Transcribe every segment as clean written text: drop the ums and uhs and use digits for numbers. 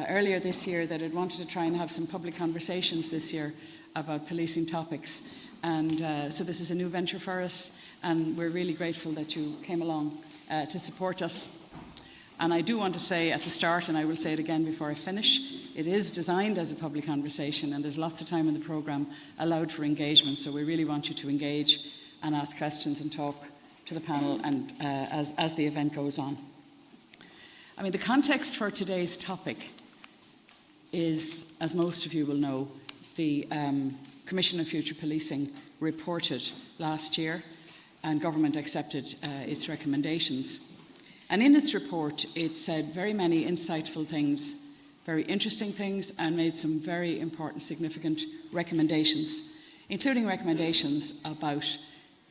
earlier this year that I'd wanted to try and have some public conversations this year about policing topics. And so this is a new venture for us, and we're really grateful that you came along to support us. And I do want to say at the start, and I will say it again before I finish, it is designed as a public conversation, and there's lots of time in the programme allowed for engagement. So we really want you to engage and ask questions and talk to the panel and as the event goes on. I mean, the context for today's topic is, as most of you will know, the Commission on Future Policing reported last year, and government accepted its recommendations. And in its report, it said very many insightful things, very interesting things, and made some very important, significant recommendations, including recommendations about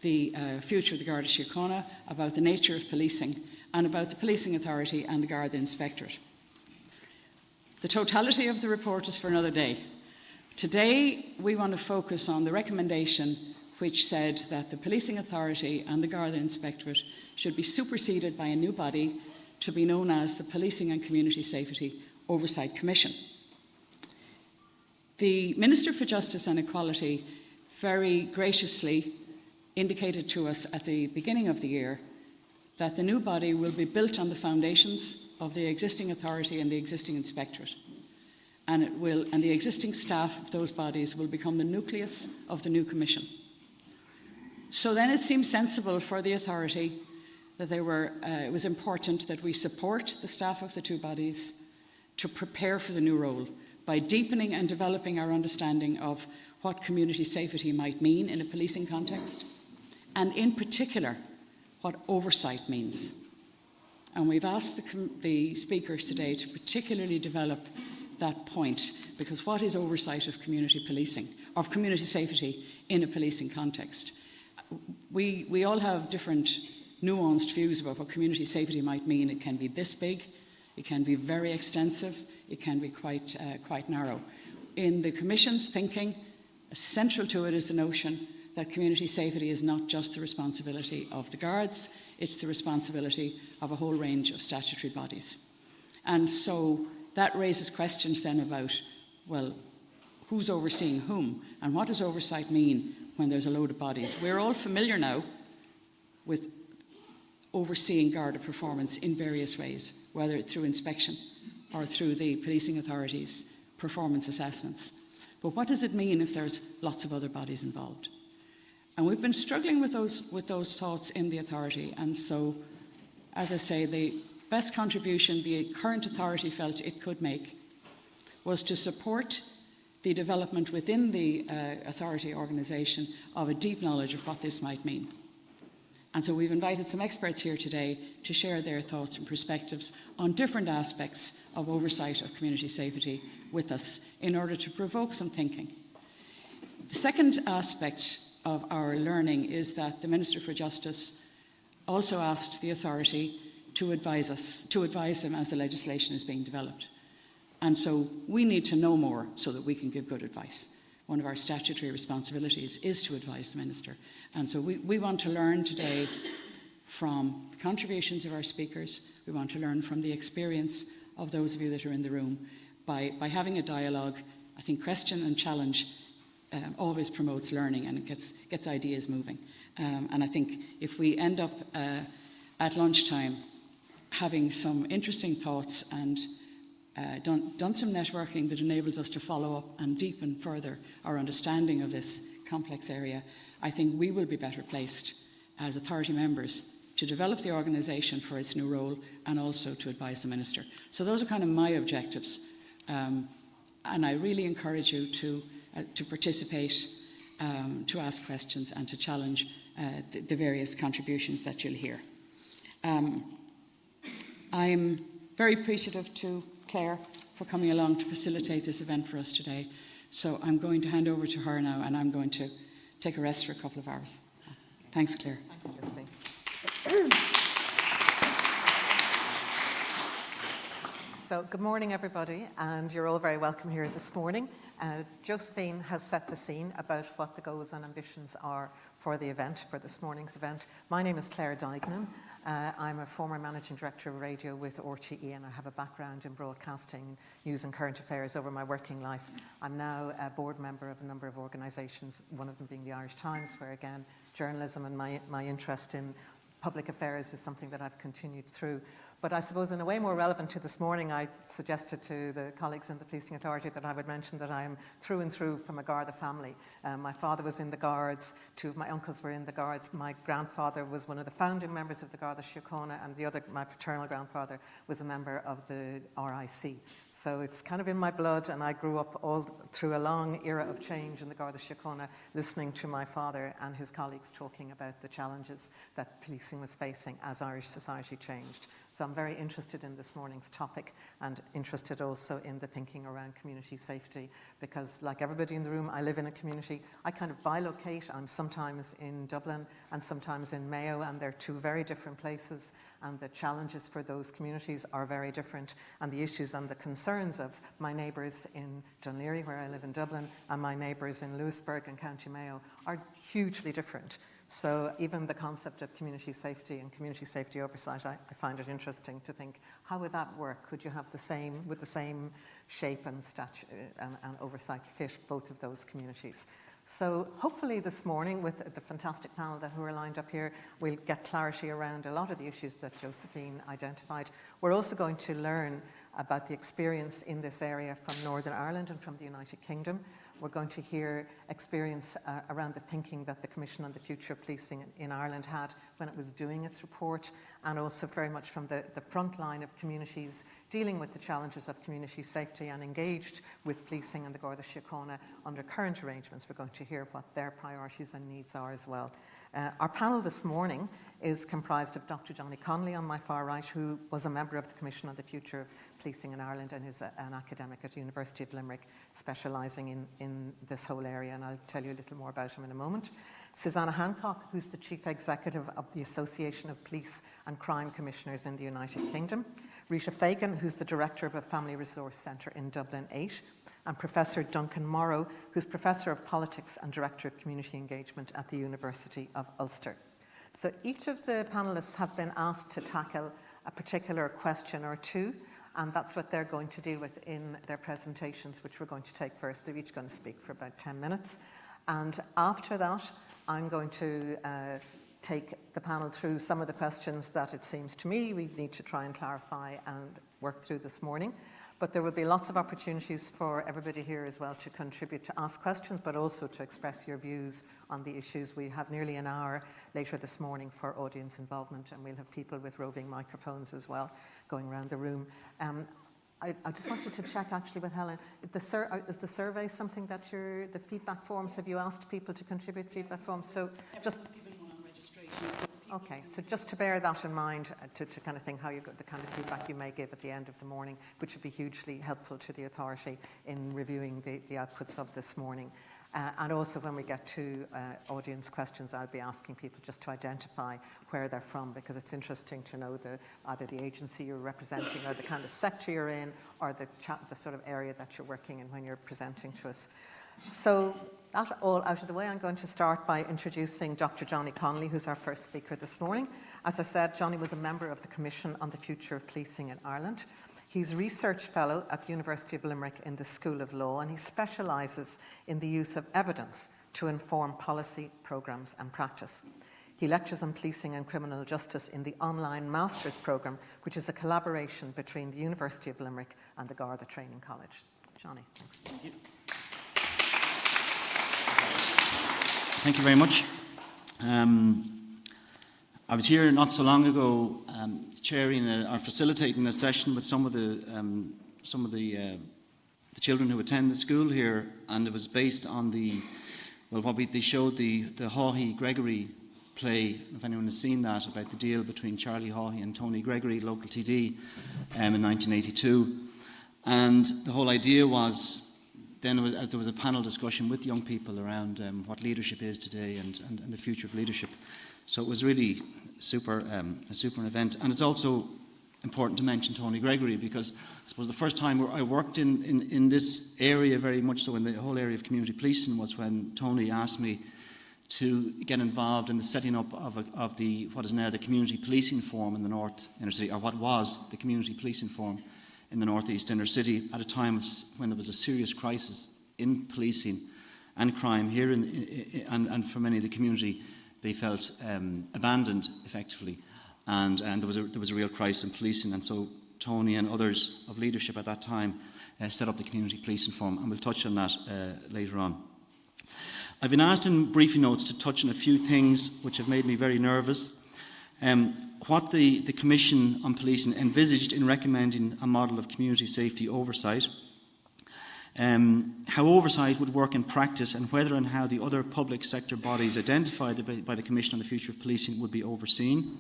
the future of the Garda Síochána, about the nature of policing, and about the Policing Authority and the Garda Inspectorate. The totality of the report is for another day. Today, we want to focus on the recommendation which said that the Policing Authority and the Garda Inspectorate should be superseded by a new body to be known as the Policing and Community Safety Oversight Commission. The Minister for Justice and Equality very graciously indicated to us at the beginning of the year that the new body will be built on the foundations of the existing authority and the existing inspectorate. And the existing staff of those bodies will become the nucleus of the new commission. So then it seems sensible for the authority that it was important that we support the staff of the two bodies to prepare for the new role by deepening and developing our understanding of what community safety might mean in a policing context, and in particular, what oversight means. And we've asked the speakers today to particularly develop that point, because what is oversight of community policing, of community safety in a policing context? We all have different nuanced views about what community safety might mean. It can be this big, it can be very extensive, it can be quite narrow. In the Commission's thinking, central to it is the notion that community safety is not just the responsibility of the guards, it's the responsibility of a whole range of statutory bodies. And so that raises questions then about, well, who's overseeing whom, and what does oversight mean when there's a load of bodies? We're all familiar now with overseeing Garda performance in various ways, whether it's through inspection or through the policing authorities' performance assessments. But what does it mean if there's lots of other bodies involved? And we've been struggling with those thoughts in the authority. And so, as I say, the best contribution the current authority felt it could make was to support the development within the authority organisation of a deep knowledge of what this might mean. And so we've invited some experts here today to share their thoughts and perspectives on different aspects of oversight of community safety with us in order to provoke some thinking. The second aspect of our learning is that the Minister for Justice also asked the authority to advise him as the legislation is being developed. And so we need to know more so that we can give good advice. One of our statutory responsibilities is to advise the Minister. And so we want to learn today from the contributions of our speakers. We want to learn from the experience of those of you that are in the room. By having a dialogue, I think question and challenge always promotes learning, and it gets ideas moving. And I think if we end up at lunchtime having some interesting thoughts and done some networking that enables us to follow up and deepen further our understanding of this complex area, I think we will be better placed as authority members to develop the organisation for its new role and also to advise the Minister. So those are kind of my objectives, and I really encourage you to participate, to ask questions and to challenge the various contributions that you'll hear. I'm very appreciative to Clare for coming along to facilitate this event for us today. So I'm going to hand over to her now, and I'm going to take a rest for a couple of hours. Thanks, Clare. Thank you, Josephine. So good morning, everybody, and you're all very welcome here this morning. Josephine has set the scene about what the goals and ambitions are for the event, for this morning's event. My name is Clare Duignan. I'm a former Managing Director of Radio with RTE, and I have a background in broadcasting, news and current affairs over my working life. I'm now a board member of a number of organisations, one of them being the Irish Times, where again, journalism and my interest in public affairs is something that I've continued through. But I suppose in a way more relevant to this morning, I suggested to the colleagues in the Policing Authority that I would mention that I am through and through from a Garda family. My father was in the Guards, two of my uncles were in the Guards, my grandfather was one of the founding members of the Garda Síochána, and the other, my paternal grandfather, was a member of the RIC. So it's kind of in my blood, and I grew up all through a long era of change in the Garda Síochána, listening to my father and his colleagues talking about the challenges that policing was facing as Irish society changed. So I'm very interested in this morning's topic and interested also in the thinking around community safety, because like everybody in the room, I live in a community. I kind of bilocate. I'm sometimes in Dublin and sometimes in Mayo, and they're two very different places, and the challenges for those communities are very different, and the issues and the concerns of my neighbours in Dunleary, where I live in Dublin, and my neighbours in Lewisburg and County Mayo are hugely different. So even the concept of community safety and community safety oversight, I find it interesting to think, how would that work? Could you have the same, with the same shape and stature and oversight fit both of those communities? So hopefully this morning, with the fantastic panel who are lined up here, we'll get clarity around a lot of the issues that Josephine identified. We're also going to learn about the experience in this area from Northern Ireland and from the United Kingdom. We're going to hear experience around the thinking that the Commission on the Future of Policing in Ireland had when it was doing its report, and also very much from the front line of communities dealing with the challenges of community safety and engaged with policing and the Garda Síochána under current arrangements. We're going to hear what their priorities and needs are as well. Our panel this morning is comprised of Dr. Johnny Connolly on my far right, who was a member of the Commission on the Future of Policing in Ireland and is an academic at the University of Limerick, specialising in this whole area, and I'll tell you a little more about him in a moment. Susannah Hancock, who's the Chief Executive of the Association of Police and Crime Commissioners in the United Kingdom. Rita Fagan, who's the Director of a Family Resource Centre in Dublin 8, and Professor Duncan Morrow, who's Professor of Politics and Director of Community Engagement at the University of Ulster. So each of the panellists have been asked to tackle a particular question or two, and that's what they're going to deal with in their presentations, which we're going to take first. They're each going to speak for about 10 minutes. And after that, I'm going to take the panel through some of the questions that it seems to me we need to try and clarify and work through this morning. But there will be lots of opportunities for everybody here as well to contribute, to ask questions, but also to express your views on the issues. We have nearly an hour later this morning for audience involvement, and we'll have people with roving microphones as well going around the room. I just wanted to check actually with Helen, is the survey something that the feedback forms, have you asked people to contribute feedback forms? So just... Okay, so just to bear that in mind, to kind of think how you got the kind of feedback you may give at the end of the morning, which would be hugely helpful to the authority in reviewing the outputs of this morning. And also when we get to audience questions, I'll be asking people just to identify where they're from, because it's interesting to know either the agency you're representing or the kind of sector you're in, or the sort of area that you're working in when you're presenting to us. So that all out of the way, I'm going to start by introducing Dr. Johnny Connolly, who's our first speaker this morning. As I said, Johnny was a member of the Commission on the Future of Policing in Ireland. He's Research Fellow at the University of Limerick in the School of Law, and he specialises in the use of evidence to inform policy, programmes and practice. He lectures on policing and criminal justice in the online master's programme, which is a collaboration between the University of Limerick and the Garda Training College. Johnny, thanks. Thank you. Thank you very much. I was here not so long ago chairing or facilitating a session with some of the children who attend the school here, and it was based on they showed the Haughey Gregory play, if anyone has seen that, about the deal between Charlie Haughey and Tony Gregory, local TD, in 1982. And the whole idea was, then there was a panel discussion with young people around what leadership is today and the future of leadership. So it was really a super event. And it's also important to mention Tony Gregory, because I suppose the first time I worked in this area, very much so in the whole area of community policing, was when Tony asked me to get involved in the setting up of the what is now the Community Policing Forum in the North Inner City, or what was the Community Policing Forum in the North East Inner City, at a time when there was a serious crisis in policing and crime here, and for many of the community, they felt abandoned effectively. And there was a real crisis in policing, and so Tony and others of leadership at that time set up the Community Policing Forum, and we'll touch on that later on. I've been asked in briefing notes to touch on a few things which have made me very nervous. What the Commission on Policing envisaged in recommending a model of community safety oversight, how oversight would work in practice, and whether and how the other public sector bodies identified by the Commission on the Future of Policing would be overseen.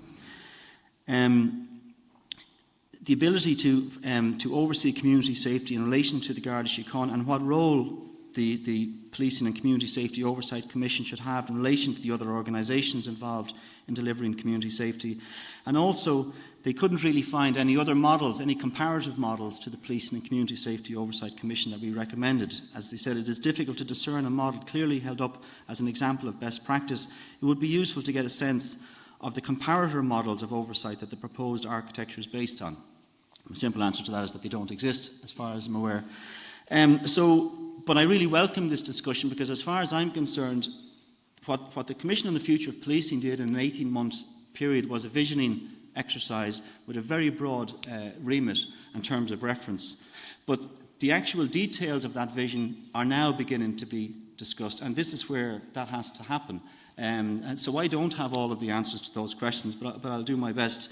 The ability to oversee community safety in relation to the Garda Síochána, and what role the Policing and Community Safety Oversight Commission should have in relation to the other organisations involved in delivering community safety. And also, they couldn't really find any other models, any comparative models to the Policing and Community Safety Oversight Commission that we recommended. As they said, it is difficult to discern a model clearly held up as an example of best practice. It would be useful to get a sense of the comparator models of oversight that the proposed architecture is based on. The simple answer to that is that they don't exist, as far as I'm aware. But I really welcome this discussion, because as far as I'm concerned, what the Commission on the Future of Policing did in an 18-month period was a visioning exercise with a very broad remit in terms of reference. But the actual details of that vision are now beginning to be discussed, and this is where that has to happen. And so I don't have all of the answers to those questions, but I'll do my best.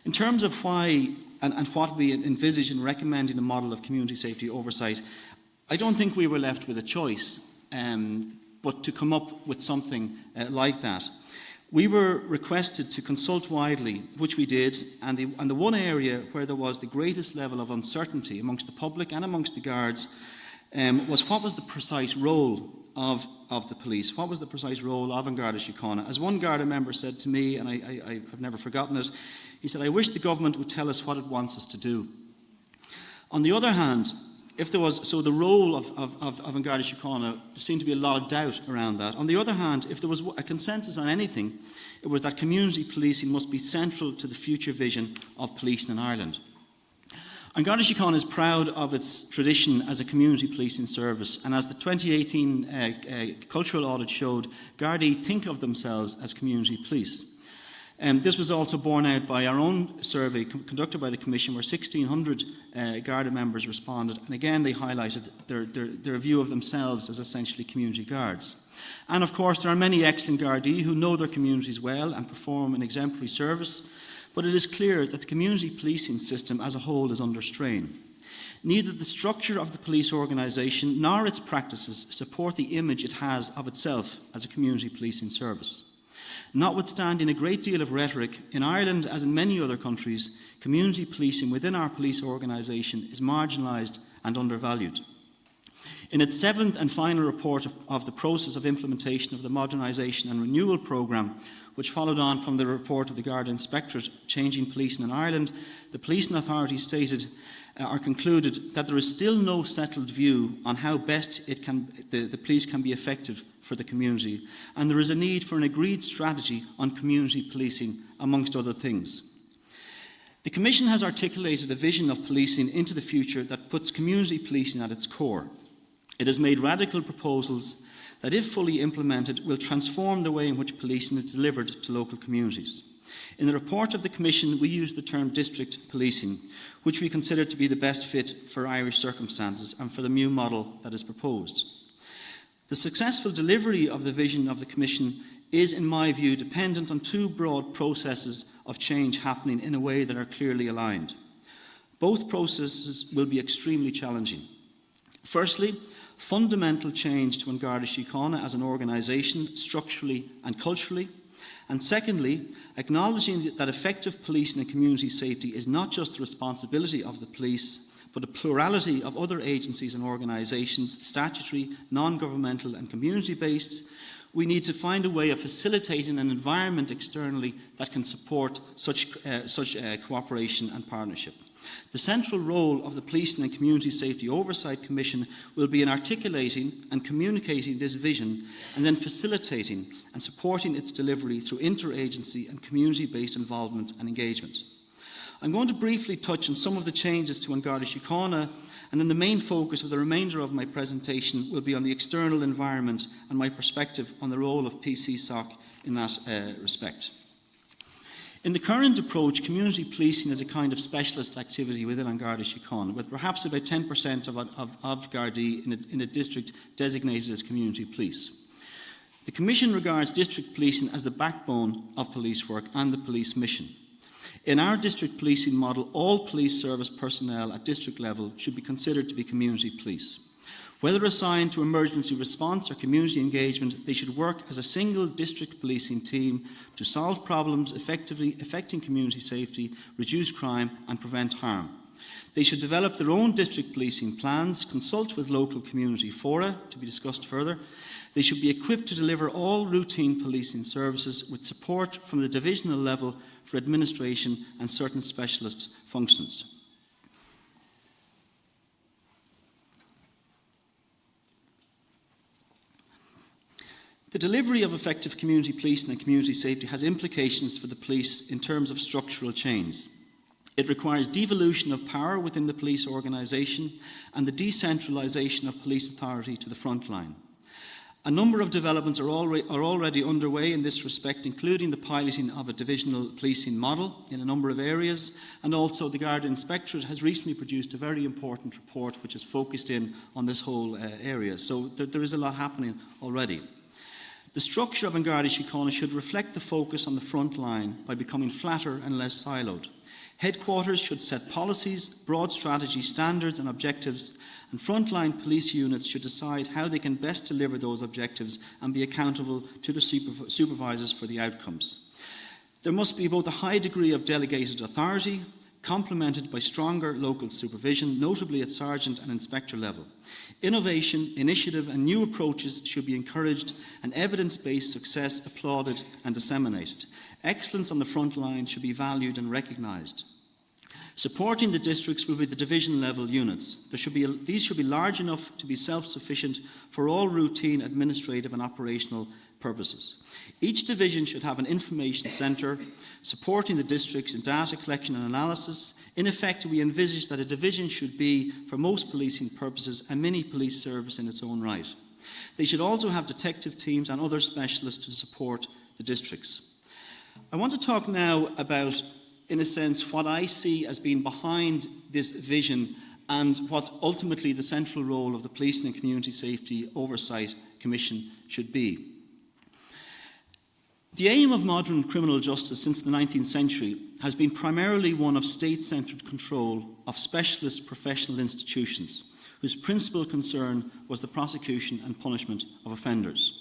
In terms of why and what we envisage in recommending a model of community safety oversight, I don't think we were left with a choice, but to come up with something like that. We were requested to consult widely, which we did, and the one area where there was the greatest level of uncertainty amongst the public and amongst the guards was what was the precise role of the police. What was the precise role of Garda Síochána? As one Garda member said to me, and I've never forgotten it, he said, "I wish the government would tell us what it wants us to do." On the other hand, if there was, so the role of Garda Síochána, there seemed to be a lot of doubt around that. On the other hand, if there was a consensus on anything, it was that community policing must be central to the future vision of policing in Ireland. And Garda Síochána is proud of its tradition as a community policing service, and as the 2018 cultural audit showed, Gardaí think of themselves as community police. This was also borne out by our own survey conducted by the Commission, where 1,600 Garda members responded, and again they highlighted their view of themselves as essentially community guards. And of course there are many excellent Gardaí who know their communities well and perform an exemplary service, but it is clear that the community policing system as a whole is under strain. Neither the structure of the police organisation nor its practices support the image it has of itself as a community policing service. Notwithstanding a great deal of rhetoric, in Ireland, as in many other countries, community policing within our police organisation is marginalised and undervalued. In its seventh and final report of the process of implementation of the Modernisation and Renewal Programme, which followed on from the report of the Garda Inspectorate Changing Policing in Ireland, the policing authority stated or concluded that there is still no settled view on how best the police can be effective for the community, and there is a need for an agreed strategy on community policing, amongst other things. The Commission has articulated a vision of policing into the future that puts community policing at its core. It has made radical proposals that, if fully implemented, will transform the way in which policing is delivered to local communities. In the report of the Commission, we use the term district policing, which we consider to be the best fit for Irish circumstances and for the new model that is proposed. The successful delivery of the vision of the Commission is, in my view, dependent on two broad processes of change happening in a way that are clearly aligned. Both processes will be extremely challenging. Firstly, fundamental change to Garda Síochána as an organisation, structurally and culturally. And secondly, acknowledging that effective policing and community safety is not just the responsibility of the police, but a plurality of other agencies and organisations, statutory, non-governmental and community-based, we need to find a way of facilitating an environment externally that can support such cooperation and partnership. The central role of the Policing and Community Safety Oversight Commission will be in articulating and communicating this vision and then facilitating and supporting its delivery through interagency and community-based involvement and engagement. I'm going to briefly touch on some of the changes to An Garda Síochána, and then the main focus of the remainder of my presentation will be on the external environment and my perspective on the role of PCSOC in that respect. In the current approach, community policing is a kind of specialist activity within An Garda Síochána, with perhaps about 10% of Gardaí in a district designated as community police. The Commission regards district policing as the backbone of police work and the police mission. In our district policing model, all police service personnel at district level should be considered to be community police. Whether assigned to emergency response or community engagement, they should work as a single district policing team to solve problems effectively affecting community safety, reduce crime and prevent harm. They should develop their own district policing plans, consult with local community fora to be discussed further. They should be equipped to deliver all routine policing services with support from the divisional level for administration and certain specialist functions. The delivery of effective community policing and community safety has implications for the police in terms of structural change. It requires devolution of power within the police organisation and the decentralisation of police authority to the front line. A number of developments are already underway in this respect, including the piloting of a divisional policing model in a number of areas, and also the Garda Inspectorate has recently produced a very important report which is focused in on this whole area. So there is a lot happening already. The structure of An Garda Síochána should reflect the focus on the front line by becoming flatter and less siloed. Headquarters should set policies, broad strategy, standards and objectives, and frontline police units should decide how they can best deliver those objectives and be accountable to the supervisors for the outcomes. There must be both a high degree of delegated authority, complemented by stronger local supervision, notably at sergeant and inspector level. Innovation, initiative and new approaches should be encouraged and evidence-based success applauded and disseminated. Excellence on the front line should be valued and recognised. Supporting the districts will be the division level units. These should be large enough to be self-sufficient for all routine administrative and operational purposes. Each division should have an information centre supporting the districts in data collection and analysis. In effect, we envisage that a division should be, for most policing purposes, a mini police service in its own right. They should also have detective teams and other specialists to support the districts. I want to talk now about, in a sense, what I see as being behind this vision and what ultimately the central role of the Policing and Community Safety Oversight Commission should be. The aim of modern criminal justice since the 19th century has been primarily one of state-centred control of specialist professional institutions, whose principal concern was the prosecution and punishment of offenders.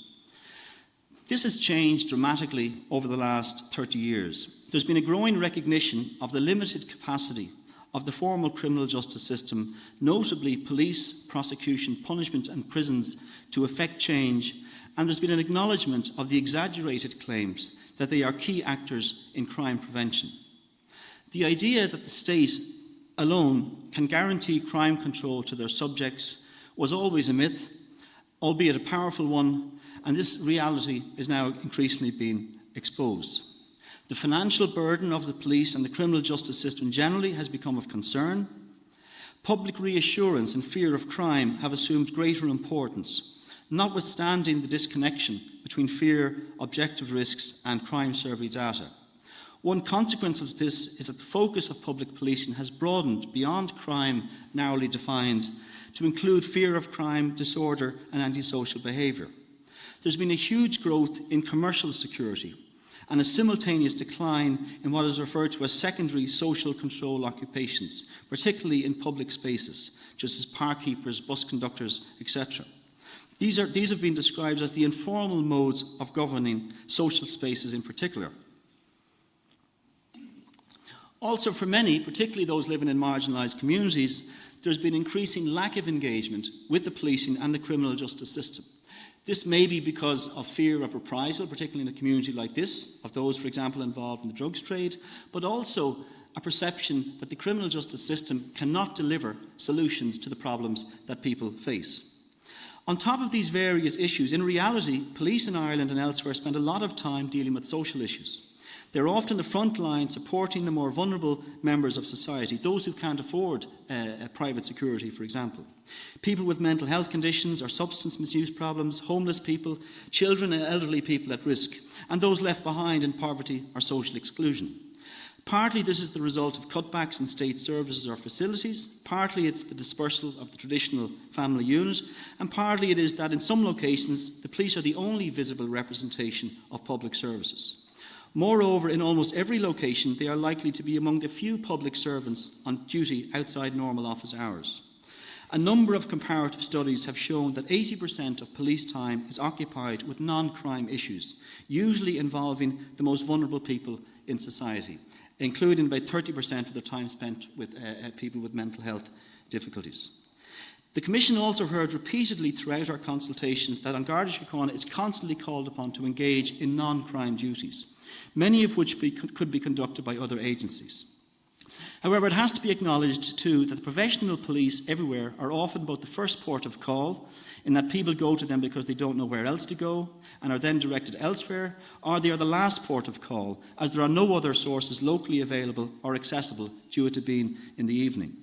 This has changed dramatically over the last 30 years. There's been a growing recognition of the limited capacity of the formal criminal justice system, notably police, prosecution, punishment and prisons, to effect change, and there's been an acknowledgement of the exaggerated claims that they are key actors in crime prevention. The idea that the state alone can guarantee crime control to their subjects was always a myth, albeit a powerful one, and this reality is now increasingly being exposed. The financial burden of the police and the criminal justice system generally has become of concern. Public reassurance and fear of crime have assumed greater importance, notwithstanding the disconnection between fear, objective risks and crime survey data. One consequence of this is that the focus of public policing has broadened beyond crime narrowly defined to include fear of crime, disorder and antisocial behaviour. There's been a huge growth in commercial security and a simultaneous decline in what is referred to as secondary social control occupations, particularly in public spaces, just as park keepers, bus conductors, etc. These have been described as the informal modes of governing social spaces in particular. Also, for many, particularly those living in marginalised communities, there's been increasing lack of engagement with the policing and the criminal justice system. This may be because of fear of reprisal, particularly in a community like this, of those, for example, involved in the drugs trade, but also a perception that the criminal justice system cannot deliver solutions to the problems that people face. On top of these various issues, in reality, police in Ireland and elsewhere spend a lot of time dealing with social issues. They're often the front line supporting the more vulnerable members of society, those who can't afford private security, for example. People with mental health conditions or substance misuse problems, homeless people, children and elderly people at risk, and those left behind in poverty or social exclusion. Partly this is the result of cutbacks in state services or facilities, partly it's the dispersal of the traditional family unit, and partly it is that in some locations the police are the only visible representation of public services. Moreover, in almost every location they are likely to be among the few public servants on duty outside normal office hours. A number of comparative studies have shown that 80% of police time is occupied with non-crime issues, usually involving the most vulnerable people in society, including about 30% of the time spent with people with mental health difficulties. The Commission also heard repeatedly throughout our consultations that An Garda Síochána is constantly called upon to engage in non-crime duties, many of which could be conducted by other agencies. However, it has to be acknowledged too that the professional police everywhere are often both the first port of call, in that people go to them because they don't know where else to go and are then directed elsewhere, or they are the last port of call, as there are no other sources locally available or accessible due to being in the evening.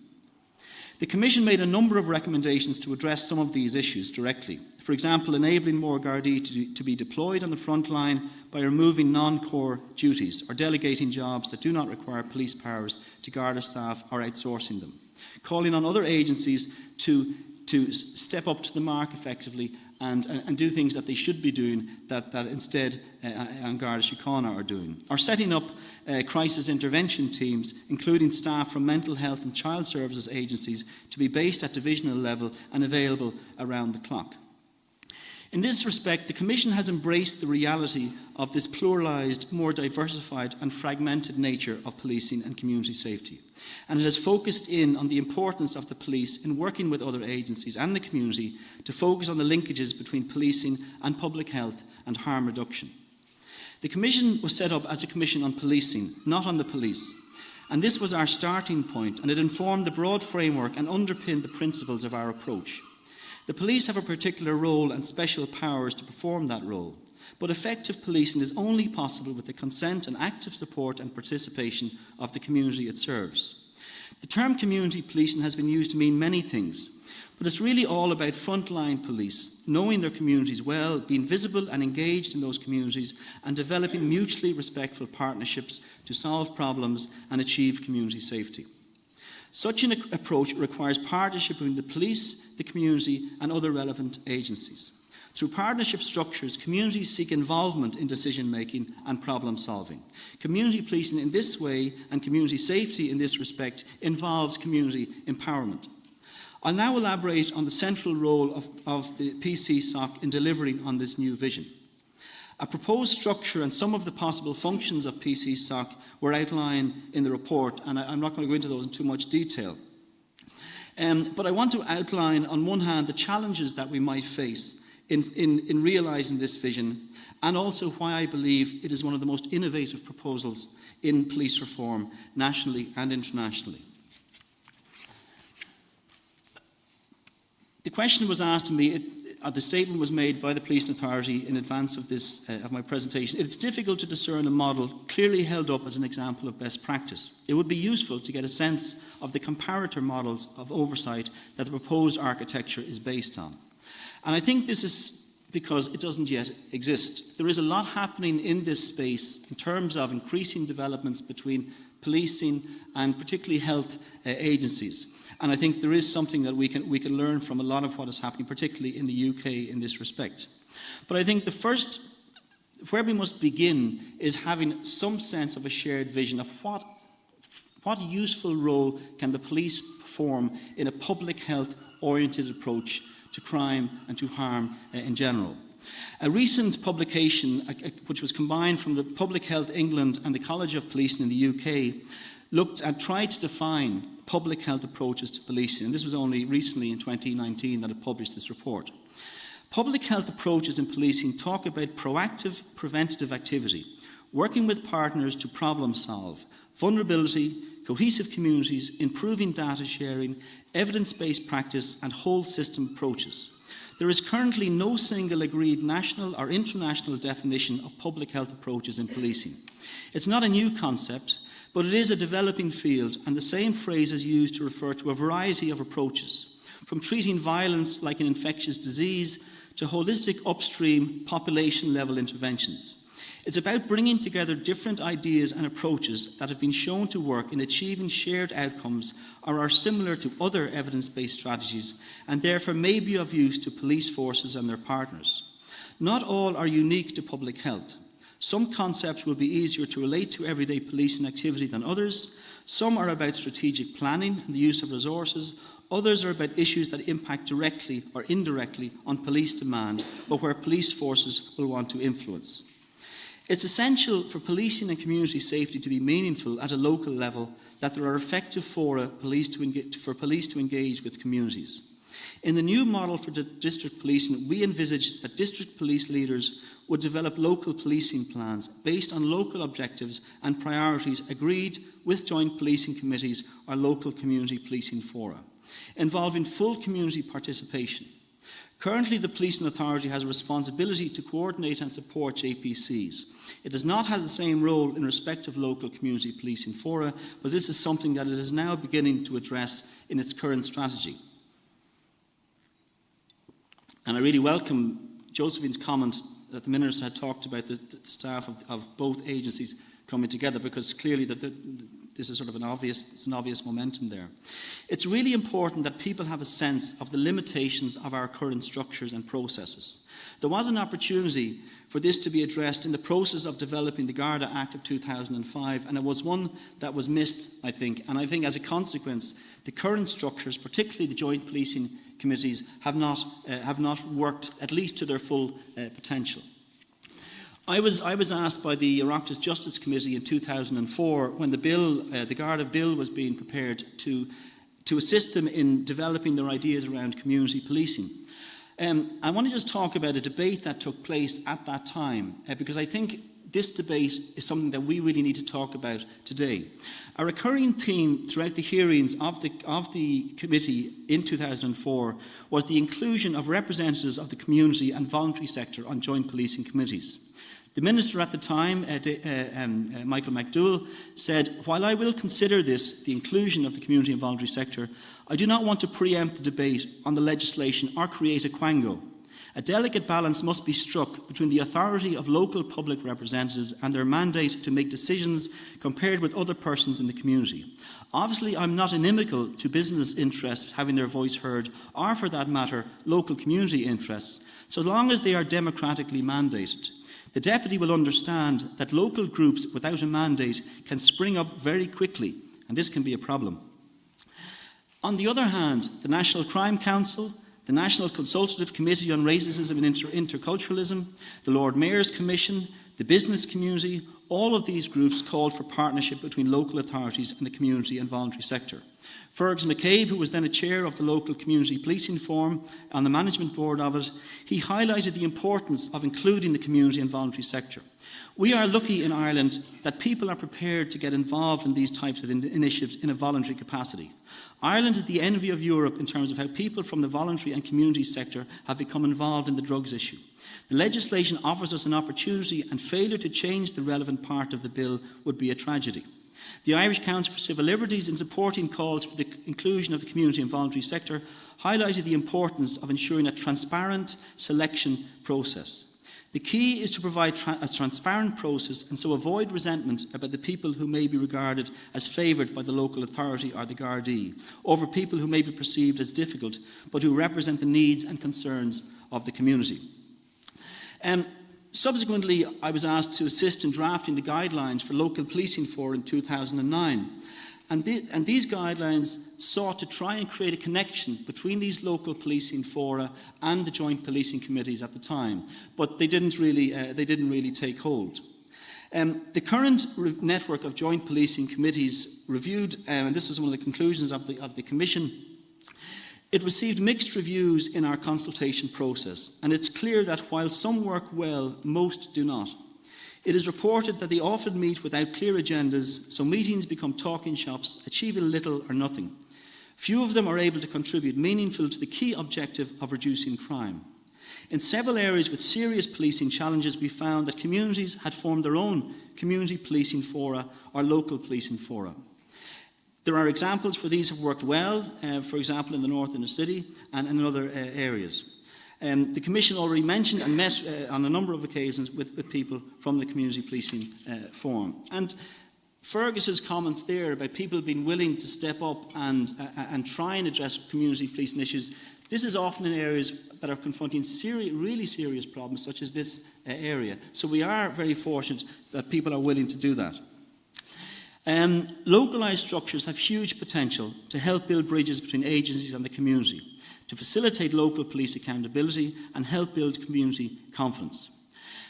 The Commission made a number of recommendations to address some of these issues directly. For example, enabling more Gardaí to be deployed on the front line by removing non-core duties or delegating jobs that do not require police powers to Garda staff or outsourcing them. Calling on other agencies to step up to the mark effectively and do things that they should be doing that instead An Garda Síochána are doing. Or setting up crisis intervention teams, including staff from mental health and child services agencies, to be based at divisional level and available around the clock. In this respect, the Commission has embraced the reality of this pluralised, more diversified and fragmented nature of policing and community safety. And it has focused in on the importance of the police in working with other agencies and the community to focus on the linkages between policing and public health and harm reduction. The Commission was set up as a Commission on Policing, not on the police. And this was our starting point, and it informed the broad framework and underpinned the principles of our approach. The police have a particular role and special powers to perform that role, but effective policing is only possible with the consent and active support and participation of the community it serves. The term community policing has been used to mean many things, but it's really all about frontline police, knowing their communities well, being visible and engaged in those communities, and developing mutually respectful partnerships to solve problems and achieve community safety. Such an approach requires partnership between the police, the community and other relevant agencies. Through partnership structures, communities seek involvement in decision-making and problem-solving. Community policing in this way and community safety in this respect involves community empowerment. I'll now elaborate on the central role of the PCSOC in delivering on this new vision. A proposed structure and some of the possible functions of PCSOC were outlined in the report, and I'm not going to go into those in too much detail. But I want to outline, on one hand, the challenges that we might face in realising this vision, and also why I believe it is one of the most innovative proposals in police reform, nationally and internationally. The question was asked to me, the statement was made by the Police Authority in advance of this of my presentation. It's difficult to discern a model clearly held up as an example of best practice. It would be useful to get a sense of the comparator models of oversight that the proposed architecture is based on. And I think this is because it doesn't yet exist. There is a lot happening in this space in terms of increasing developments between policing and particularly health agencies. And I think there is something that we can learn from a lot of what is happening, particularly in the UK in this respect. But I think where we must begin is having some sense of a shared vision of what useful role can the police perform in a public health oriented approach to crime and to harm in general. A recent publication, which was combined from the Public Health England and the College of Policing in the UK, looked and tried to define public health approaches to policing. And this was only recently in 2019 that it published this report. Public health approaches in policing talk about proactive preventative activity, working with partners to problem solve, vulnerability, cohesive communities, improving data sharing, evidence-based practice and whole system approaches. There is currently no single agreed national or international definition of public health approaches in policing. It's not a new concept, but it is a developing field, and the same phrase is used to refer to a variety of approaches, from treating violence like an infectious disease to holistic upstream population-level interventions. It's about bringing together different ideas and approaches that have been shown to work in achieving shared outcomes or are similar to other evidence-based strategies and therefore may be of use to police forces and their partners. Not all are unique to public health. Some concepts will be easier to relate to everyday policing activity than others. Some are about strategic planning and the use of resources. Others are about issues that impact directly or indirectly on police demand, but where police forces will want to influence. It's essential for policing and community safety to be meaningful at a local level, that there are effective fora for police to engage with communities. In the new model for district policing, we envisage that district police leaders would develop local policing plans based on local objectives and priorities agreed with joint policing committees or local community policing fora, involving full community participation. Currently, the Policing Authority has a responsibility to coordinate and support JPCs. It does not have the same role in respect of local community policing fora, but this is something that it is now beginning to address in its current strategy. And I really welcome Josephine's comment that the Minister had talked about the staff of both agencies coming together, because clearly this is sort of an obvious momentum there. It's really important that people have a sense of the limitations of our current structures and processes. There was an opportunity for this to be addressed in the process of developing the Garda Act of 2005, and it was one that was missed, I think. And I think as a consequence, the current structures, particularly the joint policing committees, have not worked at least to their full potential. I was asked by the Oireachtas Justice Committee in 2004, when the Garda Bill was being prepared, to assist them in developing their ideas around community policing. I want to just talk about a debate that took place at that time, because I think this debate is something that we really need to talk about today. A recurring theme throughout the hearings of the committee in 2004 was the inclusion of representatives of the community and voluntary sector on joint policing committees. The Minister at the time, Michael McDowell, said, "While I will consider this, the inclusion of the community and voluntary sector, I do not want to preempt the debate on the legislation or create a quango. A delicate balance must be struck between the authority of local public representatives and their mandate to make decisions compared with other persons in the community. Obviously, I'm not inimical to business interests having their voice heard, or for that matter, local community interests, so long as they are democratically mandated. The Deputy will understand that local groups without a mandate can spring up very quickly, and this can be a problem. On the other hand, the National Crime Council, the National Consultative Committee on Racism and Interculturalism, the Lord Mayor's Commission, the business community, all of these groups called for partnership between local authorities and the community and voluntary sector. Fergus McCabe, who was then a chair of the local community policing forum on the management board of it, he highlighted the importance of including the community and voluntary sector. We are lucky in Ireland that people are prepared to get involved in these types of initiatives in a voluntary capacity. Ireland is the envy of Europe in terms of how people from the voluntary and community sector have become involved in the drugs issue. The legislation offers us an opportunity, and failure to change the relevant part of the bill would be a tragedy. The Irish Council for Civil Liberties, in supporting calls for the inclusion of the community and voluntary sector, highlighted the importance of ensuring a transparent selection process. The key is to provide a transparent process and so avoid resentment about the people who may be regarded as favoured by the local authority or the Gardaí over people who may be perceived as difficult but who represent the needs and concerns of the community. Subsequently, I was asked to assist in drafting the guidelines for local policing for in 2009. And these guidelines sought to try and create a connection between these local policing fora and the joint policing committees at the time, but they didn't really take hold. The current network of joint policing committees reviewed, and this was one of the conclusions of the Commission, It received mixed reviews in our consultation process, and it's clear that while some work well, most do not. It is reported that they often meet without clear agendas, so meetings become talking shops, achieving little or nothing. Few of them are able to contribute meaningfully to the key objective of reducing crime. In several areas with serious policing challenges, we found that communities had formed their own community policing fora or local policing fora. There are examples where these have worked well, for example in the north inner city and in other areas. The Commission already mentioned and met on a number of occasions with people from the community policing forum. And Fergus's comments there about people being willing to step up and try and address community policing issues, this is often in areas that are confronting really serious problems such as this area. So we are very fortunate that people are willing to do that. Localised structures have huge potential to help build bridges between agencies and the community, to facilitate local police accountability and help build community confidence.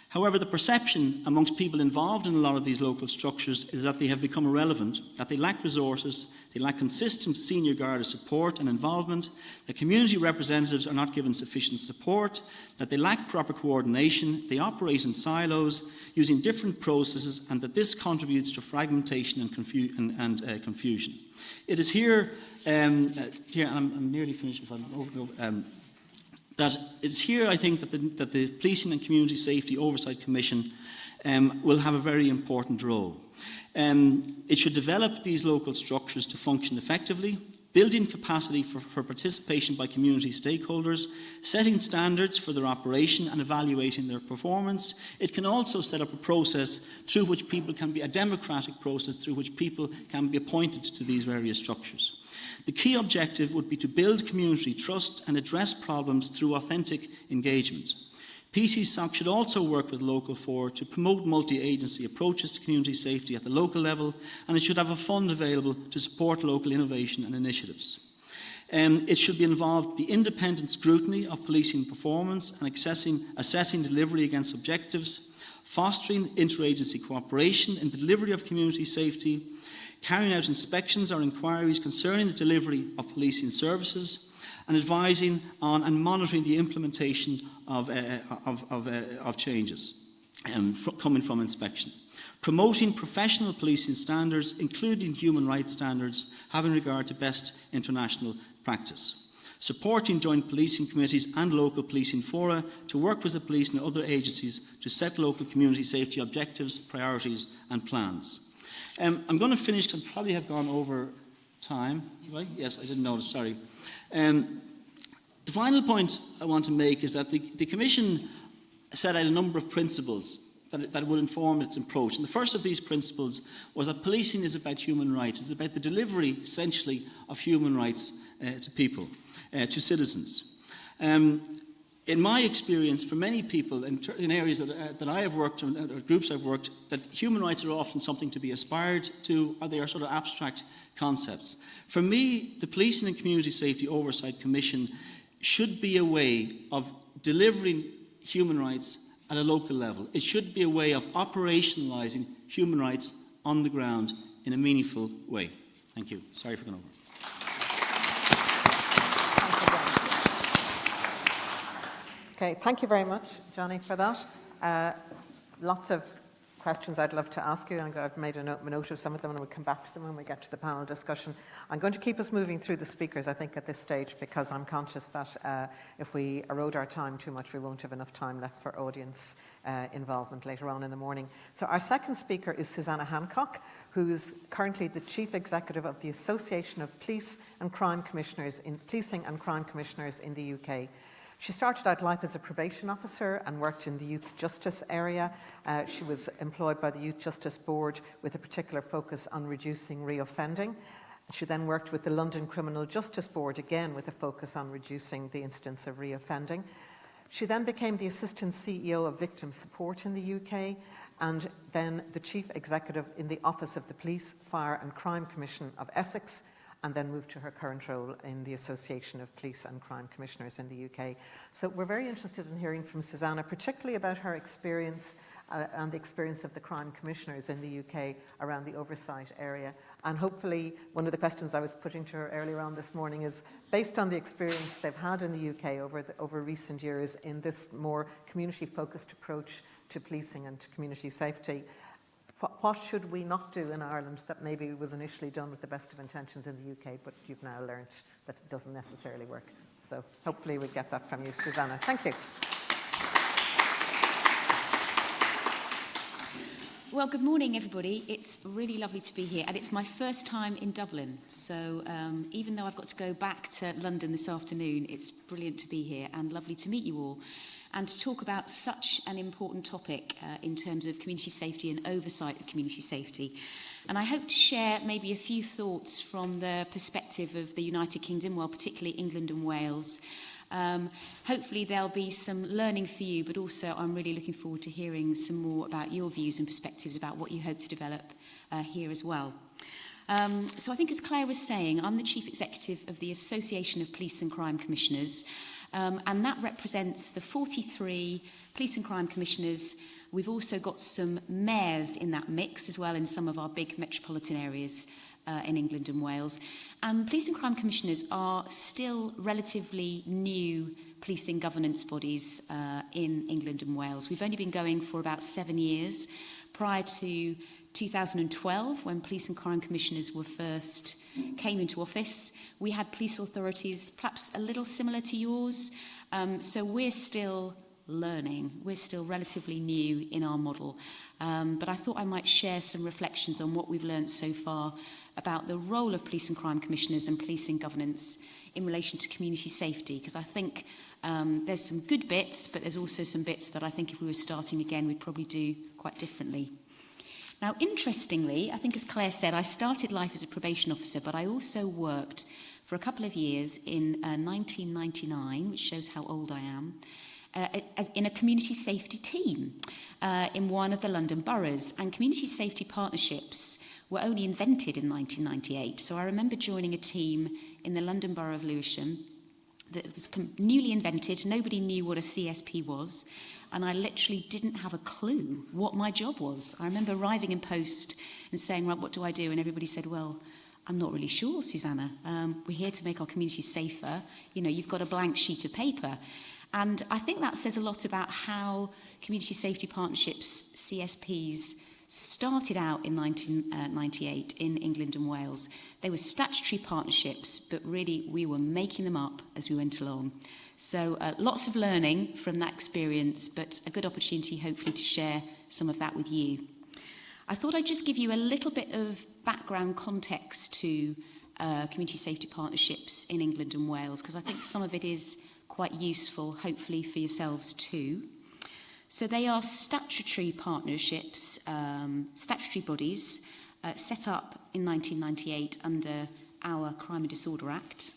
However, the perception amongst people involved in a lot of these local structures is that they have become irrelevant, that they lack resources, they lack consistent senior Garda support and involvement, that community representatives are not given sufficient support, that they lack proper coordination, they operate in silos, using different processes, and that this contributes to fragmentation and confusion. It is here, I'm nearly finished if I'm that it's here, I think, that the Policing and Community Safety Oversight Commission will have a very important role. It should develop these local structures to function effectively, building capacity for participation by community stakeholders, setting standards for their operation and evaluating their performance. It can also set up a process through which people can be, a democratic process through which people can be appointed to these various structures. The key objective would be to build community trust and address problems through authentic engagement. PCSOC should also work with local fora to promote multi-agency approaches to community safety at the local level, and it should have a fund available to support local innovation and initiatives. It should be involved in the independent scrutiny of policing performance and assessing delivery against objectives, fostering interagency cooperation in the delivery of community safety, carrying out inspections or inquiries concerning the delivery of policing services, and advising on and monitoring the implementation of changes coming from inspection. Promoting professional policing standards, including human rights standards, having regard to best international practice. Supporting joint policing committees and local policing fora to work with the police and other agencies to set local community safety objectives, priorities and plans. I'm going to finish, because I probably have gone over time. Right? Yes, I didn't notice, sorry. The final point I want to make is that the Commission set out a number of principles that would inform its approach. And the first of these principles was that policing is about human rights. It's about the delivery, essentially, of human rights to people, to citizens. In my experience, for many people in areas that I have worked in, or groups I've worked, that human rights are often something to be aspired to, or they are sort of abstract concepts. For me, the Policing and Community Safety Oversight Commission should be a way of delivering human rights at a local level. It should be a way of operationalising human rights on the ground in a meaningful way. Thank you. Sorry for going over. Okay, thank you very much, Johnny, for that. Lots of questions I'd love to ask you, and I've made a note of some of them, and we'll come back to them when we get to the panel discussion. I'm going to keep us moving through the speakers, I think, at this stage, because I'm conscious that if we erode our time too much, we won't have enough time left for audience involvement later on in the morning. So our second speaker is Susannah Hancock, who's currently the Chief Executive of the Association of Policing and Crime Commissioners in the UK. She started out life as a probation officer and worked in the youth justice area. She was employed by the Youth Justice Board with a particular focus on reducing reoffending. She then worked with the London Criminal Justice Board, again with a focus on reducing the incidence of reoffending. She then became the Assistant CEO of Victim Support in the UK, and then the Chief Executive in the Office of the Police, Fire and Crime Commission of Essex, and then moved to her current role in the Association of Police and Crime Commissioners in the UK. So we're very interested in hearing from Susannah, particularly about her experience and the experience of the crime commissioners in the UK around the oversight area, And hopefully, one of the questions I was putting to her earlier on this morning is, based on the experience they've had in the UK over recent years in this more community-focused approach to policing and to community safety, what should we not do in Ireland that maybe was initially done with the best of intentions in the UK, but you've now learnt that it doesn't necessarily work? So hopefully we'll get that from you, Susannah. Thank you. Well, good morning, everybody. It's really lovely to be here, and it's my first time in Dublin. So even though I've got to go back to London this afternoon, it's brilliant to be here and lovely to meet you all and to talk about such an important topic in terms of community safety and oversight of community safety. And I hope to share maybe a few thoughts from the perspective of the United Kingdom, well, particularly England and Wales. Hopefully there'll be some learning for you, but also I'm really looking forward to hearing some more about your views and perspectives about what you hope to develop here as well. So I think, as Claire was saying, I'm the Chief Executive of the Association of Police and Crime Commissioners, and that represents the 43 Police and Crime Commissioners. We've also got some mayors in that mix as well in some of our big metropolitan areas in England and Wales. Police and Crime Commissioners are still relatively new policing governance bodies in England and Wales. We've only been going for about 7 years. Prior to 2012, when Police and Crime Commissioners first came into office, we had police authorities perhaps a little similar to yours. So we're still learning. We're still relatively new in our model. But I thought I might share some reflections on what we've learned so far about the role of Police and Crime Commissioners and policing governance in relation to community safety, because I think there's some good bits, but there's also some bits that I think if we were starting again, we'd probably do quite differently. Now, interestingly, I think as Claire said, I started life as a probation officer, but I also worked for a couple of years in 1999, which shows how old I am, in a community safety team in one of the London boroughs. And community safety partnerships were only invented in 1998. So I remember joining a team in the London borough of Lewisham that was newly invented. Nobody knew what a CSP was. And I literally didn't have a clue what my job was. I remember arriving in post and saying, right, what do I do? And everybody said, well, I'm not really sure, Susannah. We're here to make our communities safer. You know, you've got a blank sheet of paper. And I think that says a lot about how community safety partnerships, CSPs, started out in 1998 in England and Wales. They were statutory partnerships, but really we were making them up as we went along. So lots of learning from that experience, but a good opportunity hopefully to share some of that with you. I thought I'd just give you a little bit of background context to community safety partnerships in England and Wales, because I think some of it is quite useful, hopefully, for yourselves too. So they are statutory partnerships, statutory bodies set up in 1998 under our Crime and Disorder Act.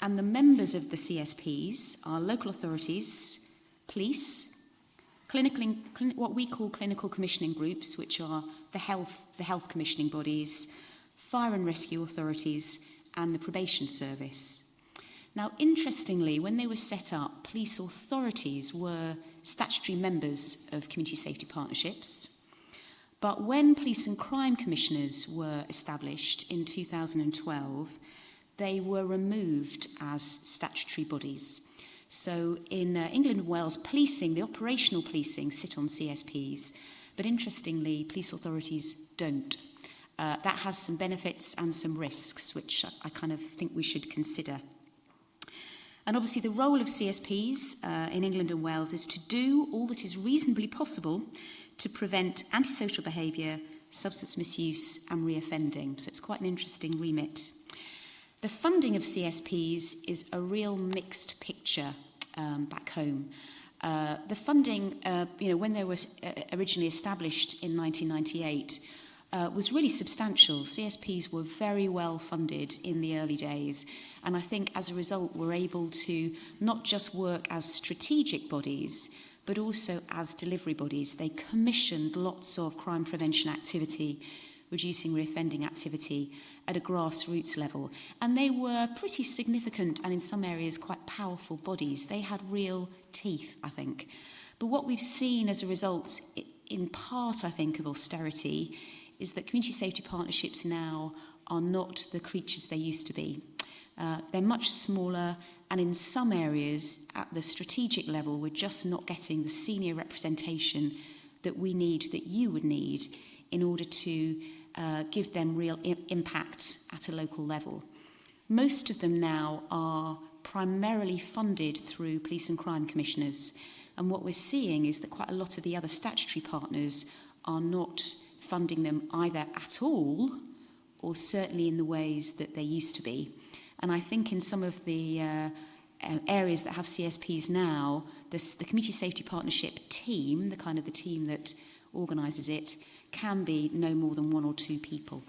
And the members of the CSPs are local authorities, police, what we call clinical commissioning groups, which are the health commissioning bodies, fire and rescue authorities, and the probation service. Now, interestingly, when they were set up, police authorities were statutory members of community safety partnerships. But when police and crime commissioners were established in 2012, they were removed as statutory bodies. So in England and Wales, policing, the operational policing, sit on CSPs. But interestingly, police authorities don't. That has some benefits and some risks, which I kind of think we should consider. And obviously the role of CSPs in England and Wales is to do all that is reasonably possible to prevent antisocial behaviour, substance misuse and reoffending. So it's quite an interesting remit. The funding of CSPs is a real mixed picture back home. The funding, when they were originally established in 1998, was really substantial. CSPs were very well funded in the early days, and I think as a result we're able to not just work as strategic bodies but also as delivery bodies. They commissioned lots of crime prevention activity, reducing reoffending activity at a grassroots level, and they were pretty significant and in some areas quite powerful bodies. They had real teeth, I think. But what we've seen as a result, in part I think of austerity, is that community safety partnerships now are not the creatures they used to be. They're much smaller, and in some areas at the strategic level we're just not getting the senior representation that we need, that you would need, in order to give them real impact at a local level. Most of them now are primarily funded through police and crime commissioners, and what we're seeing is that quite a lot of the other statutory partners are not funding them either at all or certainly in the ways that they used to be. And I think in some of the areas that have CSPs now, the Community Safety Partnership team, the team that organises it, can be no more than 1 or 2 people.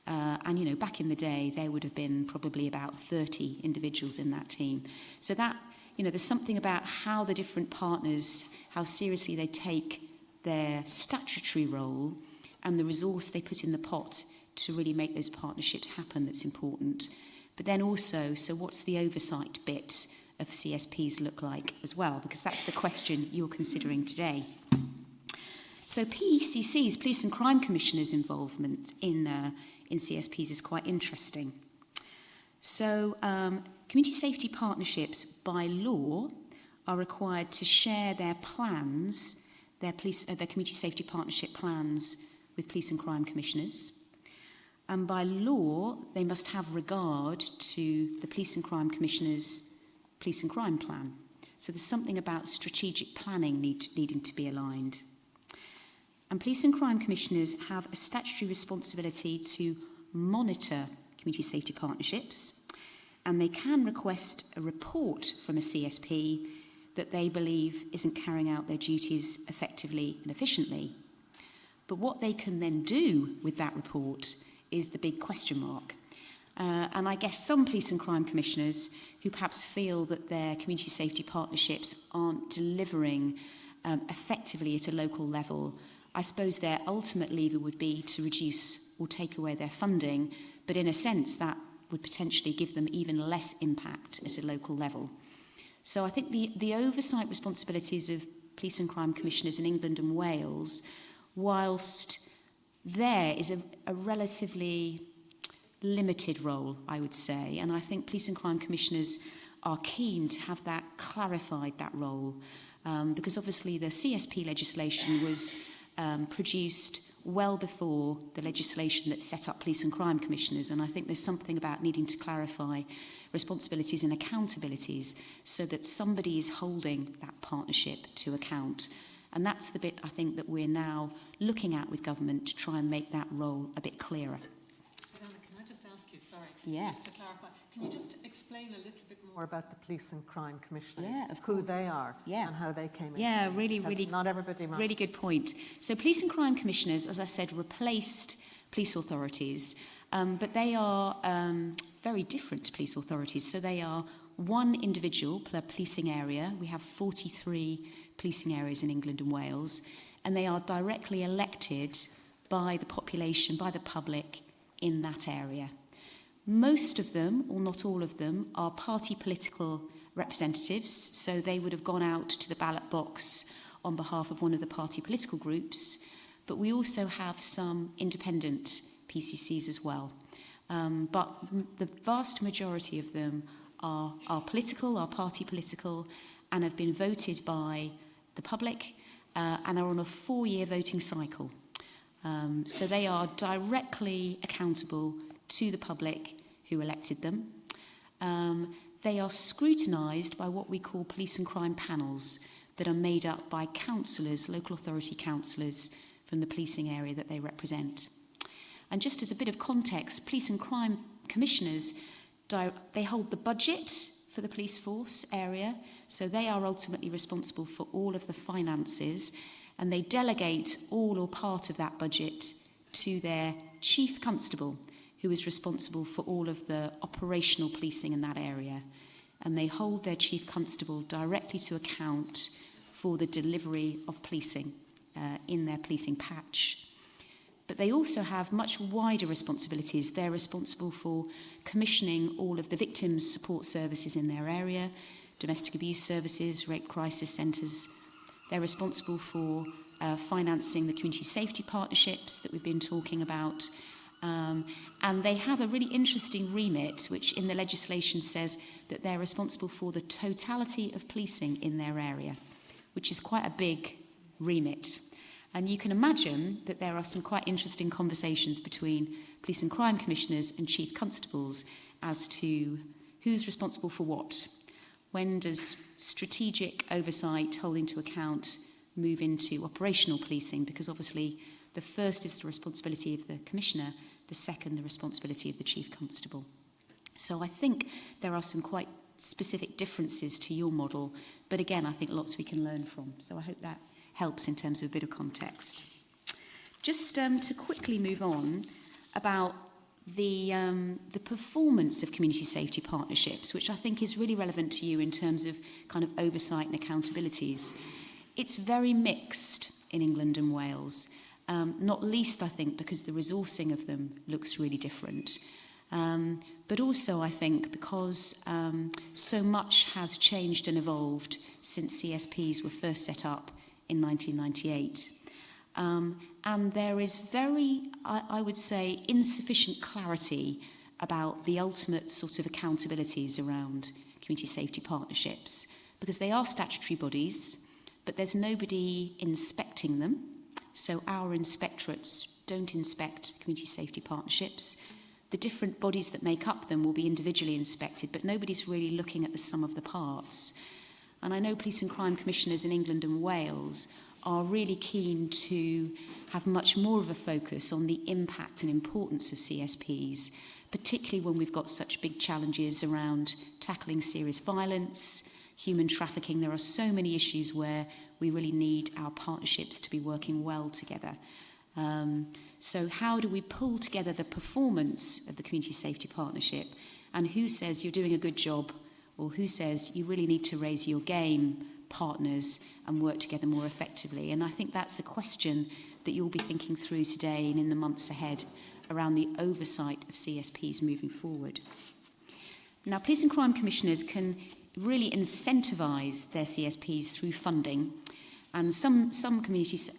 And, you know, back in the day, there would have been probably about 30 individuals in that team. So that, you know, there's something about how the different partners, how seriously they take their statutory role and the resource they put in the pot to really make those partnerships happen that's important. But then also, so what's the oversight bit of CSPs look like as well? Because that's the question you're considering today. So PCC's, Police and Crime Commissioners' involvement in CSPs is quite interesting. So community safety partnerships by law are required to share their plans, their community safety partnership plans with police and crime commissioners. And by law, they must have regard to the police and crime commissioners' police and crime plan. So there's something about strategic planning needing to be aligned. And police and crime commissioners have a statutory responsibility to monitor community safety partnerships, and they can request a report from a CSP that they believe isn't carrying out their duties effectively and efficiently. But what they can then do with that report is the big question mark. And I guess some police and crime commissioners who perhaps feel that their community safety partnerships aren't delivering effectively at a local level, I suppose their ultimate lever would be to reduce or take away their funding, but in a sense that would potentially give them even less impact at a local level. So I think the oversight responsibilities of police and crime commissioners in England and Wales, whilst there is a relatively limited role, I would say, and I think police and crime commissioners are keen to have that clarified, that role, because obviously the CSP legislation was produced well before the legislation that set up police and crime commissioners, and I think there's something about needing to clarify responsibilities and accountabilities so that somebody is holding that partnership to account. And that's the bit I think that we're now looking at with government to try and make that role a bit clearer. Susannah, can I just ask you, just to clarify, can you just explain a little bit more about the police and crime commissioners? Yeah, of who course. they are Yeah. and how they came in. Yeah, really, not everybody might. really good point. So police and crime commissioners, as I said, replaced police authorities, but they are very different to police authorities. So they are one individual per policing area. We have 43 policing areas in England and Wales, and they are directly elected by the population, by the public in that area. Most of them, or not all of them, are party political representatives, so they would have gone out to the ballot box on behalf of one of the party political groups, but we also have some independent PCCs as well. But the vast majority of them are political, are party political, and have been voted by the public and are on a 4-year voting cycle. So they are directly accountable to the public who elected them. They are scrutinised by what we call police and crime panels that are made up by councillors, local authority councillors from the policing area that they represent. And just as a bit of context, police and crime commissioners, they hold the budget for the police force area, so they are ultimately responsible for all of the finances, and they delegate all or part of that budget to their chief constable, who is responsible for all of the operational policing in that area. And they hold their chief constable directly to account for the delivery of policing in their policing patch. But they also have much wider responsibilities. They're responsible for commissioning all of the victims' support services in their area, domestic abuse services, rape crisis centres. They're responsible for financing the community safety partnerships that we've been talking about. And they have a really interesting remit, which in the legislation says that they're responsible for the totality of policing in their area, which is quite a big remit. And you can imagine that there are some quite interesting conversations between police and crime commissioners and chief constables as to who's responsible for what. When does strategic oversight, holding to account, move into operational policing? Because obviously the first is the responsibility of the commissioner, the second the responsibility of the chief constable. So I think there are some quite specific differences to your model, but again, I think lots we can learn from. So I hope that helps in terms of a bit of context. Just to quickly move on about the performance of community safety partnerships, which I think is really relevant to you in terms of kind of oversight and accountabilities. It's very mixed in England and Wales, not least, I think, because the resourcing of them looks really different. But also, I think, because so much has changed and evolved since CSPs were first set up in 1998. And there is very, I would say, insufficient clarity about the ultimate sort of accountabilities around community safety partnerships, because they are statutory bodies, but there's nobody inspecting them. So our inspectorates don't inspect community safety partnerships. The different bodies that make up them will be individually inspected, but nobody's really looking at the sum of the parts. And I know police and crime commissioners in England and Wales are really keen to have much more of a focus on the impact and importance of CSPs, particularly when we've got such big challenges around tackling serious violence, human trafficking. There are so many issues where we really need our partnerships to be working well together. So how do we pull together the performance of the community safety partnership, and who says you're doing a good job, or who says you really need to raise your game, partners, and work together more effectively? And I think that's a question that you'll be thinking through today and in the months ahead around the oversight of CSPs moving forward. Now, police and crime commissioners can really incentivise their CSPs through funding, and some police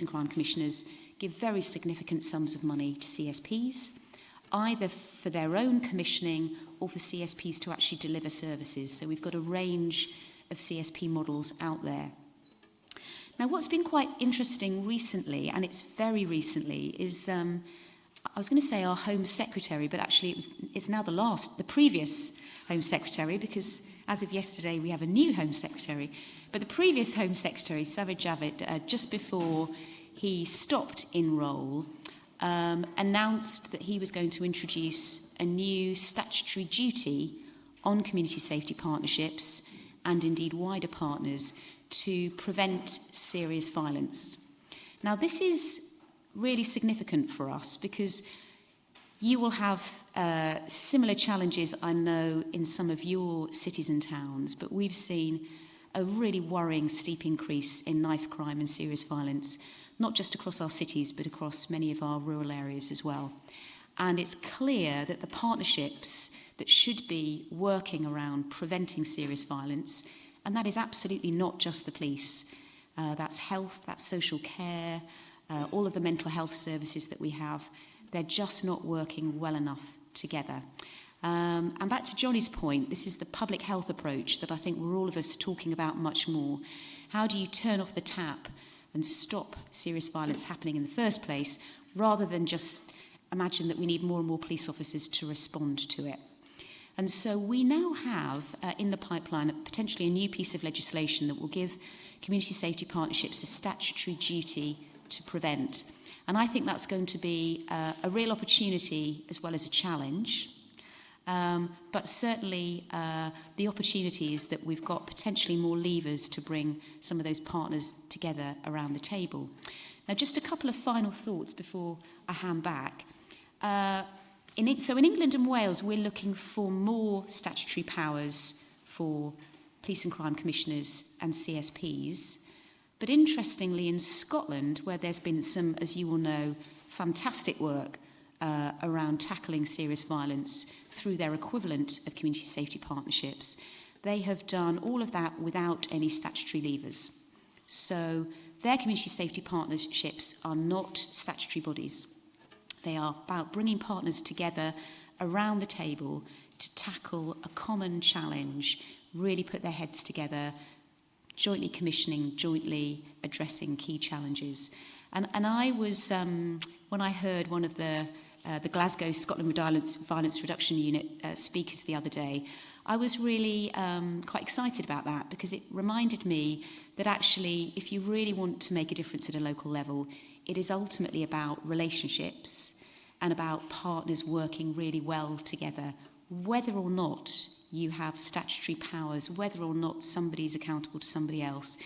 and crime commissioners give very significant sums of money to CSPs, either for their own commissioning or for CSPs to actually deliver services. So we've got a range of CSP models out there. Now, what's been quite interesting recently, and it's very recently, is I was going to say our Home Secretary, but actually it's now the previous Home Secretary, because as of yesterday we have a new Home Secretary. But the previous Home Secretary, Sajid Javid, just before he stopped in role, announced that he was going to introduce a new statutory duty on community safety partnerships and indeed wider partners to prevent serious violence. Now, this is really significant for us because you will have similar challenges, I know, in some of your cities and towns, but we've seen a really worrying steep increase in knife crime and serious violence, not just across our cities, but across many of our rural areas as well. And it's clear that the partnerships that should be working around preventing serious violence, and that is absolutely not just the police, that's health, that's social care, all of the mental health services that we have, they're just not working well enough together. And back to Johnny's point, this is the public health approach that I think we're all of us talking about much more. How do you turn off the tap and stop serious violence happening in the first place, rather than just imagine that we need more and more police officers to respond to it? And so we now have in the pipeline potentially a new piece of legislation that will give community safety partnerships a statutory duty to prevent. And I think that's going to be a real opportunity as well as a challenge. But certainly the opportunity is that we've got potentially more levers to bring some of those partners together around the table. Now, just a couple of final thoughts before I hand back. So in England and Wales, we're looking for more statutory powers for police and crime commissioners and CSPs. But interestingly, in Scotland, where there's been some, as you will know, fantastic work around tackling serious violence through their equivalent of community safety partnerships, they have done all of that without any statutory levers. So their community safety partnerships are not statutory bodies. They are about bringing partners together around the table to tackle a common challenge, really put their heads together, jointly commissioning, jointly addressing key challenges. And I was, when I heard one of the Glasgow Scotland Violence Reduction Unit speakers the other day, I was really quite excited about that, because it reminded me that actually, if you really want to make a difference at a local level, it is ultimately about relationships and about partners working really well together, whether or not you have statutory powers, whether or not somebody's accountable to somebody else.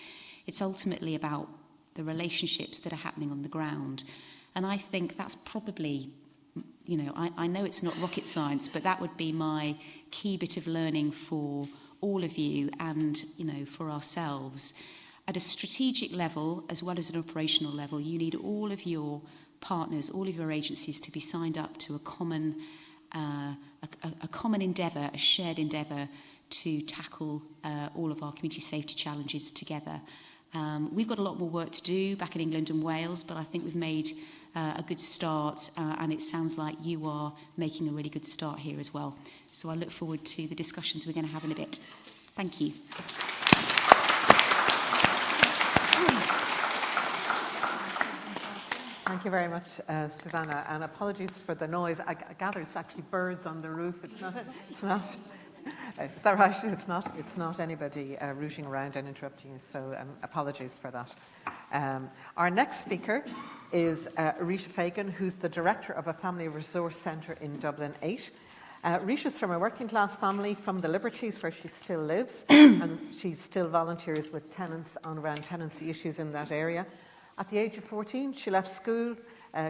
It's ultimately about the relationships that are happening on the ground. And I think that's probably, you know, I know it's not rocket science, but that would be my key bit of learning for all of you and, you know, for ourselves. At a strategic level, as well as an operational level, you need all of your partners, all of your agencies to be signed up to a common endeavour, a shared endeavour to tackle all of our community safety challenges together. We've got a lot more work to do back in England and Wales, but I think we've made a good start, and it sounds like you are making a really good start here as well. So I look forward to the discussions we're going to have in a bit. Thank you. Thank you very much, Susannah, and apologies for the noise. I gather it's actually birds on the roof. It's not. Is that right? It's not anybody rooting around and interrupting you, so apologies for that. Our next speaker is Rita Fagan, who's the director of a family resource centre in Dublin 8. Rita's from a working class family from the Liberties, where she still lives, and she still volunteers with tenants on around tenancy issues in that area. At the age of 14, she left school.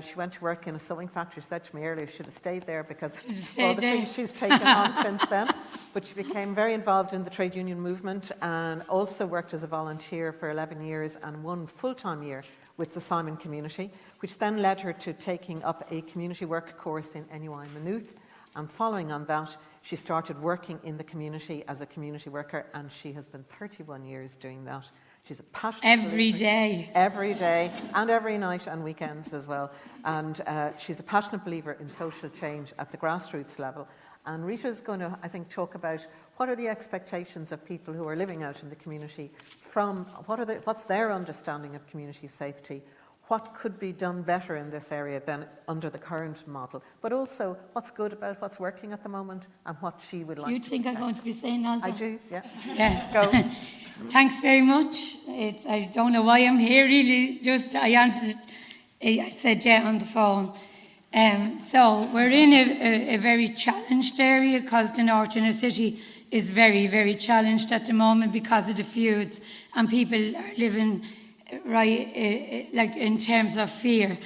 She went to work in a sewing factory. She said to me earlier she should have stayed there because of all the things she's taken on since then. But she became very involved in the trade union movement and also worked as a volunteer for 11 years and 1 full-time year with the Simon community, which then led her to taking up a community work course in NUI Maynooth. And following on that, she started working in the community as a community worker, and she has been 31 years doing that. She's a passionate Every day, and every night and weekends as well. And she's a passionate believer in social change at the grassroots level. And Rita's going to, I think, talk about what are the expectations of people who are living out in the community from what's their understanding of community safety, what could be done better in this area than under the current model, but also what's good about what's working at the moment and what she would like to you think I'm going to be saying all that? I do, yeah. Yeah. Go. Thanks very much. I don't know why I'm here, really. Just I answered, I said yeah on the phone. So we're in a very challenged area because the north inner city is very, very challenged at the moment because of the feuds, and people are living like in terms of fear.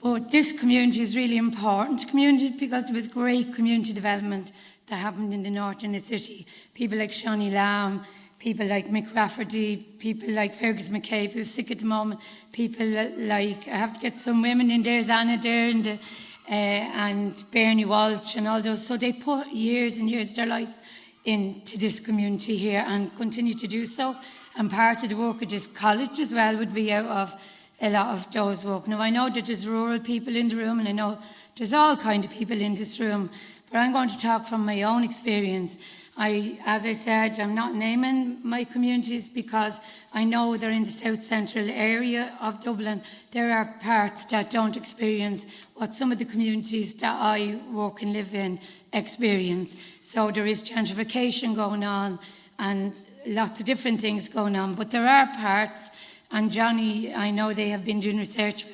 But this community is really important community because there was great community development that happened in the north inner city. People like Shawnee Lamb, people like Mick Rafferty, people like Fergus McCabe, who's sick at the moment, people like, I have to get some women in there, Anna there, and Bernie Walsh and all those. So they put years and years of their life into this community here and continue to do so. And part of the work of this college as well would be out of a lot of those work. Now, I know that there's rural people in the room, and I know there's all kind of people in this room, but I'm going to talk from my own experience. As I said, I'm not naming my communities because I know they're in the south central area of Dublin. There are parts that don't experience what some of the communities that I work and live in experience. So there is gentrification going on and lots of different things going on. But there are parts, and Johnny, I know they have been doing research,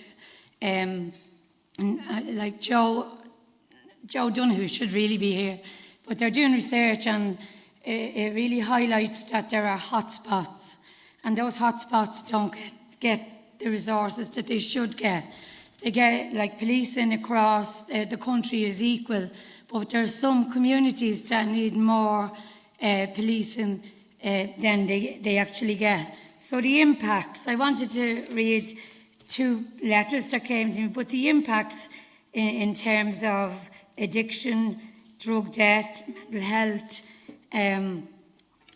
like Joe Donoghue should really be here. But they're doing research, and it really highlights that there are hotspots, and those hotspots don't get the resources that they should get. They get, like, policing across the country is equal, but there are some communities that need more policing than they actually get. So the impacts, I wanted to read 2 letters that came to me, but the impacts in terms of addiction, drug debt, mental health,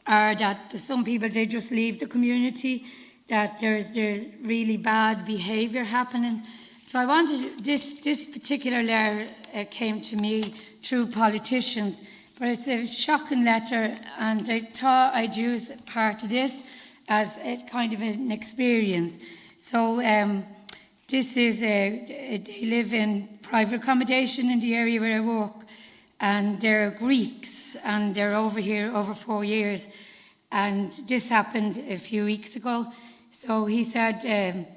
are that some people, they just leave the community. that there's really bad behaviour happening. So I wanted, this particular letter came to me through politicians, but it's a shocking letter, and I thought I'd use part of this as a kind of an experience. So this is, they live in private accommodation in the area where I work, and they're Greeks, and they're over here over 4 years. And this happened a few weeks ago. So he said,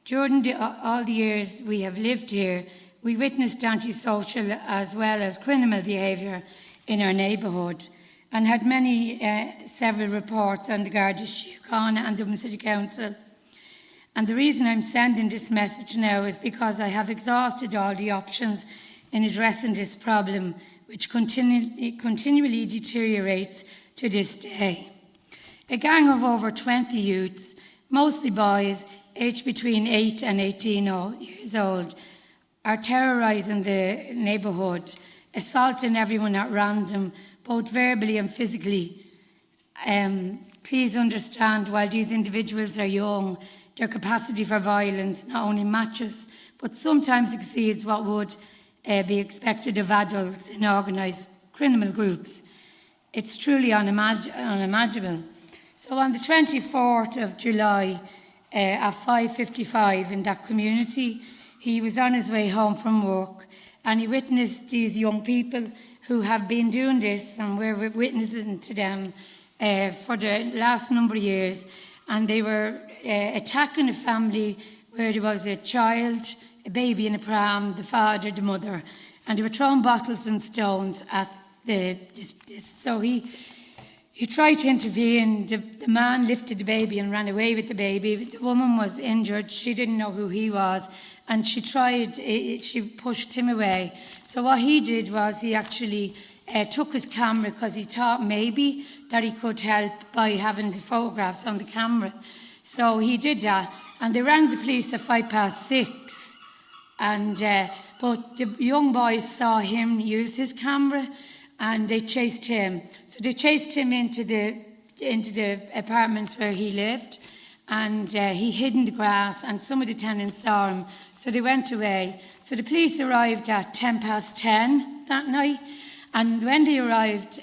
during all the years we have lived here, we witnessed antisocial as well as criminal behaviour in our neighbourhood, and had several reports on the Garda Síochána and Dublin City Council. And the reason I'm sending this message now is because I have exhausted all the options in addressing this problem, which continually deteriorates to this day. A gang of over 20 youths, mostly boys, aged between 8 and 18 years old, are terrorising the neighbourhood, assaulting everyone at random, both verbally and physically. Please understand, while these individuals are young, their capacity for violence not only matches, but sometimes exceeds what would be expected of adults in organised criminal groups. It's truly unimaginable. So on the 24th of July, at 5:55 in that community, he was on his way home from work, and he witnessed these young people who have been doing this, and we're witnessing to them for the last number of years, and they were attacking a family where there was a child, a baby in a pram, the father, the mother, and they were throwing bottles and stones at this. So he tried to intervene. The man lifted the baby and ran away with the baby. The woman was injured. She didn't know who he was, and she pushed him away. So what he did was he actually took his camera, because he thought maybe that he could help by having the photographs on the camera. So he did that, and they rang the police at 6:05. And but the young boys saw him use his camera, and they chased him. So they chased him into the apartments where he lived, and he hid in the grass, and some of the tenants saw him, so they went away. So the police arrived at 10:10 that night, and when they arrived,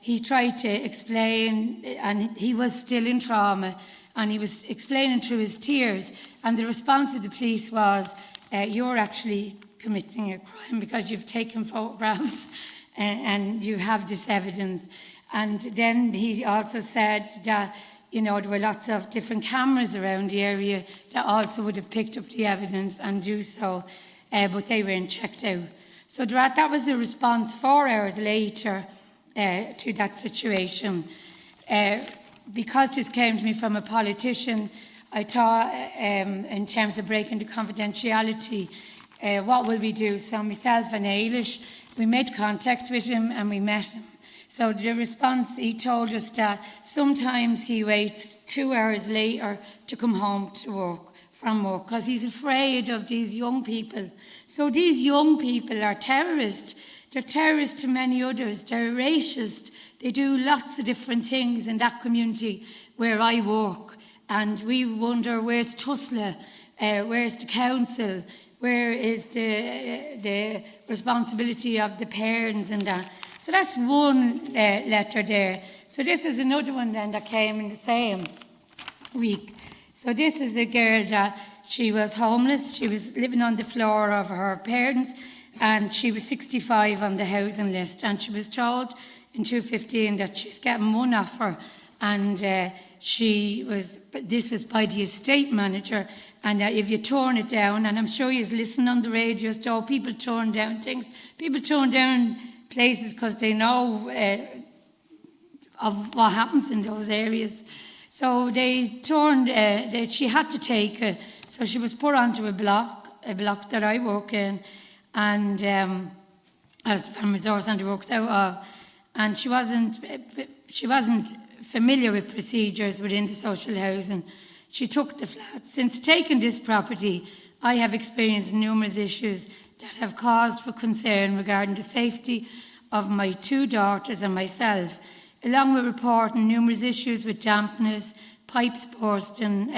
he tried to explain, and he was still in trauma, and he was explaining through his tears, and the response of the police was, you're actually committing a crime because you've taken photographs and you have this evidence. And then he also said that, there were lots of different cameras around the area that also would have picked up the evidence and do so, but they weren't checked out. So that was the response 4 hours later to that situation. Because this came to me from a politician, I thought, in terms of breaking the confidentiality, what will we do? So myself and Ailish, we made contact with him and we met him. So the response, he told us that sometimes he waits 2 hours later to come home from work because he's afraid of these young people. So these young people are terrorists. They're terrorists to many others. They're racist. They do lots of different things in that community where I work. And we wonder, where's Tusla? Where's the council? Where is the responsibility of the parents and that? So that's one letter there. So this is another one then that came in the same week. So this is a girl that she was homeless. She was living on the floor of her parents, and she was 65 on the housing list. And she was told in 2015 that she's getting one offer, and this was by the estate manager, and if you turn it down, and I'm sure you listen on the radio, so people turn down things. People turn down places because they know of what happens in those areas. So they turned, she had to take so she was put onto a block that I work in, and as the Family Resource Centre works out of, and she wasn't familiar with procedures within the social housing. She took the flat. Since taking this property, I have experienced numerous issues that have caused for concern regarding the safety of my 2 daughters and myself, along with reporting numerous issues with dampness, pipes bursting,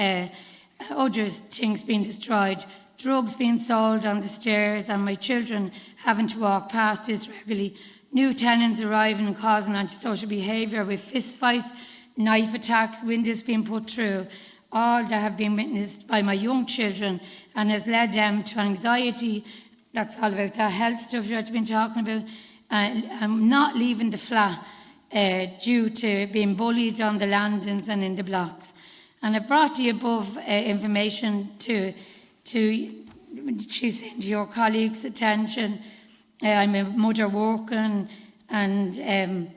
other things being destroyed, drugs being sold on the stairs, and my children having to walk past this regularly. New tenants arriving and causing antisocial behaviour with fistfights, knife attacks, windows being put through, all that have been witnessed by my young children and has led them to anxiety. That's all about that health stuff you've been talking about. I'm not leaving the flat due to being bullied on the landings and in the blocks. And I brought the above information to your colleagues' attention. I'm a mother working, and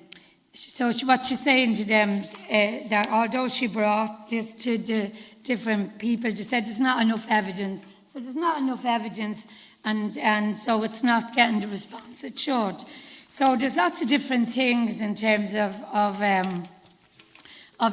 so what she's saying to them, that although she brought this to the different people, they said there's not enough evidence. So there's not enough evidence, and so it's not getting the response it should. So there's lots of different things in terms of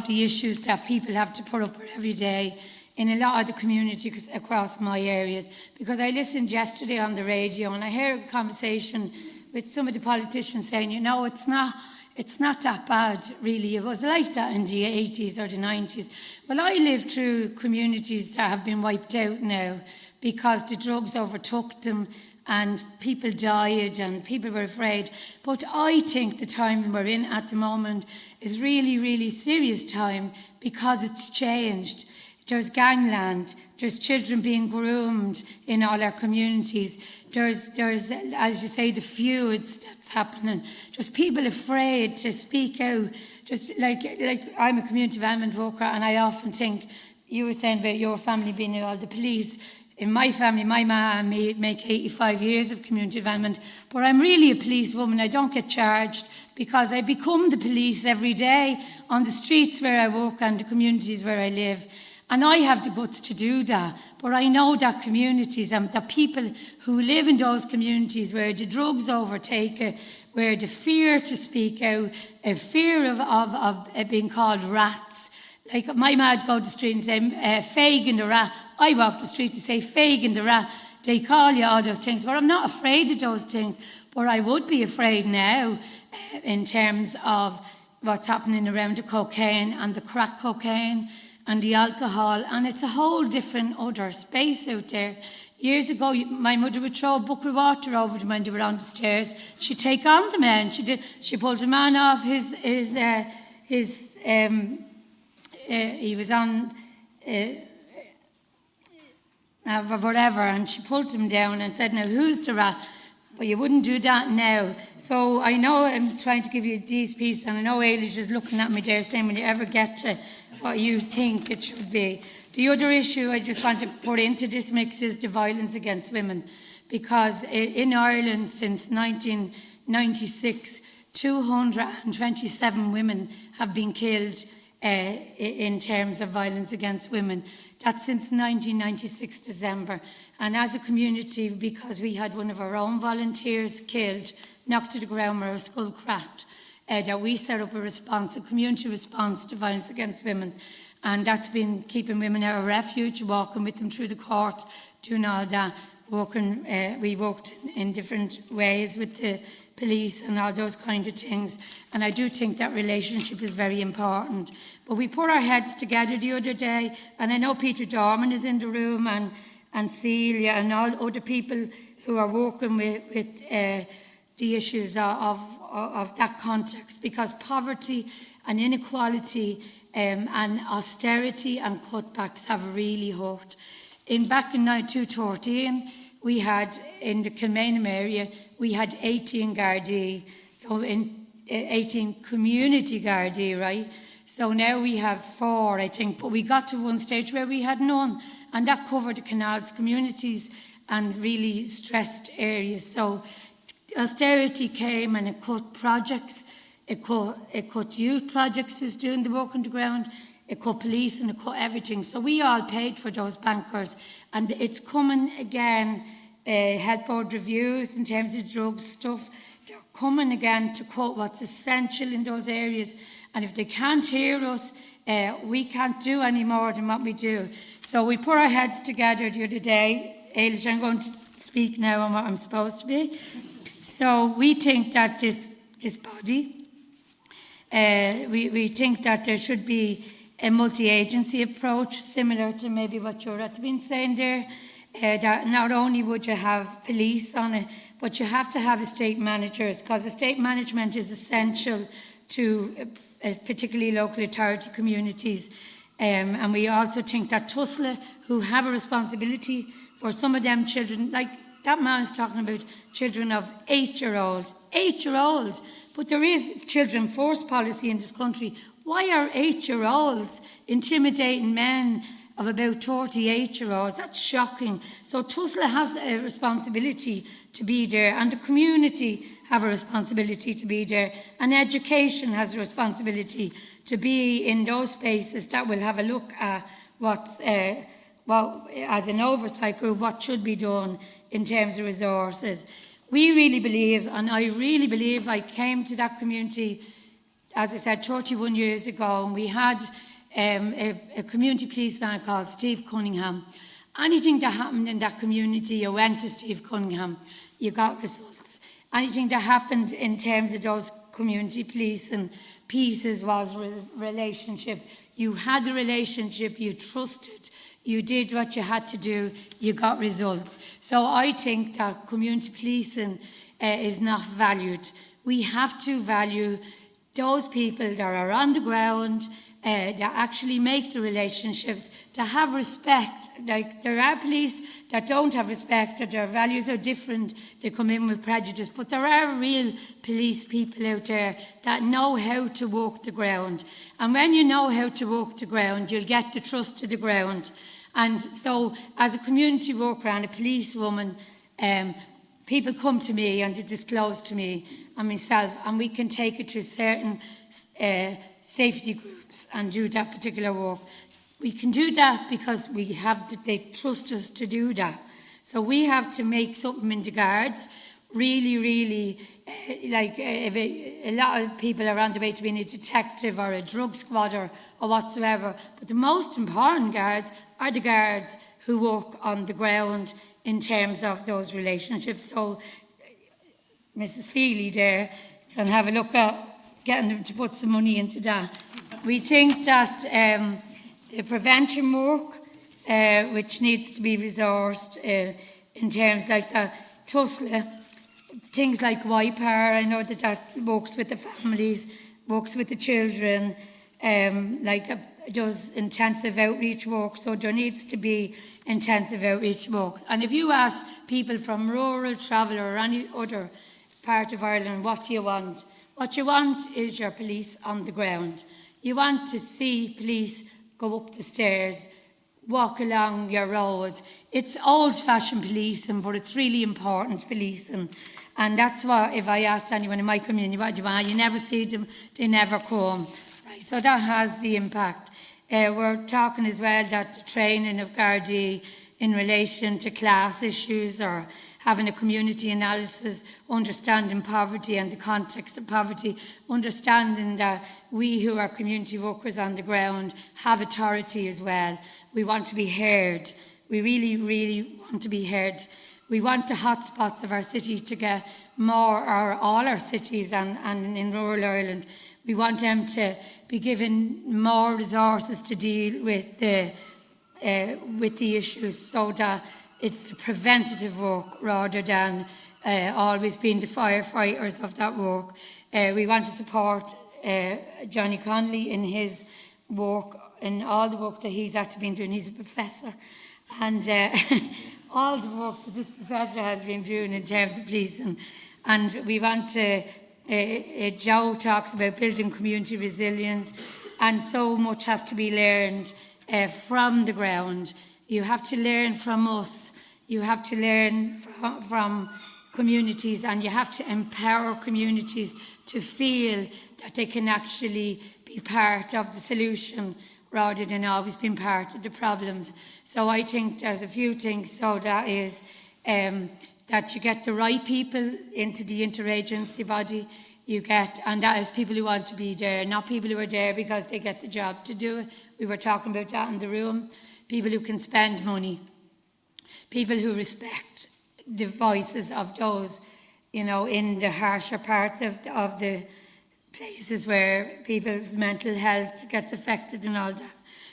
the issues that people have to put up with every day in a lot of the communities across my areas. Because I listened yesterday on the radio and I heard a conversation with some of the politicians saying, you know, it's not that bad, really. It was like that in the 80s or the 90s. Well, I lived through communities that have been wiped out now because the drugs overtook them and people died and people were afraid. But I think the time we're in at the moment is really, really serious time because it's changed. There's gangland, there's children being groomed in all our communities. There's, as you say, the feuds that's happening. There's people afraid to speak out. Just like I'm a community development worker, and I often think, you were saying about your family being all the police. In my family, my mum may make 85 years of community development, but I'm really a policewoman. I don't get charged because I become the police every day on the streets where I work and the communities where I live. And I have the guts to do that. But I know that communities and the people who live in those communities where the drugs overtake it, where the fear to speak out, a fear of being called rats. Like my mad go to the street and say, Fagan the rat. I walk the street to say, Fagan the rat. They call you all those things. But I'm not afraid of those things. But I would be afraid now in terms of what's happening around the cocaine and the crack cocaine and the alcohol, and it's a whole different other space out there. Years ago, my mother would throw a bucket of water over them when they were on the stairs. She'd take on the man. She pulled the man off he was on whatever, and she pulled him down and said, now who's the rat? But you wouldn't do that now. So I know I'm trying to give you these pieces, and I know Ailey's just looking at me there saying, will you ever get to what you think it should be? The other issue I just want to put into this mix is the violence against women. Because in Ireland since 1996, 227 women have been killed in terms of violence against women. That's since 1996 December. And as a community, because we had one of our own volunteers killed, knocked to the ground with her skull cracked, that we set up a community response to violence against women. And that's been keeping women out of refuge, walking with them through the courts, doing all that. We worked in different ways with the police and all those kind of things. And I do think that relationship is very important. But we put our heads together the other day, and I know Peter Dorman is in the room, and Celia and all other people who are working with the issues of that context, because poverty and inequality and austerity and cutbacks have really hurt. Back in 2013, we had, in the Kilmainham area, we had 18 Gardaí, so in 18 community Gardaí, right? So now we have 4, I think, but we got to one stage where we had none, and that covered the canals, communities and really stressed areas. So austerity came and it cut projects, it cut youth projects who's doing the work on the ground, it cut police, and it cut everything. So we all paid for those bankers, and it's coming again, health board reviews in terms of drugs stuff. They're coming again to cut what's essential in those areas, and if they can't hear us, we can't do any more than what we do. So we put our heads together the other day. Ailish, I'm going to speak now on what I'm supposed to be. So we think that this body, we think that there should be a multi-agency approach, similar to maybe what you're been saying there, that not only would you have police on it, but you have to have estate managers, because estate management is essential to particularly local authority communities. And we also think that TUSLA, who have a responsibility for some of them children, like that man's talking about children of 8-year-old, but there is children force policy in this country. Why are 8-year-olds intimidating men of about 38-year-olds? That's shocking. So TUSLA has a responsibility to be there, and the community have a responsibility to be there, and education has a responsibility to be in those spaces that will have a look at what's, as an oversight group, what should be done in terms of resources. We really believe, and I really believe, I came to that community, as I said, 31 years ago, and we had a community policeman called Steve Cunningham. Anything that happened in that community, you went to Steve Cunningham, you got results. Anything that happened in terms of those community police and pieces was relationship. You had the relationship, you trusted, you did what you had to do, you got results. So I think that community policing is not valued. We have to value those people that are on the ground, that actually make the relationships, that have respect. Like, there are police that don't have respect, that their values are different, they come in with prejudice, but there are real police people out there that know how to walk the ground. And when you know how to walk the ground, you'll get the trust to the ground. And so, as a community worker and a policewoman, people come to me and they disclose to me and myself, and we can take it to certain safety groups and do that particular work. We can do that because they trust us to do that. So we have to make something in the guards really, a lot of people are on the way to being a detective or a drug squad or whatsoever. But the most important guards are the guards who work on the ground in terms of those relationships. So Mrs. Feehily there can have a look at getting them to put some money into that. We think that the prevention work, which needs to be resourced in terms like the TUSLA, things like YPAR, I know that works with the families, works with the children, does intensive outreach work, so there needs to be intensive outreach work. And if you ask people from rural, travel or any other part of Ireland, what do you want? What you want is your police on the ground. You want to see police go up the stairs, walk along your roads. It's old-fashioned policing, but it's really important policing. And that's what, if I asked anyone in my community, what do you want? You never see them, they never come. Right, so that has the impact. We're talking as well that the training of Gardaí in relation to class issues or having a community analysis, understanding poverty and the context of poverty, understanding that we who are community workers on the ground have authority as well. We want to be heard. We really want to be heard. We want the hotspots of our city to get more, or all our cities and in rural Ireland, we want them to be given more resources to deal with the issues, so that it's preventative work rather than always being the firefighters of that work. We want to support Johnny Connolly in his work, in all the work that he's actually been doing. He's a professor, and all the work that this professor has been doing in terms of policing. And we want to, Joe talks about building community resilience, and so much has to be learned from the ground. You have to learn from us, you have to learn from communities, and you have to empower communities to feel that they can actually be part of the solution rather than always being part of the problems. So I think there's a few things. So that is that you get the right people into the interagency body, and that is people who want to be there, not people who are there because they get the job to do it. We were talking about that in the room. People who can spend money, people who respect the voices of those, in the harsher parts of the places where people's mental health gets affected and all that.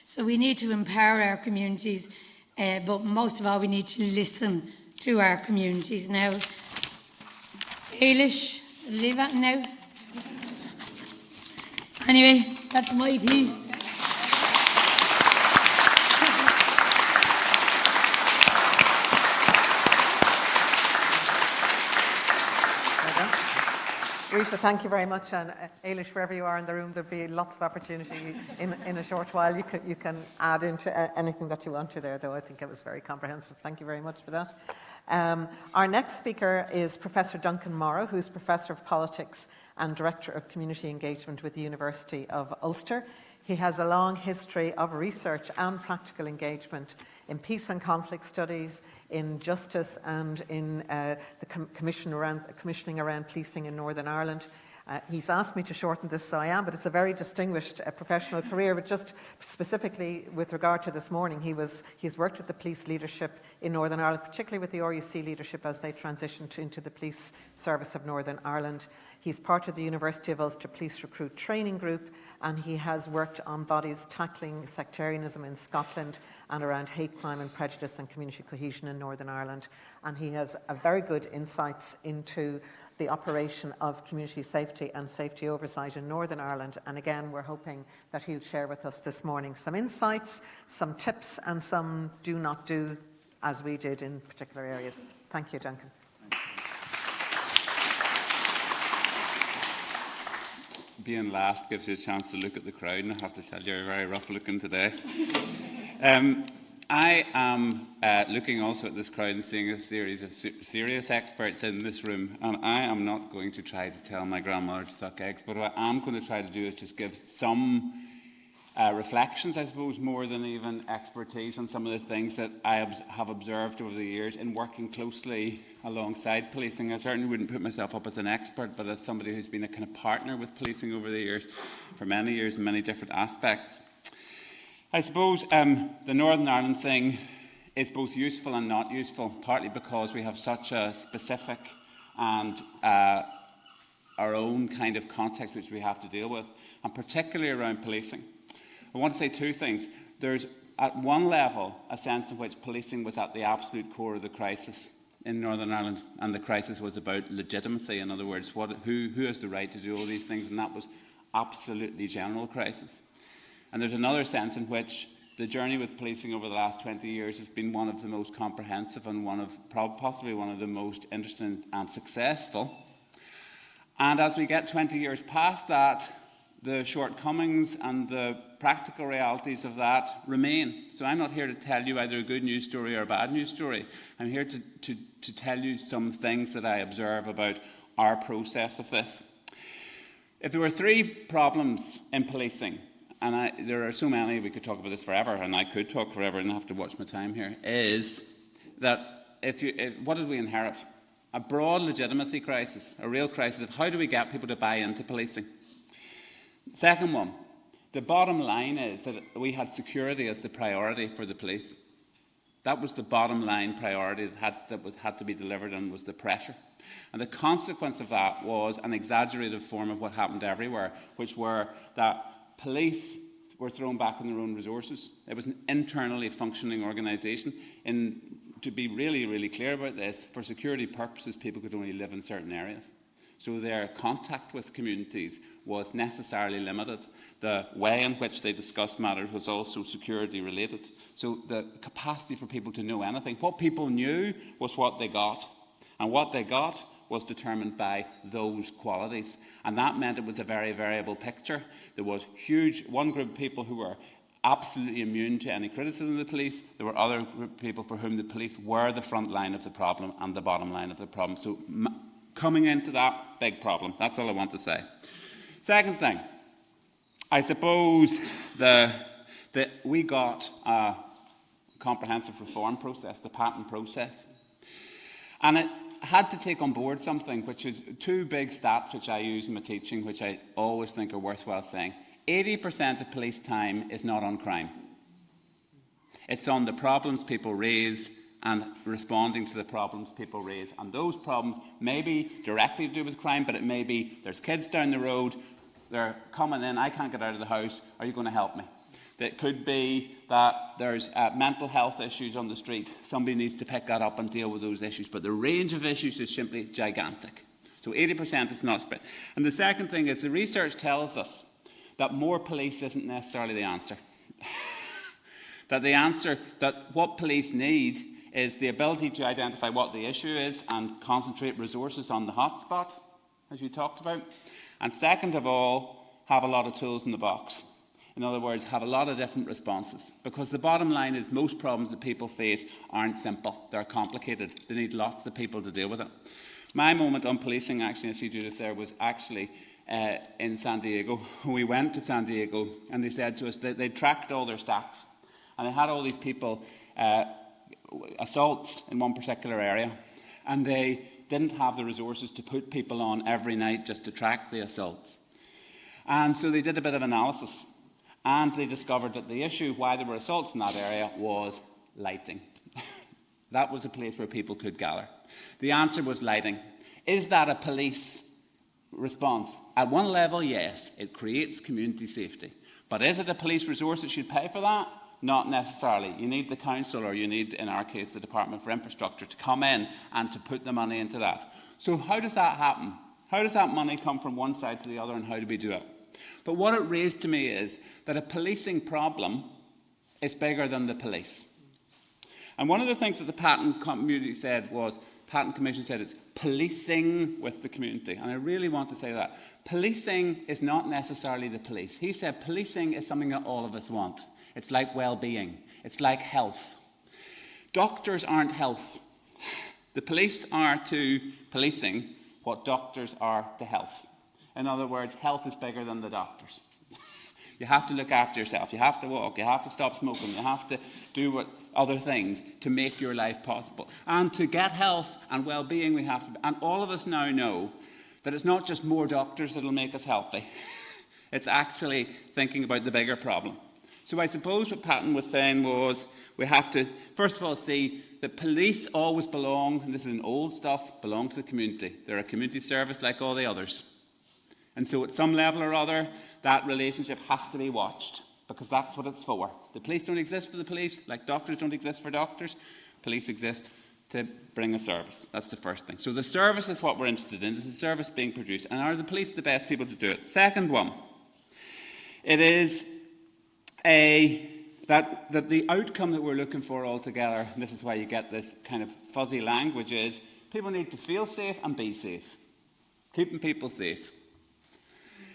So we need to empower our communities, but most of all we need to listen to our communities. Now, Eilish, leave that now. Anyway, that's my piece. Rita, thank you very much, and Eilish, wherever you are in the room, there'll be lots of opportunity in a short while. You can add into anything that you want to there, though I think it was very comprehensive. Thank you very much for that. Our next speaker is Professor Duncan Morrow, who's Professor of Politics and Director of Community Engagement with the University of Ulster. He has a long history of research and practical engagement in peace and conflict studies, in justice, and in the commissioning around policing in Northern Ireland. He's asked me to shorten this, so I am, but it's a very distinguished professional career. But just specifically with regard to this morning, he's worked with the police leadership in Northern Ireland, particularly with the RUC leadership as they transitioned into the Police Service of Northern Ireland. He's part of the University of Ulster Police Recruit Training Group, and he has worked on bodies tackling sectarianism in Scotland and around hate crime and prejudice and community cohesion in Northern Ireland. And he has a very good insights into the operation of community safety and safety oversight in Northern Ireland. And again, we're hoping that he'll share with us this morning some insights, some tips, and some do not do as we did in particular areas. Thank you, Duncan. Being last gives you a chance to look at the crowd, and I have to tell you, you're very rough looking today. I am looking also at this crowd and seeing a series of serious experts in this room, and I am not going to try to tell my grandmother to suck eggs, but what I am going to try to do is just give some reflections, I suppose, more than even expertise on some of the things that I have observed over the years in working closely alongside policing. I certainly wouldn't put myself up as an expert, but as somebody who's been a kind of partner with policing over the years, for many years in many different aspects. I suppose the Northern Ireland thing is both useful and not useful, partly because we have such a specific and our own kind of context which we have to deal with, and particularly around policing. I want to say two things. There's, at one level, a sense in which policing was at the absolute core of the crisis in Northern Ireland, and the crisis was about legitimacy. In other words, who has the right to do all these things, and that was absolutely general crisis. And there's another sense in which the journey with policing over the last 20 years has been one of the most comprehensive and possibly one of the most interesting and successful. And as we get 20 years past that, the shortcomings and the practical realities of that remain. So I'm not here to tell you either a good news story or a bad news story. I'm here to tell you some things that I observe about our process of this. If there were three problems in policing, and there are so many, we could talk about this forever, and I could talk forever and have to watch my time here, is that what did we inherit? A broad legitimacy crisis, a real crisis of how do we get people to buy into policing? Second one, the bottom line is that we had security as the priority for the police. That was the bottom line priority that had to be delivered, and was the pressure. And the consequence of that was an exaggerated form of what happened everywhere, which were that police were thrown back on their own resources. It was an internally functioning organisation. To be really, really clear about this, for security purposes, people could only live in certain areas. So their contact with communities was necessarily limited. The way in which they discussed matters was also security related. So the capacity for people to know anything, what people knew was what they got. And what they got was determined by those qualities. And that meant it was a very variable picture. There was one group of people who were absolutely immune to any criticism of the police. There were other group of people for whom the police were the front line of the problem and the bottom line of the problem. So coming into that big problem, that's all I want to say. Second thing, I suppose that we got a comprehensive reform process, the patent process. And it had to take on board something which is two big stats which I use in my teaching, which I always think are worthwhile saying. 80% of police time is not on crime. It's on the problems people raise and responding to the problems people raise. And those problems may be directly to do with crime, but it may be there's kids down the road they're coming in, I can't get out of the house, are you going to help me? It could be that there's mental health issues on the street. Somebody needs to pick that up and deal with those issues. But the range of issues is simply gigantic. So 80% is not spent. And the second thing is the research tells us that more police isn't necessarily the answer. that what police need is the ability to identify what the issue is and concentrate resources on the hotspot, as you talked about. And second of all, have a lot of tools in the box. In other words, have a lot of different responses. Because the bottom line is most problems that people face aren't simple. They're complicated. They need lots of people to deal with it. My moment on policing, actually, I see Judith there, was actually in San Diego. We went to San Diego and they said to us that they tracked all their stats. And they had all these people, assaults in one particular area. And they didn't have the resources to put people on every night just to track the assaults. And so they did a bit of analysis. And they discovered that the issue why there were assaults in that area was lighting. That was a place where people could gather. The answer was lighting. Is that a police response? At one level, yes, it creates community safety. But is it a police resource that should pay for that? Not necessarily. You need the council, or you need, in our case, the Department for Infrastructure, to come in and to put the money into that. So how does that happen? How does that money come from one side to the other, and how do we do it? But what it raised to me is that a policing problem is bigger than the police. And one of the things that the Patent Community said was, Patent Commission said it's policing with the community. And I really want to say that. Policing is not necessarily the police. He said policing is something that all of us want. It's like well-being. It's like health. Doctors aren't health. The police are to policing what doctors are to health. In other words, health is bigger than the doctors. You have to look after yourself. You have to walk. You have to stop smoking. You have to do other things to make your life possible. And to get health and well-being, we have to. And all of us now know that it's not just more doctors that will make us healthy. It's actually thinking about the bigger problem. So I suppose what Patton was saying was we have to, first of all, see that police always belong, and this is an old stuff, belong to the community. They're a community service like all the others. And so at some level or other, that relationship has to be watched, because that's what it's for. The police don't exist for the police, like doctors don't exist for doctors. Police exist to bring a service. That's the first thing. So the service is what we're interested in. Is the service being produced? And are the police the best people to do it? Second one, it is that the outcome that we're looking for altogether, and this is why you get this kind of fuzzy language, is people need to feel safe and be safe. Keeping people safe.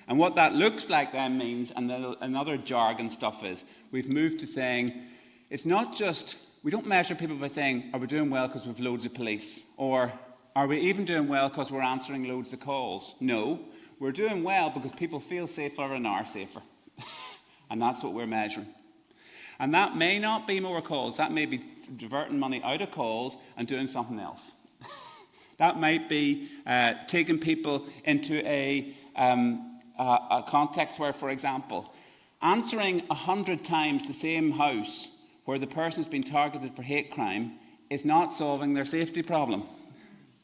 And what that looks like then means, and another jargon stuff is, we've moved to saying, it's not just, we don't measure people by saying, are we doing well because we've loads of police? Or are we even doing well because we're answering loads of calls? No, we're doing well because people feel safer and are safer. And that's what we're measuring. And that may not be more calls. That may be diverting money out of calls and doing something else. That might be taking people into a context where, for example, answering 100 times the same house where the person's been targeted for hate crime is not solving their safety problem.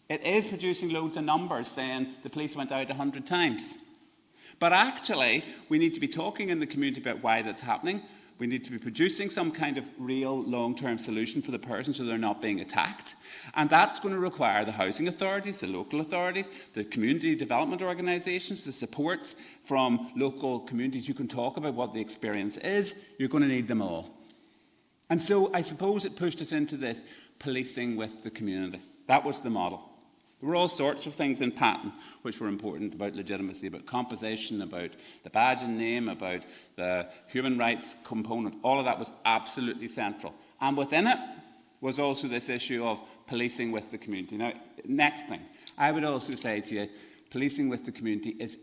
It is producing loads of numbers saying the police went out 100 times. But actually, we need to be talking in the community about why that's happening. We need to be producing some kind of real long-term solution for the person so they're not being attacked. And that's going to require the housing authorities, the local authorities, the community development organisations, the supports from local communities who can talk about what the experience is. You're going to need them all. And so I suppose it pushed us into this policing with the community. That was the model. There were all sorts of things in Patton which were important about legitimacy, about composition, about the badge and name, about the human rights component. All of that was absolutely central. And within it was also this issue of policing with the community. Now, next thing, I would also say to you, policing with the community is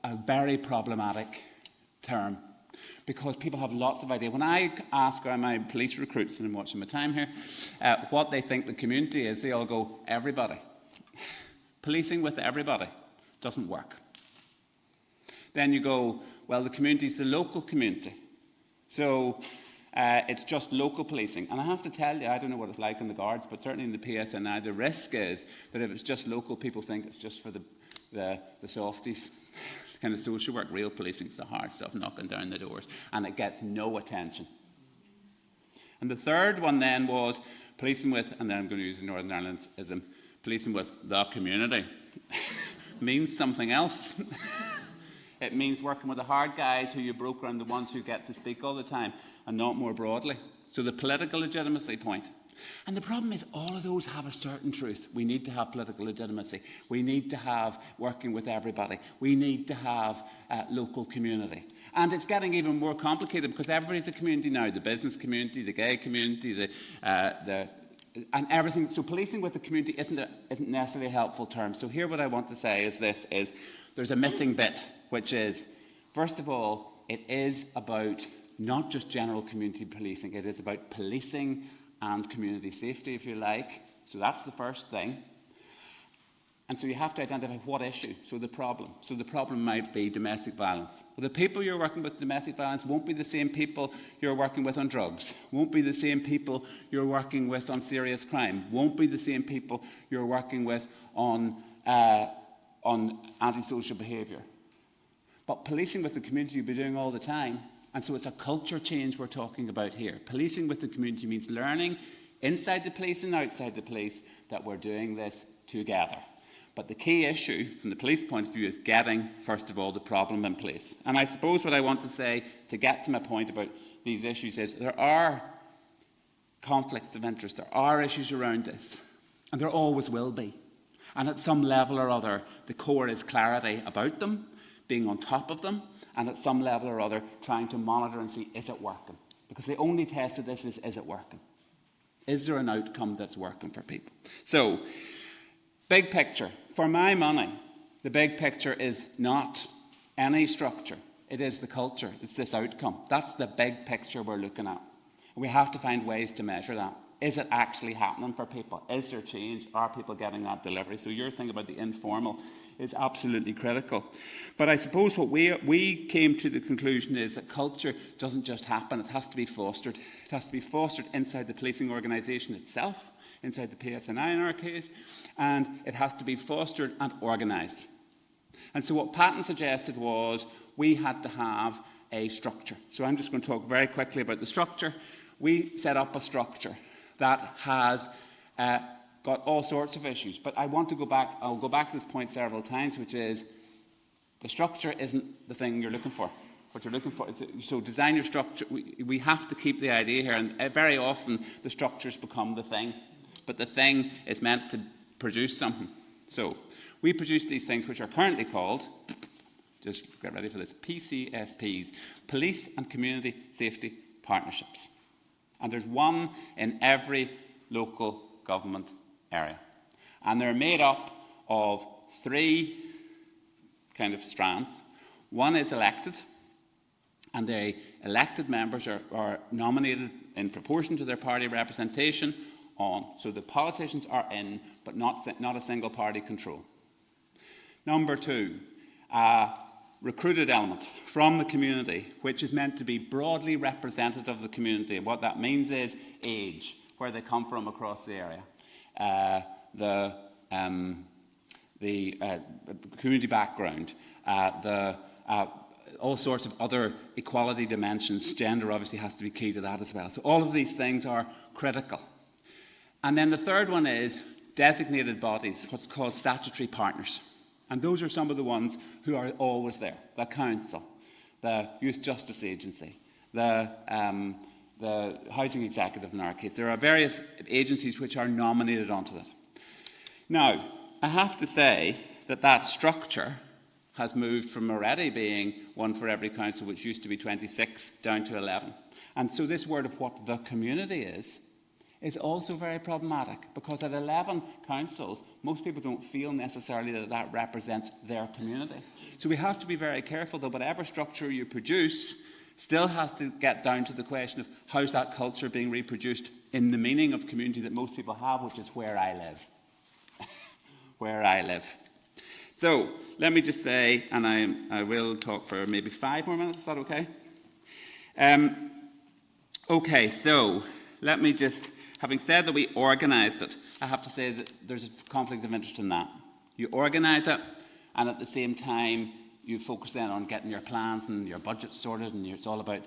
a very problematic term, because people have lots of ideas. When I ask my police recruits, and I'm watching my time here, what they think the community is, they all go, everybody. Policing with everybody doesn't work. Then you go, well, the community is the local community. So it's just local policing. And I have to tell you, I don't know what it's like in the Guards, but certainly in the PSNI, the risk is that if it's just local, people think it's just for the softies. kind of social work. Real policing is the hard stuff, knocking down the doors, and it gets no attention. And the third one then was policing with, and then I'm going to use the Northern Irelandism, policing with the community. Means something else. It means working with the hard guys who you broker and the ones who get to speak all the time, and not more broadly. So the political legitimacy point. And the problem is all of those have a certain truth. We need to have political legitimacy. We need to have working with everybody. We need to have local community. And it's getting even more complicated because everybody's a community now. The business community, the gay community, and everything. So policing with the community isn't necessarily a helpful term. So here what I want to say is this, is there's a missing bit, which is, first of all, it is about not just general community policing. It is about policing and community safety, if you like. So that's the first thing. And so you have to identify what issue, so the problem. So the problem might be domestic violence. Well, the people you're working with domestic violence won't be the same people you're working with on drugs, won't be the same people you're working with on serious crime, won't be the same people you're working with on antisocial behaviour. But policing with the community you'll be doing all the time. And so it's a culture change we're talking about here. Policing with the community means learning inside the police and outside the police that we're doing this together. But the key issue from the police point of view is getting, first of all, the problem in place. And I suppose what I want to say to get to my point about these issues is there are conflicts of interest, there are issues around this, and there always will be. And at some level or other, the core is clarity about them, being on top of them, and at some level or other, trying to monitor and see, is it working? Because the only test of this is it working? Is there an outcome that's working for people? So, big picture. For my money, the big picture is not any structure. It is the culture. It's this outcome. That's the big picture we're looking at. We have to find ways to measure that. Is it actually happening for people? Is there change? Are people getting that delivery? So your thing about the informal is absolutely critical. But I suppose what we came to the conclusion is that culture doesn't just happen. It has to be fostered. It has to be fostered inside the policing organisation itself, inside the PSNI in our case, and it has to be fostered and organised. And so what Patton suggested was we had to have a structure. So I'm just going to talk very quickly about the structure. We set up a structure that has got all sorts of issues. But I want to go back, I'll go back to this point several times, which is the structure isn't the thing you're looking for. What you're looking for is, so design your structure. We have to keep the idea here, and very often the structures become the thing. But the thing is meant to produce something. So we produce these things which are currently called, just get ready for this, PCSPs, Police and Community Safety Partnerships. And there's one in every local government area. And they're made up of three kind of strands. One is elected, and the elected members are nominated in proportion to their party representation on. So the politicians are in, but not a single party control. Number two, recruited element from the community, which is meant to be broadly representative of the community. And what that means is age, where they come from across the area, the community background, all sorts of other equality dimensions. Gender obviously has to be key to that as well. So all of these things are critical. And then the third one is designated bodies, what's called statutory partners. And those are some of the ones who are always there. The council, the Youth Justice Agency, the Housing Executive in our case. There are various agencies which are nominated onto that. Now, I have to say that that structure has moved from already being one for every council, which used to be 26, down to 11. And so this word of what the community is also very problematic, because at 11 councils, most people don't feel necessarily that that represents their community. So we have to be very careful that whatever structure you produce still has to get down to the question of how's that culture being reproduced in the meaning of community that most people have, which is where I live. Where I live. So let me just say, and I will talk for maybe 5 more minutes, is that okay? Okay, so let me just, having said that we organised it, I have to say that there's a conflict of interest in that. You organise it, and at the same time, you focus then on getting your plans and your budget sorted, and it's all about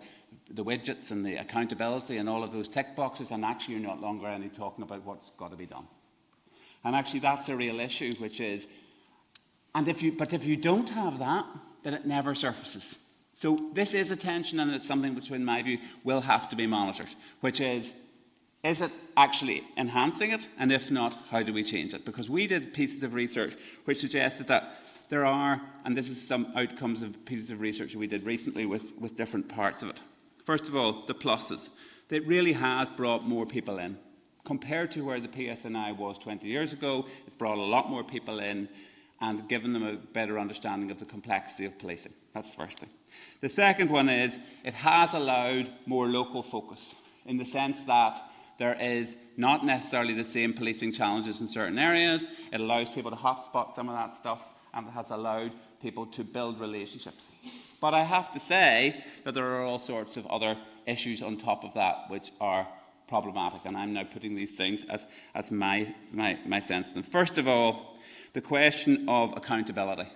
the widgets and the accountability and all of those tick boxes, and actually you're no longer only talking about what's got to be done. And actually that's a real issue, which is, if you don't have that, then it never surfaces. So this is a tension, and it's something which, in my view, will have to be monitored, which is it actually enhancing it? And if not, how do we change it? Because we did pieces of research which suggested that there are, and this is some outcomes of pieces of research we did recently with different parts of it. First of all, the pluses. It really has brought more people in. Compared to where the PSNI was 20 years ago, it's brought a lot more people in and given them a better understanding of the complexity of policing. That's the first thing. The second one is it has allowed more local focus, in the sense that there is not necessarily the same policing challenges in certain areas. It allows people to hotspot some of that stuff, and it has allowed people to build relationships. But I have to say that there are all sorts of other issues on top of that which are problematic, and I'm now putting these things as my sense of them. First of all, the question of accountability.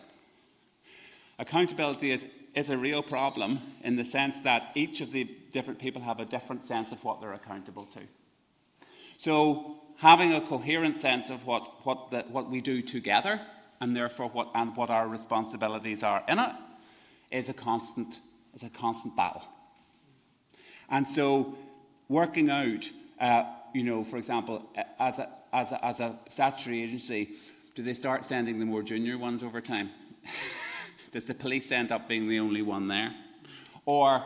Accountability is a real problem in the sense that each of the different people have a different sense of what they're accountable to. So having a coherent sense of what we do together, and therefore what our responsibilities are in it, is a constant battle. And so working out, for example, as a statutory agency, do they start sending the more junior ones over time? Does the police end up being the only one there? Or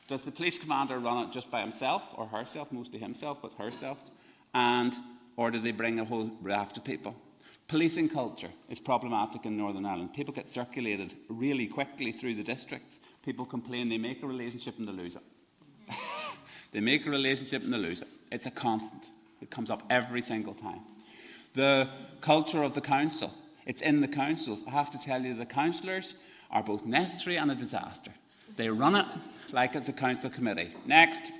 does the police commander run it just by himself or herself, mostly himself, but herself? Or do they bring a whole raft of people? Policing culture is problematic in Northern Ireland. People get circulated really quickly through the districts. People complain, they make a relationship and they lose it. They make a relationship and they lose it. It's a constant. It comes up every single time. The culture of the council. It's in the councils. I have to tell you, the councillors are both necessary and a disaster. They run it like it's a council committee. Next,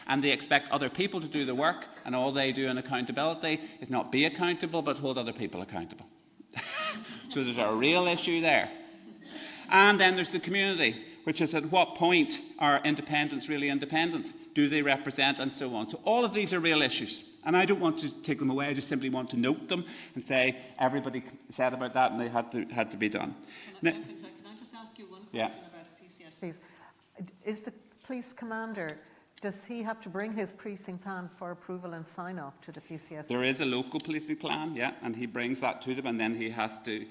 and they expect other people to do the work, and all they do in accountability is not be accountable, but hold other people accountable. So there's a real issue there. And then there's the community, which is at what point are independents really independent? Do they represent, and so on. So all of these are real issues. And I don't want to take them away, I just simply want to note them and say everybody said about that and they had to be done. Can I just ask you one question about PCS, please? Is the police commander, does he have to bring his precinct plan for approval and sign off to the PCSP? There is a local policing plan, and he brings that to them, and then he has to.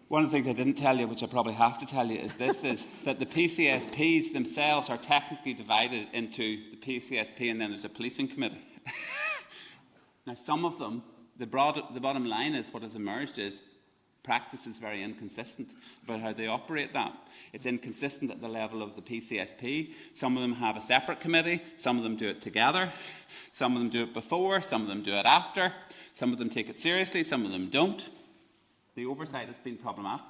One of the things I didn't tell you, which I probably have to tell you, is that the PCSPs themselves are technically divided into the PCSP and then there's a policing committee. Now, some of them, the bottom line is what has emerged is practice is very inconsistent about how they operate that. It's inconsistent at the level of the PCSP. Some of them have a separate committee, some of them do it together, some of them do it before, some of them do it after, some of them take it seriously, some of them don't. The oversight has been problematic.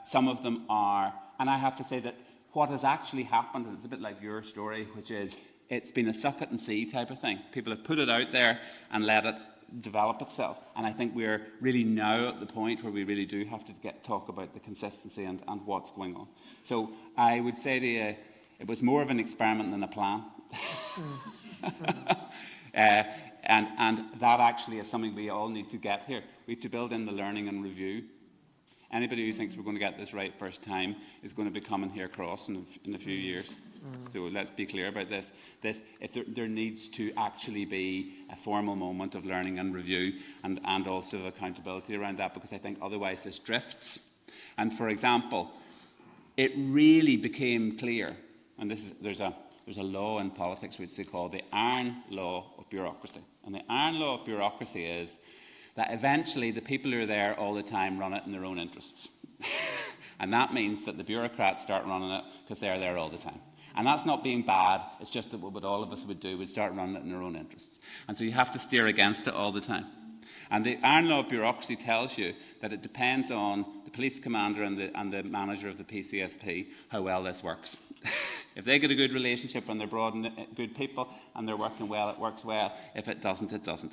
Some of them are, and I have to say that what has actually happened, and it's a bit like your story, which is it's been a suck it and see type of thing. People have put it out there and let it develop itself. And I think we're really now at the point where we really do have to talk about the consistency and what's going on. So I would say to you, it was more of an experiment than a plan. And that actually is something we all need to get here. We have to build in the learning and review. Anybody who thinks we're going to get this right first time is going to be coming here across in a few years. So let's be clear about this. There needs to actually be a formal moment of learning and review and also accountability around that, because I think otherwise this drifts. And for example, it really became clear, and there's a law in politics which they call the iron law of bureaucracy. And the iron law of bureaucracy is that eventually the people who are there all the time run it in their own interests. And that means that the bureaucrats start running it because they're there all the time. And that's not being bad, it's just that what all of us would do, we'd start running it in their own interests. And so you have to steer against it all the time. And the iron law of bureaucracy tells you that it depends on the police commander and the manager of the PCSP how well this works. If they get a good relationship and they're broad and good people and they're working well, it works well. If it doesn't, it doesn't.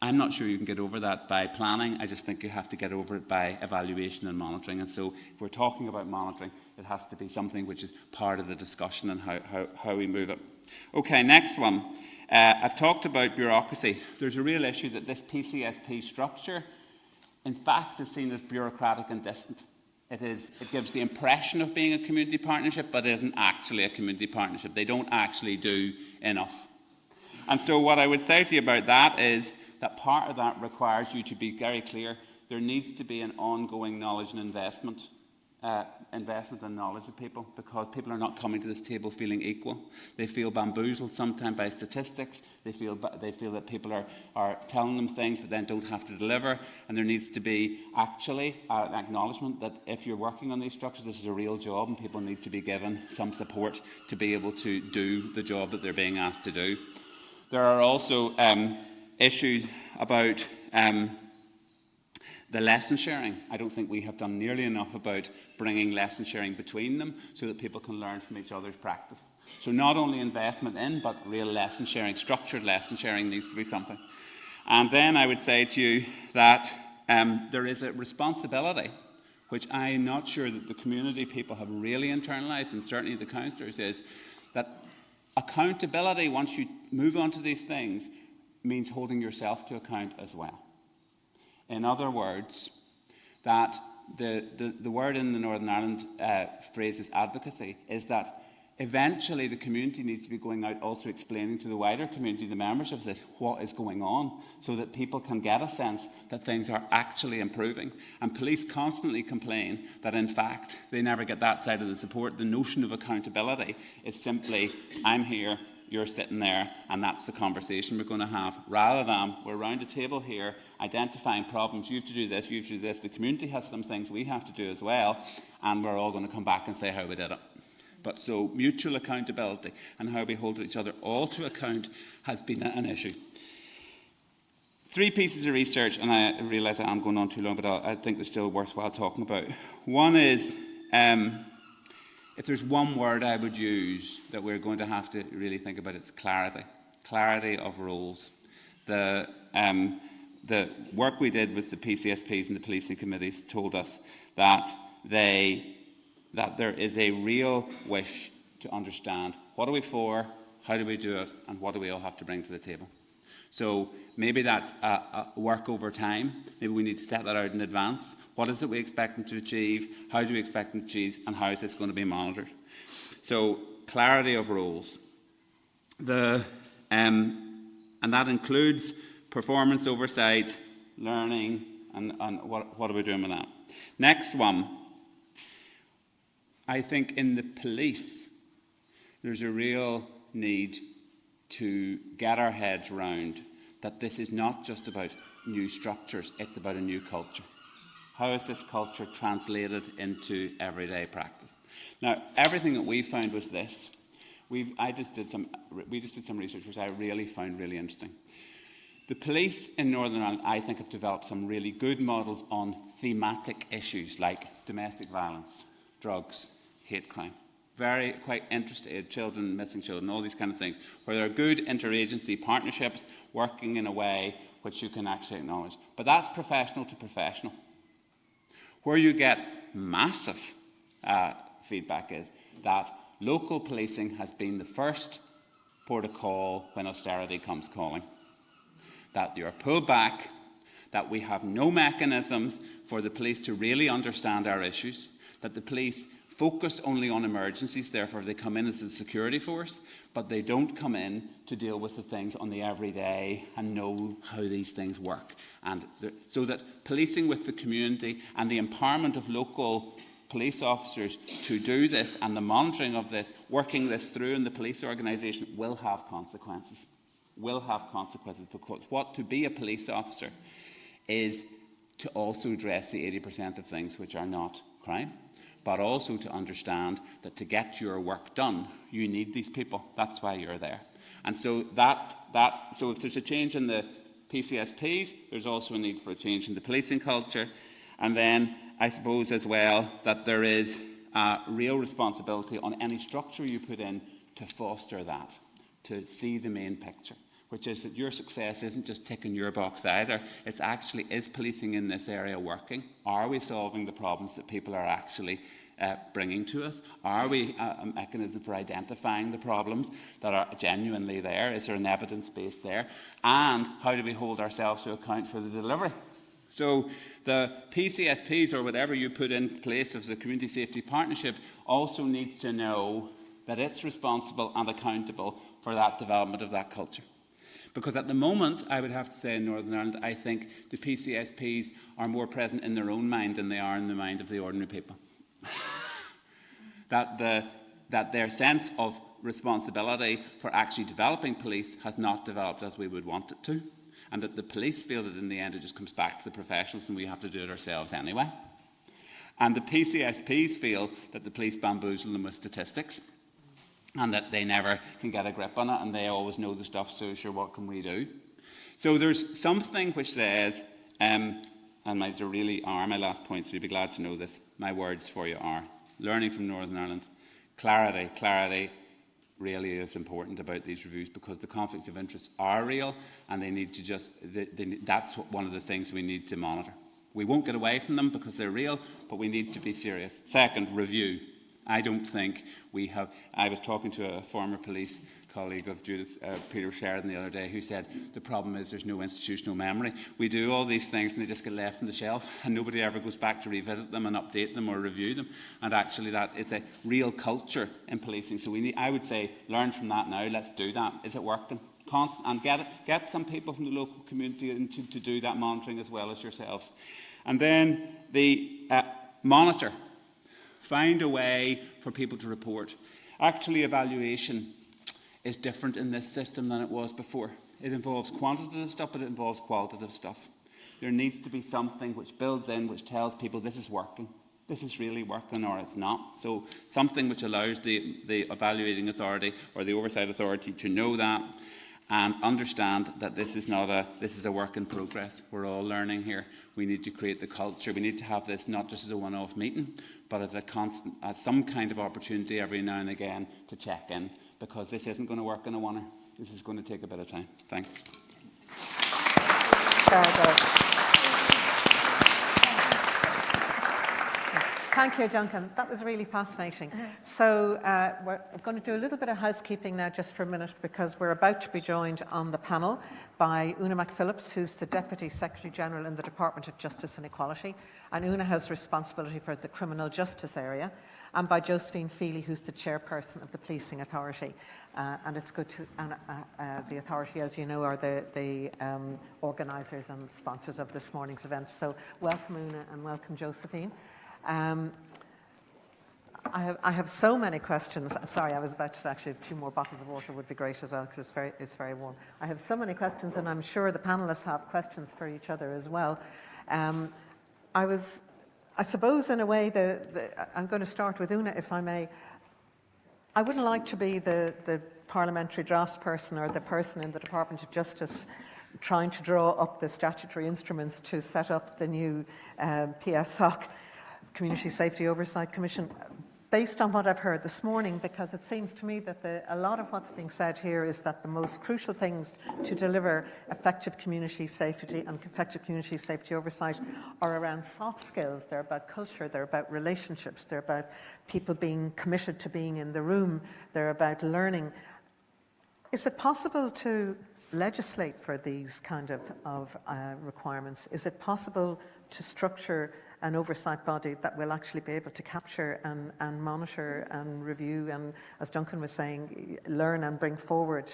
I'm not sure you can get over that by planning. I just think you have to get over it by evaluation and monitoring. And so if we're talking about monitoring, it has to be something which is part of the discussion and how we move it. Okay, next one. I've talked about bureaucracy. There's a real issue that this PCSP structure, in fact, is seen as bureaucratic and distant. It gives the impression of being a community partnership, but it isn't actually a community partnership. They don't actually do enough. And so what I would say to you about that is that part of that requires you to be very clear. There needs to be an ongoing knowledge and investment and knowledge of people, because people are not coming to this table feeling equal. They feel bamboozled sometimes by statistics. They feel that people are telling them things but then don't have to deliver. And there needs to be actually an acknowledgement that if you're working on these structures, this is a real job and people need to be given some support to be able to do the job that they're being asked to do. There are also issues about the lesson sharing. I don't think we have done nearly enough about bringing lesson sharing between them so that people can learn from each other's practice. So not only investment in, but real lesson sharing, structured lesson sharing needs to be something. And then I would say to you that there is a responsibility, which I'm not sure that the community people have really internalised, and certainly the councillors, is that accountability, once you move on to these things, means holding yourself to account as well. In other words, that the word in the Northern Ireland phrase is advocacy, is that eventually the community needs to be going out also explaining to the wider community, the members of this, what is going on, so that people can get a sense that things are actually improving. And police constantly complain that in fact they never get that side of the support. The notion of accountability is simply, I'm here, you're sitting there, and that's the conversation we're going to have, rather than we're around a table here identifying problems. You have to do this, you have to do this. The community has some things we have to do as well, and we're all going to come back and say how we did it. But so mutual accountability and how we hold each other all to account has been an issue. 3 pieces of research, and I realise that I'm going on too long, but I think they're still worthwhile talking about. One is, if there's one word I would use that we're going to have to really think about, it's clarity. Clarity of roles. The work we did with the PCSPs and the policing committees told us that there is a real wish to understand what are we for, how do we do it, and what do we all have to bring to the table. So maybe that's a work over time. Maybe we need to set that out in advance. What is it we expect them to achieve? How do we expect them to achieve? And how is this going to be monitored? So clarity of roles. And that includes performance oversight, learning, and what are we doing with that? Next one. I think in the police, there's a real need to get our heads round that this is not just about new structures, it's about a new culture. How is this culture translated into everyday practice? Now, everything that we found was this. We just did some research which I really found really interesting. The police in Northern Ireland, I think, have developed some really good models on thematic issues like domestic violence, drugs, hate crime. Quite interested, children, missing children, all these kind of things, where there are good interagency partnerships working in a way which you can actually acknowledge. But that's professional to professional. Where you get massive feedback is that local policing has been the first port of call when austerity comes calling. That you're pulled back, that we have no mechanisms for the police to really understand our issues, that the police focus only on emergencies, therefore they come in as a security force, but they don't come in to deal with the things on the everyday and know how these things work. And so that policing with the community and the empowerment of local police officers to do this and the monitoring of this, working this through in the police organisation will have consequences. Will have consequences, because what to be a police officer is to also address the 80% of things which are not crime, but also to understand that to get your work done, you need these people. That's why you're there. And so so if there's a change in the PCSPs, there's also a need for a change in the policing culture. And then I suppose as well that there is a real responsibility on any structure you put in to foster that, to see the main picture. which is that your success isn't just ticking your box either. It's actually, is policing in this area working? Are we solving the problems that people are actually bringing to us? Are we a mechanism for identifying the problems that are genuinely there? Is there an evidence base there? And how do we hold ourselves to account for the delivery? So the PCSPs, or whatever you put in place as a community safety partnership, also needs to know that it's responsible and accountable for that development of that culture. Because at the moment, I would have to say in Northern Ireland, I think the PCSPs are more present in their own mind than they are in the mind of the ordinary people. That their sense of responsibility for actually developing police has not developed as we would want it to, and that the police feel that in the end it just comes back to the professionals and we have to do it ourselves anyway. And the PCSPs feel that the police bamboozle them with statistics and that they never can get a grip on it and they always know the stuff, so sure, what can we do? So there's something which says, and these really are my last point, so you'll be glad to know this. My words for you are, learning from Northern Ireland, clarity. Clarity really is important about these reviews because the conflicts of interest are real and they need to just, that's one of the things we need to monitor. We won't get away from them because they're real, but we need to be serious. Second, review. I don't think we have... I was talking to a former police colleague of Judith, Peter Sheridan, the other day, who said the problem is there's no institutional memory. We do all these things and they just get left on the shelf and nobody ever goes back to revisit them and update them or review them. And actually that is a real culture in policing. So we need, I would say, learn from that now. Let's do that. Is it working? And get some people from the local community to do that monitoring as well as yourselves. And then the monitor. Find a way for people to report. Actually, evaluation is different in this system than it was before. It involves quantitative stuff, but it involves qualitative stuff. There needs to be something which builds in, which tells people this is working, this is really working, or it's not. So something which allows the evaluating authority or the oversight authority to know that and understand that this is a work in progress. We're all learning here. We need to create the culture. We need to have this not just as a one-off meeting, but as a constant, as some kind of opportunity every now and again to check in, because this isn't going to work in a oneer. This is going to take a bit of time. Thanks. Thank you, Duncan. That was really fascinating. So we're going to do a little bit of housekeeping now just for a minute because we're about to be joined on the panel by Una McPhillips, who's the Deputy Secretary-General in the Department of Justice and Equality. And Una has responsibility for the criminal justice area. And by Josephine Feehily, who's the Chairperson of the Policing Authority. And it's good to... the authority, as you know, are the organisers and sponsors of this morning's event. So welcome, Una, and welcome, Josephine. I have so many questions. Sorry, I was about to say actually a few more bottles of water would be great as well because it's very warm. I have so many questions and I'm sure the panellists have questions for each other as well. I suppose in a way, I'm going to start with Una if I may. I wouldn't like to be the parliamentary draftsperson or the person in the Department of Justice trying to draw up the statutory instruments to set up the new PSOC, Community Safety Oversight Commission, based on what I've heard this morning, because it seems to me that a lot of what's being said here is that the most crucial things to deliver effective community safety and effective community safety oversight are around soft skills. They're about culture, they're about relationships, they're about people being committed to being in the room, they're about learning. Is it possible to legislate for these kind of requirements? Is it possible to structure an oversight body that will actually be able to capture and monitor and review and, as Duncan was saying, learn and bring forward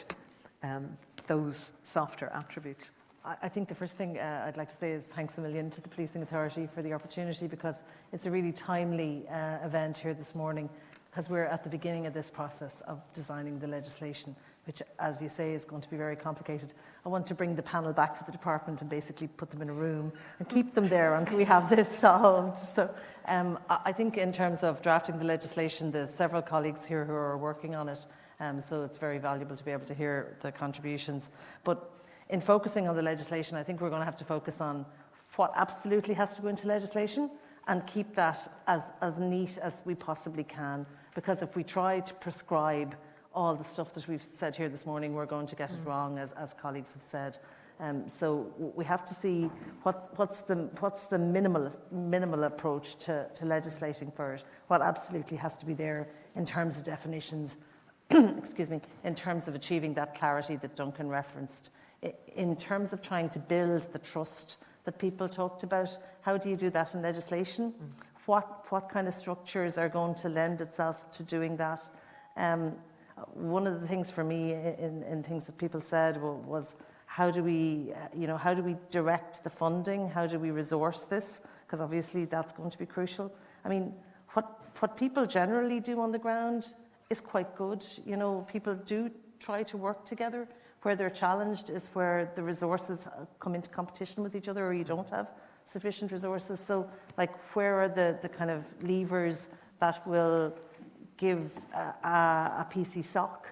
those softer attributes? I think the first thing I'd like to say is thanks a million to the Policing Authority for the opportunity, because it's a really timely event here this morning, because we're at the beginning of this process of designing the legislation, which, as you say, is going to be very complicated. I want to bring the panel back to the department and basically put them in a room and keep them there until we have this solved. So I think in terms of drafting the legislation, there's several colleagues here who are working on it, so it's very valuable to be able to hear the contributions. But in focusing on the legislation, I think we're going to have to focus on what absolutely has to go into legislation and keep that as neat as we possibly can, because if we try to prescribe all the stuff that we've said here this morning, we're going to get it wrong, as colleagues have said. So we have to see what's the minimal approach to legislating for it. What absolutely has to be there in terms of definitions, excuse me, in terms of achieving that clarity that Duncan referenced, in terms of trying to build the trust that people talked about. How do you do that in legislation? What kind of structures are going to lend itself to doing that? One of the things for me in things that people said was how do we direct the funding? How do we resource this? Because obviously that's going to be crucial. I mean, what people generally do on the ground is quite good. You know, people do try to work together. Where they're challenged is where the resources come into competition with each other, or you don't have sufficient resources. So, like, where are the kind of levers that will give a PCSOC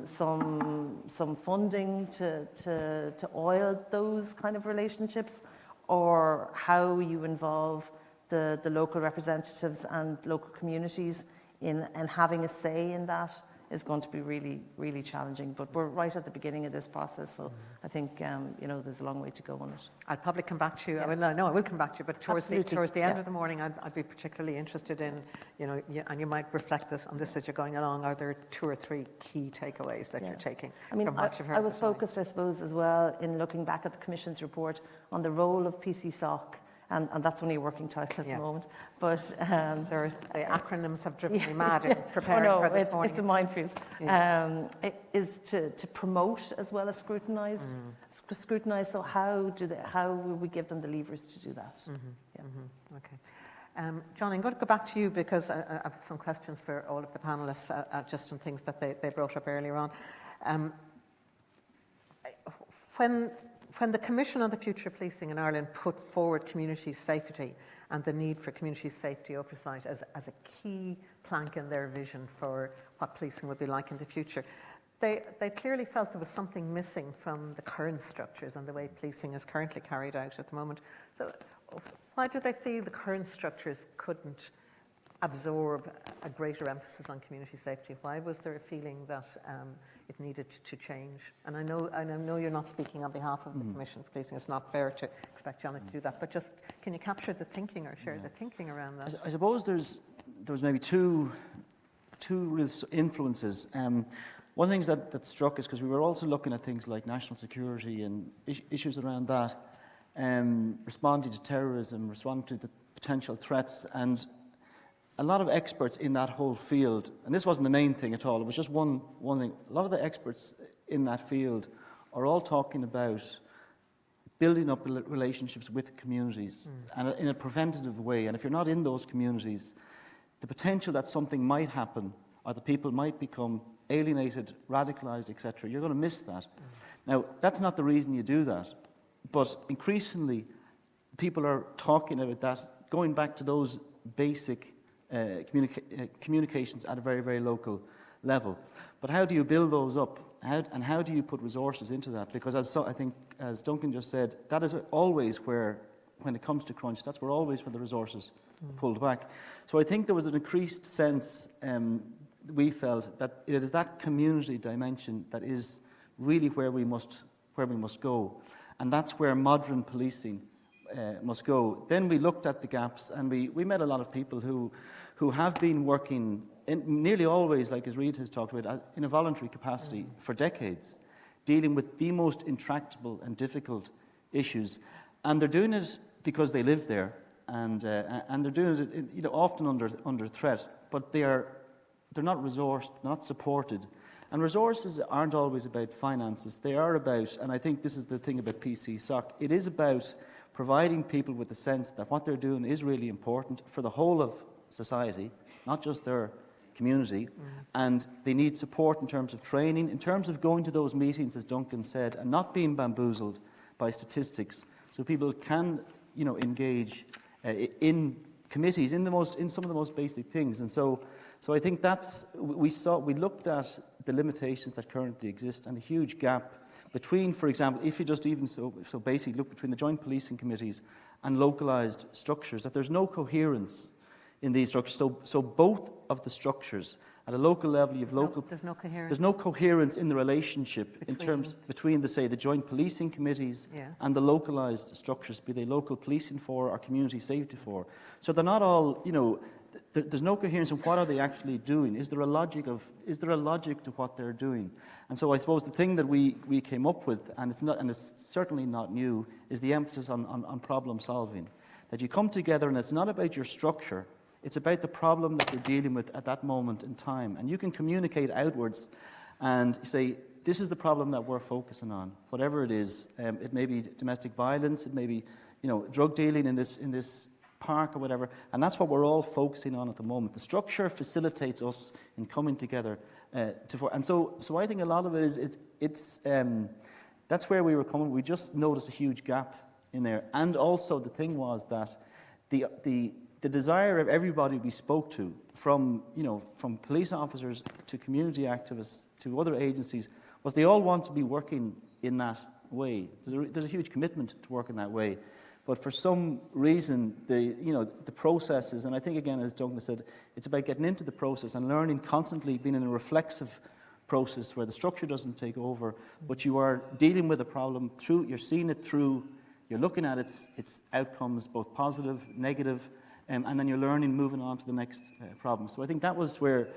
some funding to oil those kind of relationships, or how you involve the local representatives and local communities in having a say in that is going to be really, really challenging. But we're right at the beginning of this process, so I think there's a long way to go on it. I'll probably come back to you. Yeah. I will come back to you, but towards the end of the morning, I'd be particularly interested in, and you might reflect on this as you're going along. Are there 2 or 3 key takeaways that you're taking from what you've heard? I was focused, I suppose, as well in looking back at the Commission's report on the role of PCSOC. And that's only a working title at the moment. But the acronyms have driven me mad in preparing for this morning. It's a minefield. Yeah. It is to promote as well as scrutinise. Scrutinise. So how will we give them the levers to do that? Okay. John, I'm going to go back to you because I have some questions for all of the panellists, just on things that they brought up earlier on. When the Commission on the Future of Policing in Ireland put forward community safety and the need for community safety oversight as a key plank in their vision for what policing would be like in the future, they clearly felt there was something missing from the current structures and the way policing is currently carried out at the moment. So why do they feel the current structures couldn't absorb a greater emphasis on community safety? Why was there a feeling that it needed to change? And I know you're not speaking on behalf of the Commission for Policing. It's not fair to expect Johnny to do that. But just can you capture the thinking or share the thinking around that? I suppose there was maybe two real influences. One thing that struck us, because we were also looking at things like national security and issues around that, responding to terrorism, responding to the potential threats, and a lot of experts in that whole field, and this wasn't the main thing at all, it was just one thing. A lot of the experts in that field are all talking about building up relationships with communities and in a preventative way. And if you're not in those communities, the potential that something might happen or the people might become alienated, radicalised, etc., you're going to miss that. Now, that's not the reason you do that, but increasingly people are talking about that, going back to those basic communications at a very, very local level. But how do you build those up? How do you put resources into that? Because I think, as Duncan just said, that is always where, when it comes to crunch, that's always where the resources pulled back. So I think there was an increased sense, we felt, that it is that community dimension that is really where we must go. And that's where modern policing must go. Then we looked at the gaps, and we met a lot of people who have been working nearly always, like as Rita has talked about, in a voluntary capacity for decades, dealing with the most intractable and difficult issues. And they're doing it because they live there, and they're doing it often under threat, but they're not resourced, they're not supported. And resources aren't always about finances. They are about, and I think this is the thing about PCSOC, it is about providing people with the sense that what they're doing is really important for the whole of society, not just their community, and they need support in terms of training, in terms of going to those meetings, as Duncan said, and not being bamboozled by statistics, so people can, engage in committees in some of the most basic things. And so I think we looked at the limitations that currently exist and the huge gap between, for example, if you just even so basically look between the joint policing committees and localised structures, that there's no coherence in these structures. So both of the structures At a local level, you have There's no coherence. There's no coherence in the relationship between the joint policing committees and the localised structures, be they local policing for or community safety for. So they're not all, there's no coherence in what are they actually doing. Is there a logic to what they're doing? And so I suppose the thing that we came up with, and it's certainly not new, is the emphasis on problem solving. That you come together and it's not about your structure, it's about the problem that you're dealing with at that moment in time. And you can communicate outwards and say, this is the problem that we're focusing on, whatever it is. It may be domestic violence, it may be drug dealing in this park or whatever, and that's what we're all focusing on at the moment. The structure facilitates us in coming together. And so I think a lot of it is, that's where we were coming. We just noticed a huge gap in there. And also the thing was that the desire of everybody we spoke to, from police officers to community activists to other agencies, was they all want to be working in that way. There's a huge commitment to work in that way. But for some reason, the processes, and I think again, as Duncan said, it's about getting into the process and learning constantly, being in a reflexive process where the structure doesn't take over, but you are dealing with a problem you're seeing it through, you're looking at its outcomes, both positive, negative, and then you're learning, moving on to the next problem. So I think that was where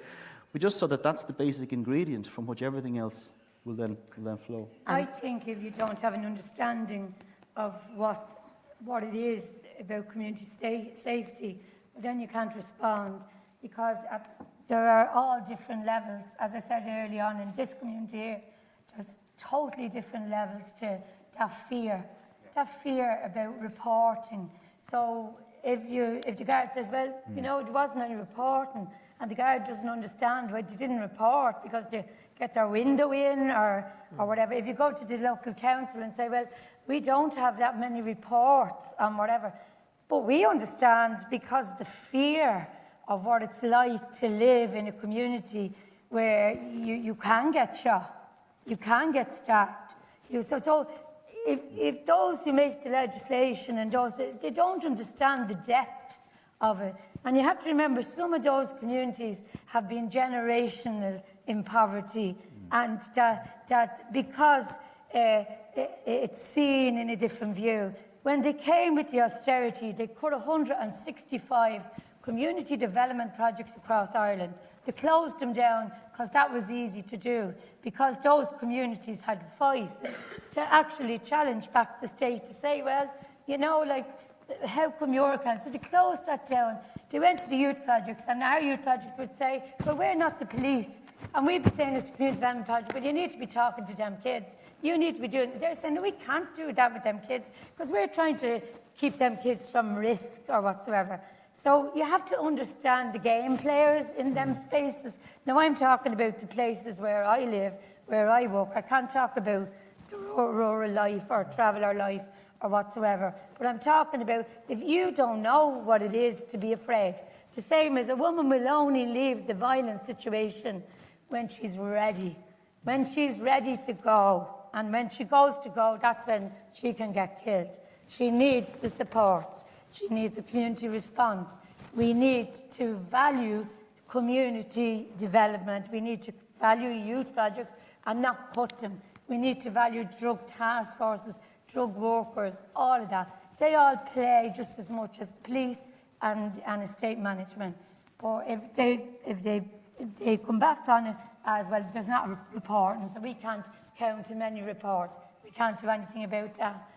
we just saw that that's the basic ingredient from which everything else will then flow. I think if you don't have an understanding of what it is about community safety, then you can't respond, because there are all different levels. As I said early on, in this community here, there's totally different levels to that fear about reporting. So if the guard says, well, there wasn't any reporting, and the guard doesn't understand why they didn't report because they get their window in or whatever. If you go to the local council and say, well, we don't have that many reports on whatever, but we understand because the fear of what it's like to live in a community where you can get shot, you can get stabbed. So if those who make the legislation and those, they don't understand the depth of it. And you have to remember, some of those communities have been generational in poverty, and that because it's seen in a different view. When they came with the austerity, they cut 165 community development projects across Ireland. They closed them down because that was easy to do, because those communities had voice to actually challenge back the state to say, well, how come your council? So they closed that down. They went to the youth projects, and our youth project would say, well, we're not the police. And we'd be saying it's a community development project, but you need to be talking to them kids. You need to be doing it. They're saying, no, we can't do that with them kids because we're trying to keep them kids from risk or whatsoever. So you have to understand the game players in them spaces. Now, I'm talking about the places where I live, where I work. I can't talk about the rural life or traveller life or whatsoever. But I'm talking about if you don't know what it is to be afraid. The same as a woman will only leave the violent situation when she's ready. When she's ready to go. And when she goes to go, that's when she can get killed. She needs the support. She needs a community response. We need to value community development. We need to value youth projects and not cut them. We need to value drug task forces, drug workers, all of that. They all play just as much as the police and estate management. But if they come back on it as, well, there's not a report, and so we can't count in many reports. We can't do anything about that.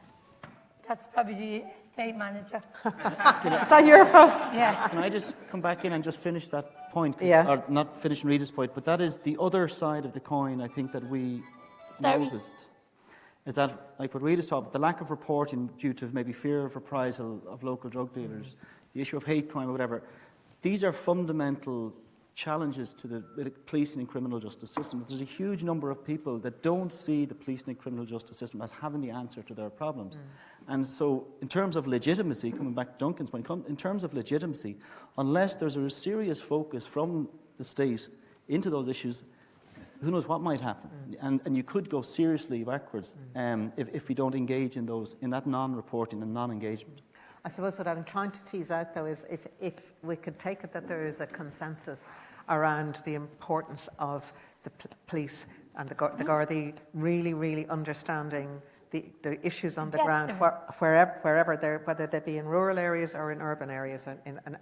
That's probably the estate manager. Is that your fault? Yeah. Can I just come back in and just finish that point? Yeah. Or not finish Rita's point, but that is the other side of the coin, I think, that we noticed. Is that, like what Rita's talking about, the lack of reporting due to maybe fear of reprisal of local drug dealers, the issue of hate crime or whatever. These are fundamental challenges to the policing and criminal justice system. There's a huge number of people that don't see the policing and criminal justice system as having the answer to their problems. And so in terms of legitimacy, coming back to Duncan's point, in terms of legitimacy, unless there's a serious focus from the state into those issues, who knows what might happen. And you could go seriously backwards if we don't engage in that non-reporting and non-engagement. I suppose what I'm trying to tease out, though, is if we could take it that there is a consensus around the importance of the police and the Gardaí really understanding the issues on the ground, wherever they're, whether they be in rural areas or in urban areas,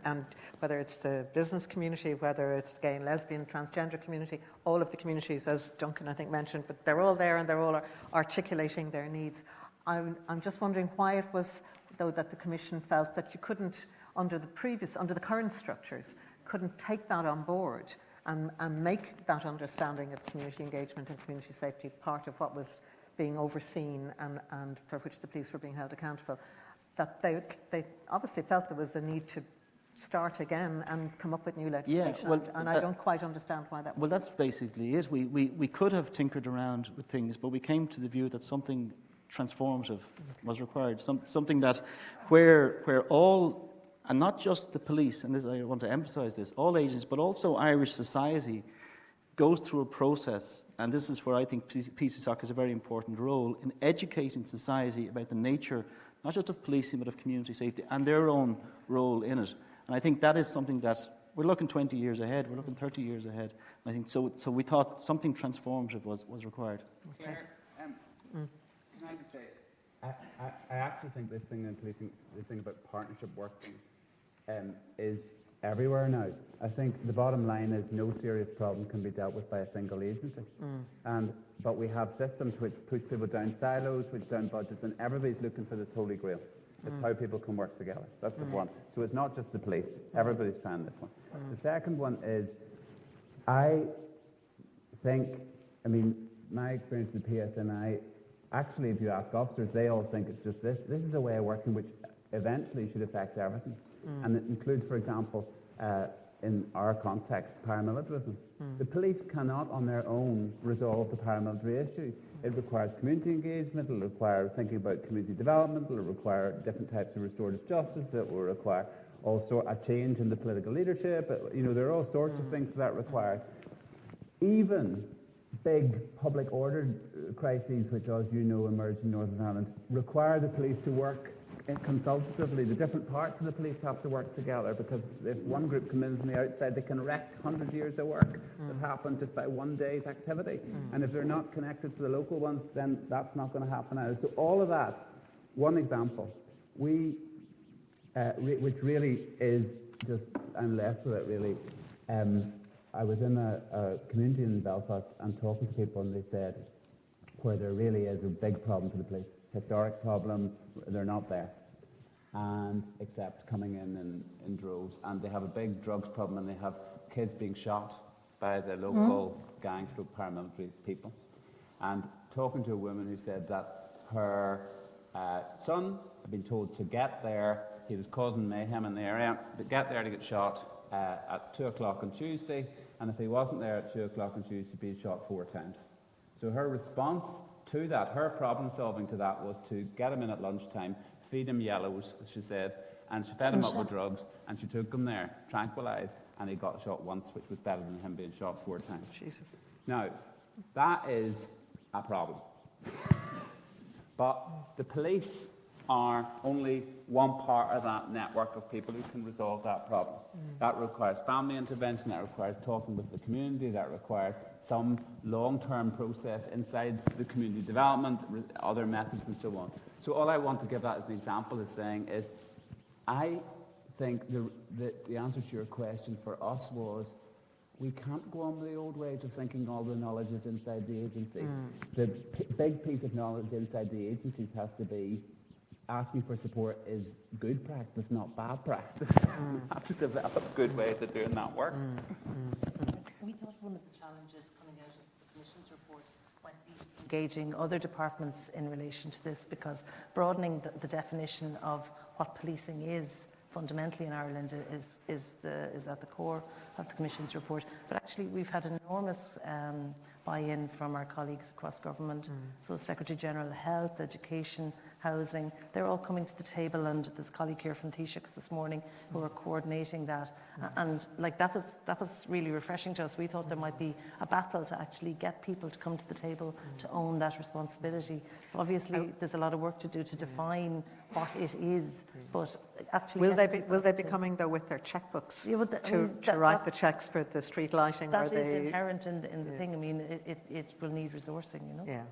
and whether it's the business community, whether it's the gay and lesbian, transgender community, all of the communities, as Duncan I think mentioned, but they're all there and they're all articulating their needs. I'm just wondering why it was, though, that the Commission felt that you couldn't, under the current structures, couldn't take that on board and make that understanding of community engagement and community safety part of what was being overseen and for which the police were being held accountable, that they obviously felt there was a need to start again and come up with new legislation. Yeah, well, and I don't quite understand why that was. Well, that's basically it. We could have tinkered around with things, but we came to the view that something transformative was required, something that where all, and not just the police, and this, I want to emphasise this, all agencies, but also Irish society goes through a process, and this is where I think PCSOC has a very important role in educating society about the nature, not just of policing, but of community safety and their own role in it. And I think that is something that we're looking 20 years ahead, we're looking 30 years ahead. And I think so we thought something transformative was required. Okay. Can I just say, I actually think this thing in policing, this thing about partnership working, is everywhere now. I think the bottom line is no serious problem can be dealt with by a single agency. But we have systems which push people down silos, which down budgets, and everybody's looking for this holy grail. It's how people can work together. That's the one. So it's not just the police. Everybody's trying this one. The second one is, I think, I mean, my experience with PSNI, actually, if you ask officers, they all think it's just this. This is a way of working which eventually should affect everything. And it includes, for example, in our context, paramilitarism. The police cannot on their own resolve the paramilitary issue. It requires community engagement, it will require thinking about community development, it will require different types of restorative justice, it will require also a change in the political leadership. You know, there are all sorts of things that requires. Even big public order crises, which, as you know, emerged in Northern Ireland, require the police to work consultatively. The different parts of the police have to work together, because if one group comes in from the outside, they can wreck 100 years of work that happened just by one day's activity. And if they're not connected to the local ones, then that's not going to happen either. So all of that, one example, which really is just, I'm left with it really. I was in a community in Belfast and talking to people, and they said where there really is a big problem for the police, historic problem, they're not there, and except coming in droves, and they have a big drugs problem, and they have kids being shot by the local gang stroke paramilitary people. And talking to a woman who said that her son had been told to get there, he was causing mayhem in the area, but get there to get shot at 2 o'clock on Tuesday, and if he wasn't there at 2 o'clock on Tuesday, he'd be shot 4 times. So her response to that, her problem solving to that, was to get him in at lunchtime, feed him yellows, as she said, and she fed him up with drugs, and she took him there, tranquilised, and he got shot once, which was better than him being shot 4 times. Jesus. Now, that is a problem. But the police are only one part of that network of people who can resolve that problem. That requires family intervention, that requires talking with the community, that requires some long-term process inside the community development, other methods and so on. So all I want to give that as an example is saying is, I think the answer to your question for us was, we can't go on with the old ways of thinking all the knowledge is inside the agency. The big piece of knowledge inside the agencies has to be asking for support is good practice, not bad practice. We have to develop good ways of doing that work. We thought one of the challenges coming out of the Commission's report might be engaging other departments in relation to this, because broadening the definition of what policing is fundamentally in Ireland is at the core of the Commission's report. But actually we've had enormous buy-in from our colleagues across government, so Secretary General of Health, Education, housing. They're all coming to the table, and there's a colleague here from Taoiseach's this morning who are coordinating that. And like that was really refreshing to us. We thought there might be a battle to actually get people to come to the table to own that responsibility. So obviously there's a lot of work to do to define what it is, but actually... Will they be coming though with their checkbooks to write the checks for the street lighting? That is inherent in the thing. I mean, it will need resourcing, you know. Yeah.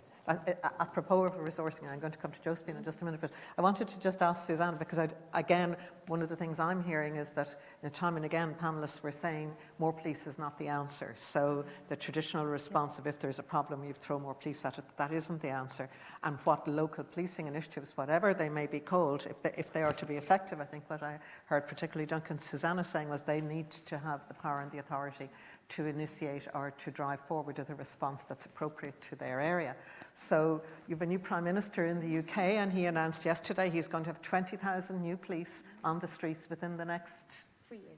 Apropos of resourcing, I'm going to come to Josephine in just a minute, but I wanted to just ask Susannah, because again, one of the things I'm hearing is that time and again panellists were saying more police is not the answer. So the traditional response of if there's a problem, you throw more police at it, that isn't the answer. And what local policing initiatives, whatever they may be called, if they are to be effective, I think what I heard particularly Duncan and Susannah saying was they need to have the power and the authority to initiate or to drive forward with a response that's appropriate to their area. So you have a new Prime Minister in the UK, and he announced yesterday he's going to have 20,000 new police on the streets within the next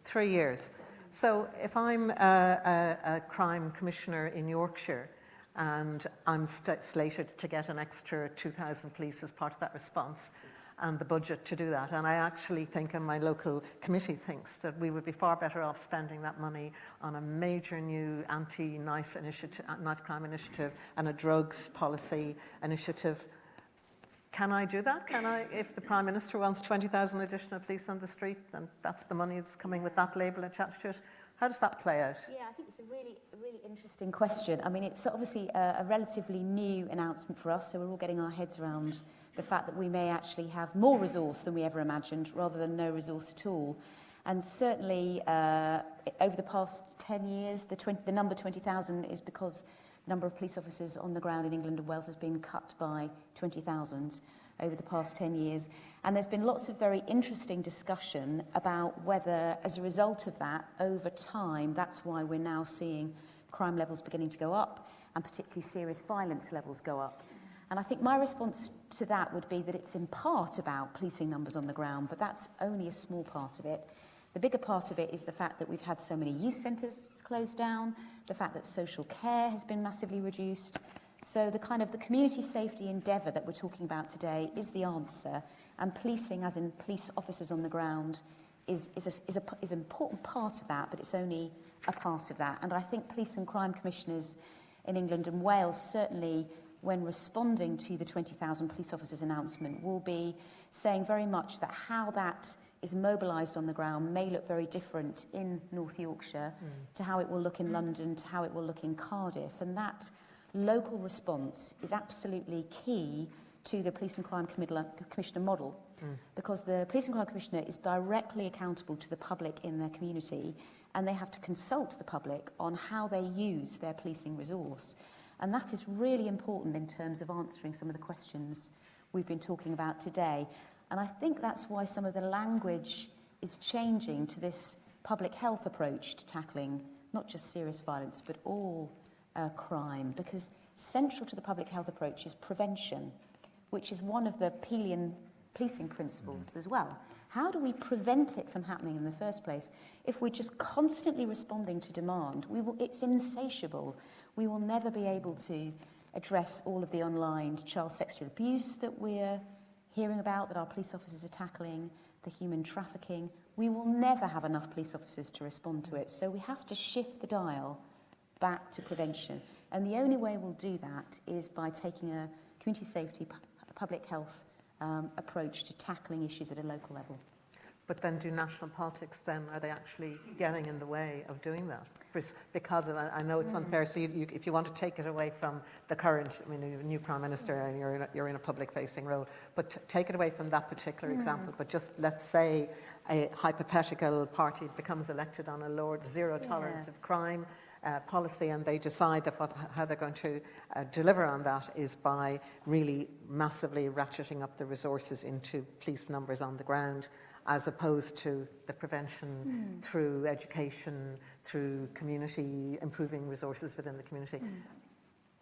3 years. So if I'm a crime commissioner in Yorkshire and I'm slated to get an extra 2,000 police as part of that response, and the budget to do that. And I actually think, and my local committee thinks, that we would be far better off spending that money on a major new anti-knife crime initiative and a drugs policy initiative. Can I do that? If the Prime Minister wants 20,000 additional police on the street, then that's the money that's coming with that label attached to it. How does that play out? Yeah, I think it's a really interesting question. I mean, it's obviously a relatively new announcement for us, so we're all getting our heads around the fact that we may actually have more resource than we ever imagined, rather than no resource at all. And certainly, over the past 10 years, the number 20,000 is because the number of police officers on the ground in England and Wales has been cut by 20,000 over the past 10 years. And there's been lots of very interesting discussion about whether, as a result of that, over time, that's why we're now seeing crime levels beginning to go up, and particularly serious violence levels go up. And I think my response to that would be that it's in part about policing numbers on the ground, but that's only a small part of it. The bigger part of it is the fact that we've had so many youth centres closed down, the fact that social care has been massively reduced. So the kind of the community safety endeavour that we're talking about today is the answer, and policing, as in police officers on the ground, is an important part of that, but it's only a part of that. And I think police and crime commissioners in England and Wales, certainly when responding to the 20,000 police officers announcement, will be saying very much that how that is mobilised on the ground may look very different in North Yorkshire to how it will look in London, to how it will look in Cardiff. And that local response is absolutely key to the Police and Crime Commissioner model, because the Police and Crime Commissioner is directly accountable to the public in their community, and they have to consult the public on how they use their policing resource. And that is really important in terms of answering some of the questions we've been talking about today. And I think that's why some of the language is changing to this public health approach to tackling not just serious violence, but all crime, because central to the public health approach is prevention, which is one of the Peelian policing principles as well. How do we prevent it from happening in the first place? If we're just constantly responding to demand, it's insatiable. We will never be able to address all of the online child sexual abuse that we're hearing about, that our police officers are tackling, the human trafficking. We will never have enough police officers to respond to it. So we have to shift the dial back to prevention. And the only way we'll do that is by taking a community safety, public health approach to tackling issues at a local level. But then do national politics then, are they actually getting in the way of doing that? Because of, I know it's unfair, so if you want to take it away from the current, I mean, a new Prime Minister and you're in a public-facing role, but take it away from that particular example, but just let's say a hypothetical party becomes elected on a zero tolerance of crime policy, and they decide that how they're going to deliver on that is by really massively ratcheting up the resources into police numbers on the ground, as opposed to the prevention through education, through community, improving resources within the community.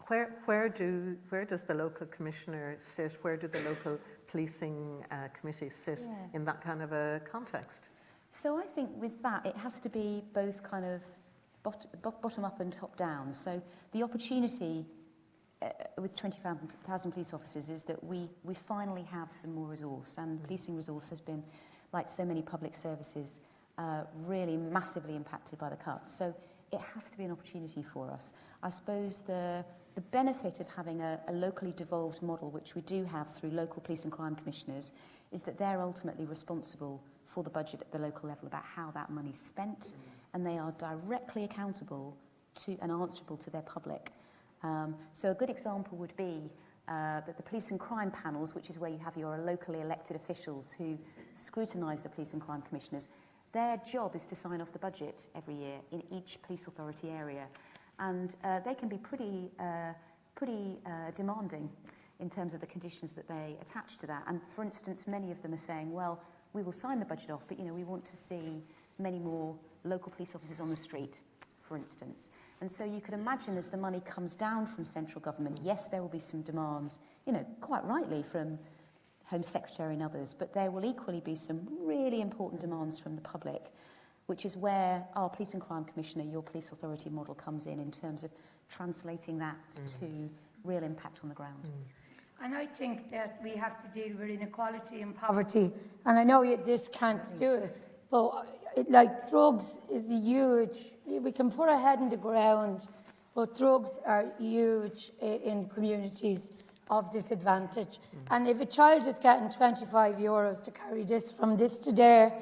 Where does the local commissioner sit? Where do the local policing committees sit in that kind of a context? So I think with that, it has to be both kind of bottom up and top down. So the opportunity with 20,000 police officers is that we finally have some more resource, and policing resource has been, like so many public services, really massively impacted by the cuts. So it has to be an opportunity for us. I suppose the benefit of having a locally devolved model, which we do have through local police and crime commissioners, is that they're ultimately responsible for the budget at the local level about how that money's spent, and they are directly accountable to and answerable to their public. So a good example would be that the police and crime panels, which is where you have your locally elected officials who scrutinise the police and crime commissioners, their job is to sign off the budget every year in each police authority area. And they can be pretty demanding in terms of the conditions that they attach to that. And for instance, many of them are saying, well, we will sign the budget off, but we want to see many more local police officers on the street, for instance. And so you could imagine as the money comes down from central government, yes, there will be some demands, quite rightly from Home Secretary and others, but there will equally be some really important demands from the public, which is where our Police and Crime Commissioner, your police authority model comes in terms of translating that to real impact on the ground. And I think that we have to deal with inequality and poverty. And I know this can't do it, but drugs is huge. We can put our head in the ground, but drugs are huge in communities of disadvantage. And if a child is getting €25 to carry this from this to there,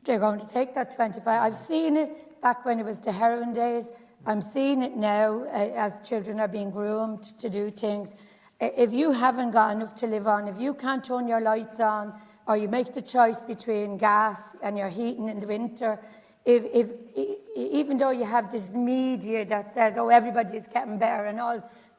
they're going to take that 25. I've seen it back when it was the heroin days. I'm seeing it now as children are being groomed to do things. If you haven't got enough to live on, if you can't turn your lights on, or you make the choice between gas and your heating in the winter, even though you have this media that says, oh, everybody is getting better and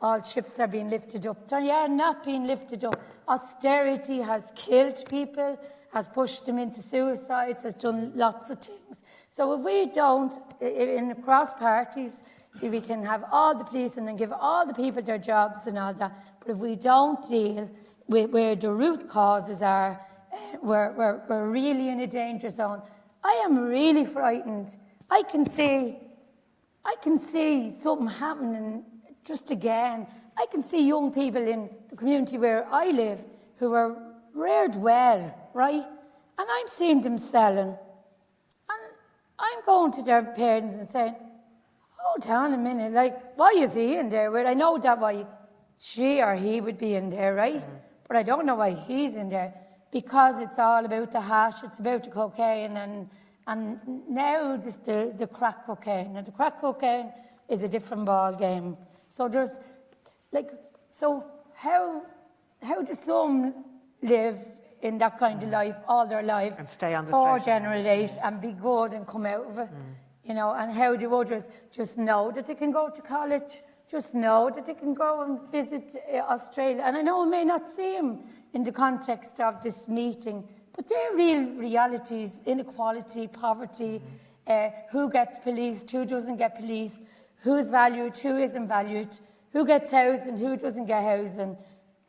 all chips are being lifted up, they are not being lifted up. Austerity has killed people, has pushed them into suicides, has done lots of things. So if we don't, in across parties, we can have all the police and then give all the people their jobs and all that. But if we don't deal with where the root causes are, we're really in a danger zone. I am really frightened. I can see something happening just again. I can see young people in the community where I live who are reared well, right? And I'm seeing them selling. And I'm going to their parents and saying, hold on a minute, why is he in there? Well, I know that why she or he would be in there, right? But I don't know why he's in there. Because it's all about the hash, it's about the cocaine, and now just the crack cocaine. Now, the crack cocaine is a different ball game. So there's, how does some live in that kind of life all their lives and stay on the 4 generations and be good and come out of it? And how do others just know that they can go to college, just know that they can go and visit Australia? And I know we may not see them in the context of this meeting, but they're real realities: inequality, poverty, who gets policed, who doesn't get policed, who's valued, who isn't valued, who gets housing, who doesn't get housing.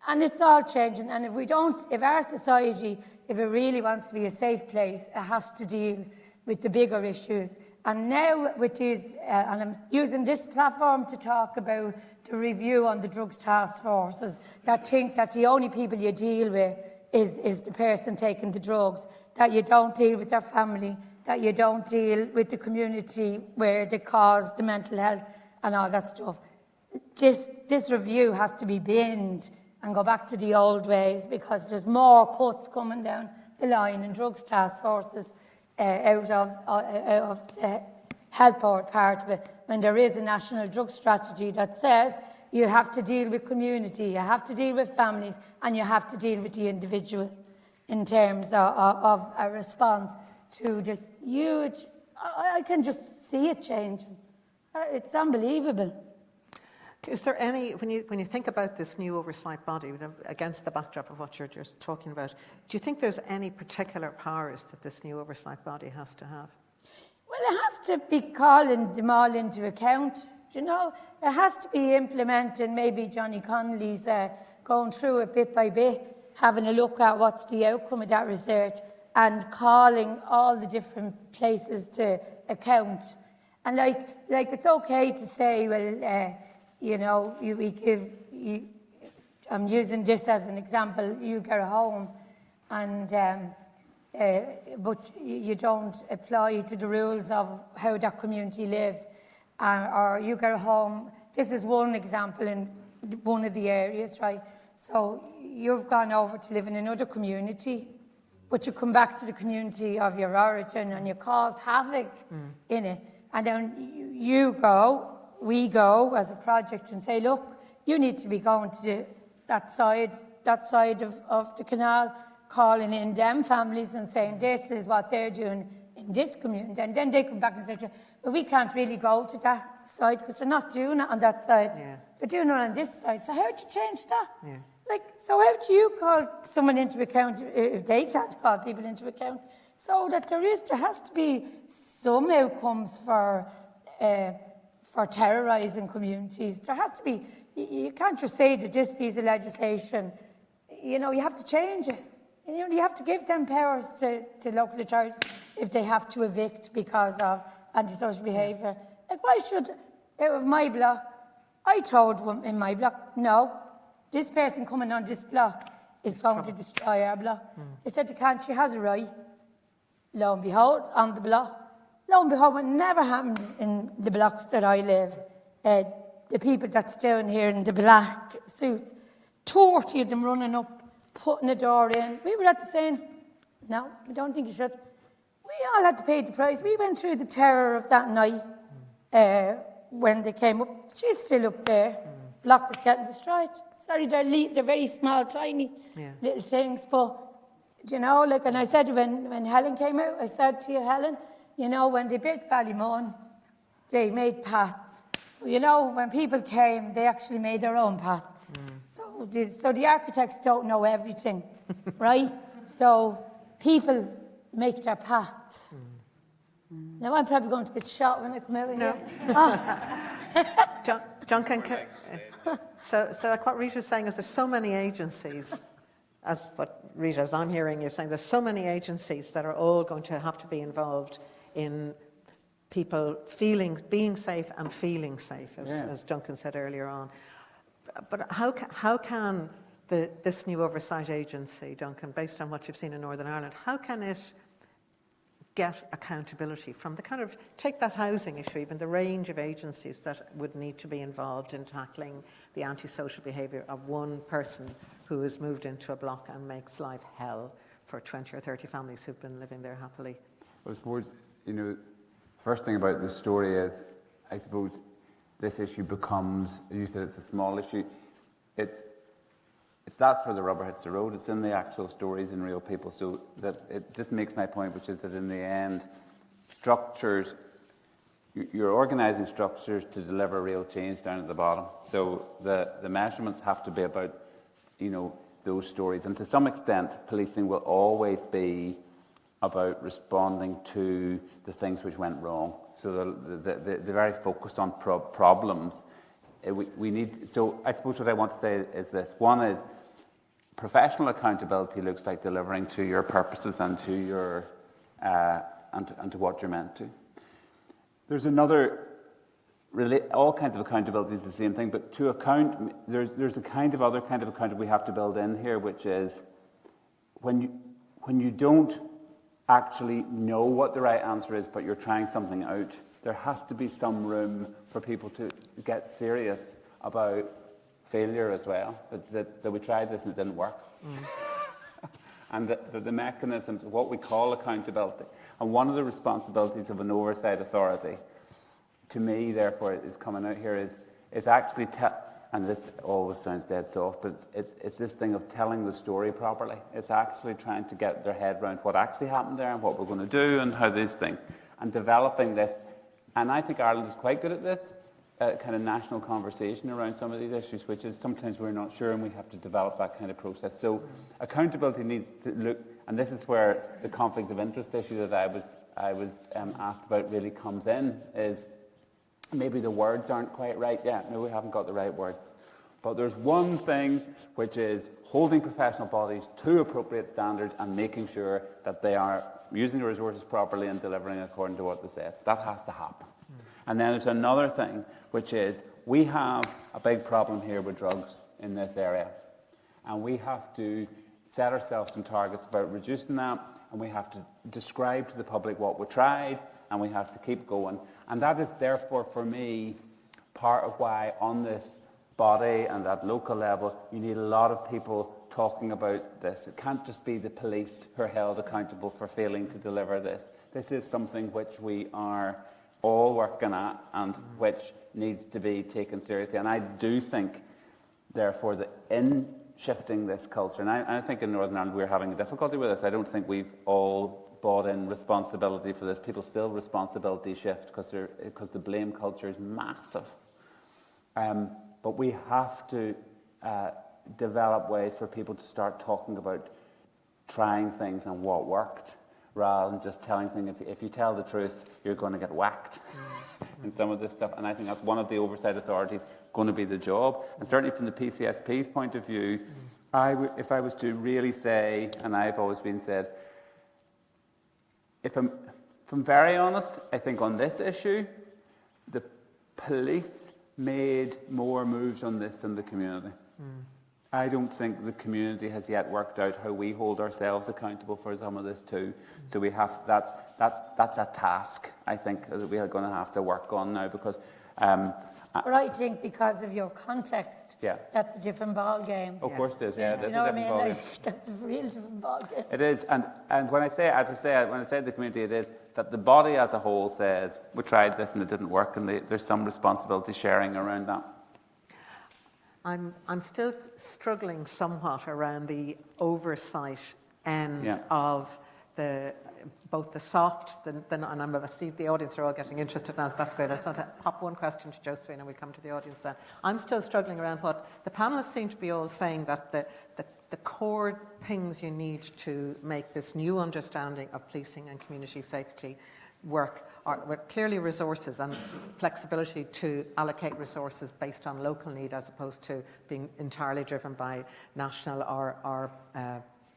And it's all changing. And if our society, if it really wants to be a safe place, it has to deal with the bigger issues. And now with these, and I'm using this platform to talk about the review on the drugs task forces that think that the only people you deal with is the person taking the drugs, that you don't deal with their family, that you don't deal with the community where they cause the mental health and all that stuff. This review has to be binned and go back to the old ways, because there's more cuts coming down the line in drugs task forces out of the health board part of it, when there is a national drug strategy that says you have to deal with community, you have to deal with families, and you have to deal with the individual in terms of a response to this huge... I can just see it changing. It's unbelievable. Is there any, when you think about this new oversight body, against the backdrop of what you're just talking about, do you think there's any particular powers that this new oversight body has to have? Well, it has to be calling them all into account. It has to be implementing. Maybe Johnny Connolly's going through it bit by bit, having a look at what's the outcome of that research, and calling all the different places to account. And like it's okay to say, well, I'm using this as an example. You get a home, and but you don't apply to the rules of how that community lives, or you get a home. This is one example in one of the areas, right? So you've gone over to live in another community, but you come back to the community of your origin and you cause havoc in it. And then we go as a project and say, look, you need to be going to that side of the canal, calling in them families and saying this is what they're doing in this community. And then they come back and say, but we can't really go to that side because they're not doing it on that side. Yeah. They're doing it on this side. So how do you change that? Yeah. So how do you call someone into account if they can't call people into account? So that there has to be some outcomes for terrorising communities. There has to be. You can't just say that this piece of legislation, you have to change it. You have to give them powers to local authorities if they have to evict because of antisocial behaviour. Why should, out of my block, I told them in my block, no, this person coming on this block is going to destroy our block. They said they can't, she has a right. Lo and behold, on the block. Lo and behold, it never happened in the blocks that I live. The people that's down here in the black suits, 30 of them running up, putting a door in. We were at the saying, no, we don't think you should. We all had to pay the price. We went through the terror of that night when they came up. She's still up there. Block is getting destroyed. Sorry, they're very small, tiny little things. But, and I said when Helen came out, I said to you, Helen, when they built Ballymun, they made paths. When people came, they actually made their own paths. So the architects don't know everything, right? So people make their paths. Now I'm probably going to get shot when I come out here. Duncan, so like what Rita's saying is there's so many agencies, as I'm hearing you saying, there's so many agencies that are all going to have to be involved in people being safe and feeling safe, as Duncan said earlier on. But how can this new oversight agency, Duncan, based on what you've seen in Northern Ireland, how can it get accountability from take that housing issue, even the range of agencies that would need to be involved in tackling the antisocial behaviour of one person who has moved into a block and makes life hell for 20 or 30 families who've been living there happily? I suppose, first thing about this story is, I suppose, this issue becomes, you said it's a small issue, that's where the rubber hits the road. It's in the actual stories and real people. So that it just makes my point, which is that in the end, structures, you're organising structures to deliver real change down at the bottom. So the measurements have to be about, those stories. And to some extent, policing will always be about responding to the things which went wrong. So the very focus on problems. We need. So I suppose what I want to say is this. One is professional accountability looks like delivering to your purposes and to your and to what you're meant to. There's another. All kinds of accountability is the same thing, but to account, there's a other kind of accountability we have to build in here, which is when you don't actually know what the right answer is, but you're trying something out, there has to be some room for people to get serious about failure as well, that we tried this and it didn't work. And the mechanisms of what we call accountability. And one of the responsibilities of an oversight authority, to me, therefore, is coming out here is actually, and this always sounds dead soft, but it's this thing of telling the story properly. It's actually trying to get their head around what actually happened there and what we're going to do and how these things, and developing this. And I think Ireland is quite good at this, kind of national conversation around some of these issues, which is sometimes we're not sure and we have to develop that kind of process. So accountability needs to look, and this is where the conflict of interest issue that I was asked about really comes in, is maybe the words aren't quite right yet. No, we haven't got the right words. But there's one thing, which is holding professional bodies to appropriate standards and making sure that they are using the resources properly and delivering according to what they said. That has to happen. And then there's another thing, which is we have a big problem here with drugs in this area. And we have to set ourselves some targets about reducing that, and we have to describe to the public what we tried, and we have to keep going. And that is therefore, for me, part of why on this body and at local level, you need a lot of people talking about this. It can't just be the police who are held accountable for failing to deliver this. This is something which we are all working at and which needs to be taken seriously. And I do think, therefore, that in shifting this culture, and I think in Northern Ireland we're having a difficulty with this. I don't think we've all bought in responsibility for this. People still responsibility shift because the blame culture is massive. But we have to develop ways for people to start talking about trying things and what worked, rather than just telling things. If you tell the truth, you're going to get whacked in some of this stuff. And I think that's one of the oversight authorities going to be the job. And certainly from the PCSP's point of view, if I was to really say, and I've always been said, if I'm very honest, I think on this issue, the police made more moves on this than the community. I don't think the community has yet worked out how we hold ourselves accountable for some of this too. So we have that's a task, I think, that we are going to have to work on now, because But I think because of your context, Yeah. that's a different ball game. of course it is, yeah, it Do is you know a what I different mean? ballgame. Like, that's a real different ball game. It is, and when I say, as I say, when I say the community, it is that the body as a whole says we tried this and it didn't work, and there's some responsibility sharing around that. I'm still struggling somewhat around the oversight end Yeah. of both the soft, and I see the audience are all getting interested now, so that's great. I just want to pop one question to Josephine and we come to the audience then. I'm still struggling around what the panelists seem to be all saying, that the core things you need to make this new understanding of policing and community safety work are clearly resources and flexibility to allocate resources based on local need, as opposed to being entirely driven by national or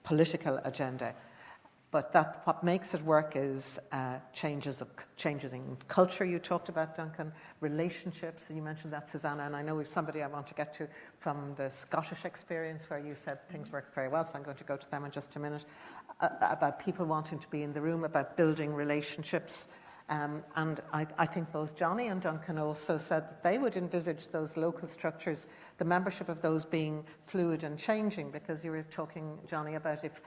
political agenda. But what makes it work is changes in culture. You talked about, Duncan, relationships, and you mentioned that, Susannah. And I know we've somebody I want to get to from the Scottish experience, where you said things worked very well. So I'm going to go to them in just a minute. About people wanting to be in the room, about building relationships. And I think both Johnny and Duncan also said that they would envisage those local structures, the membership of those being fluid and changing, because you were talking, Johnny, about if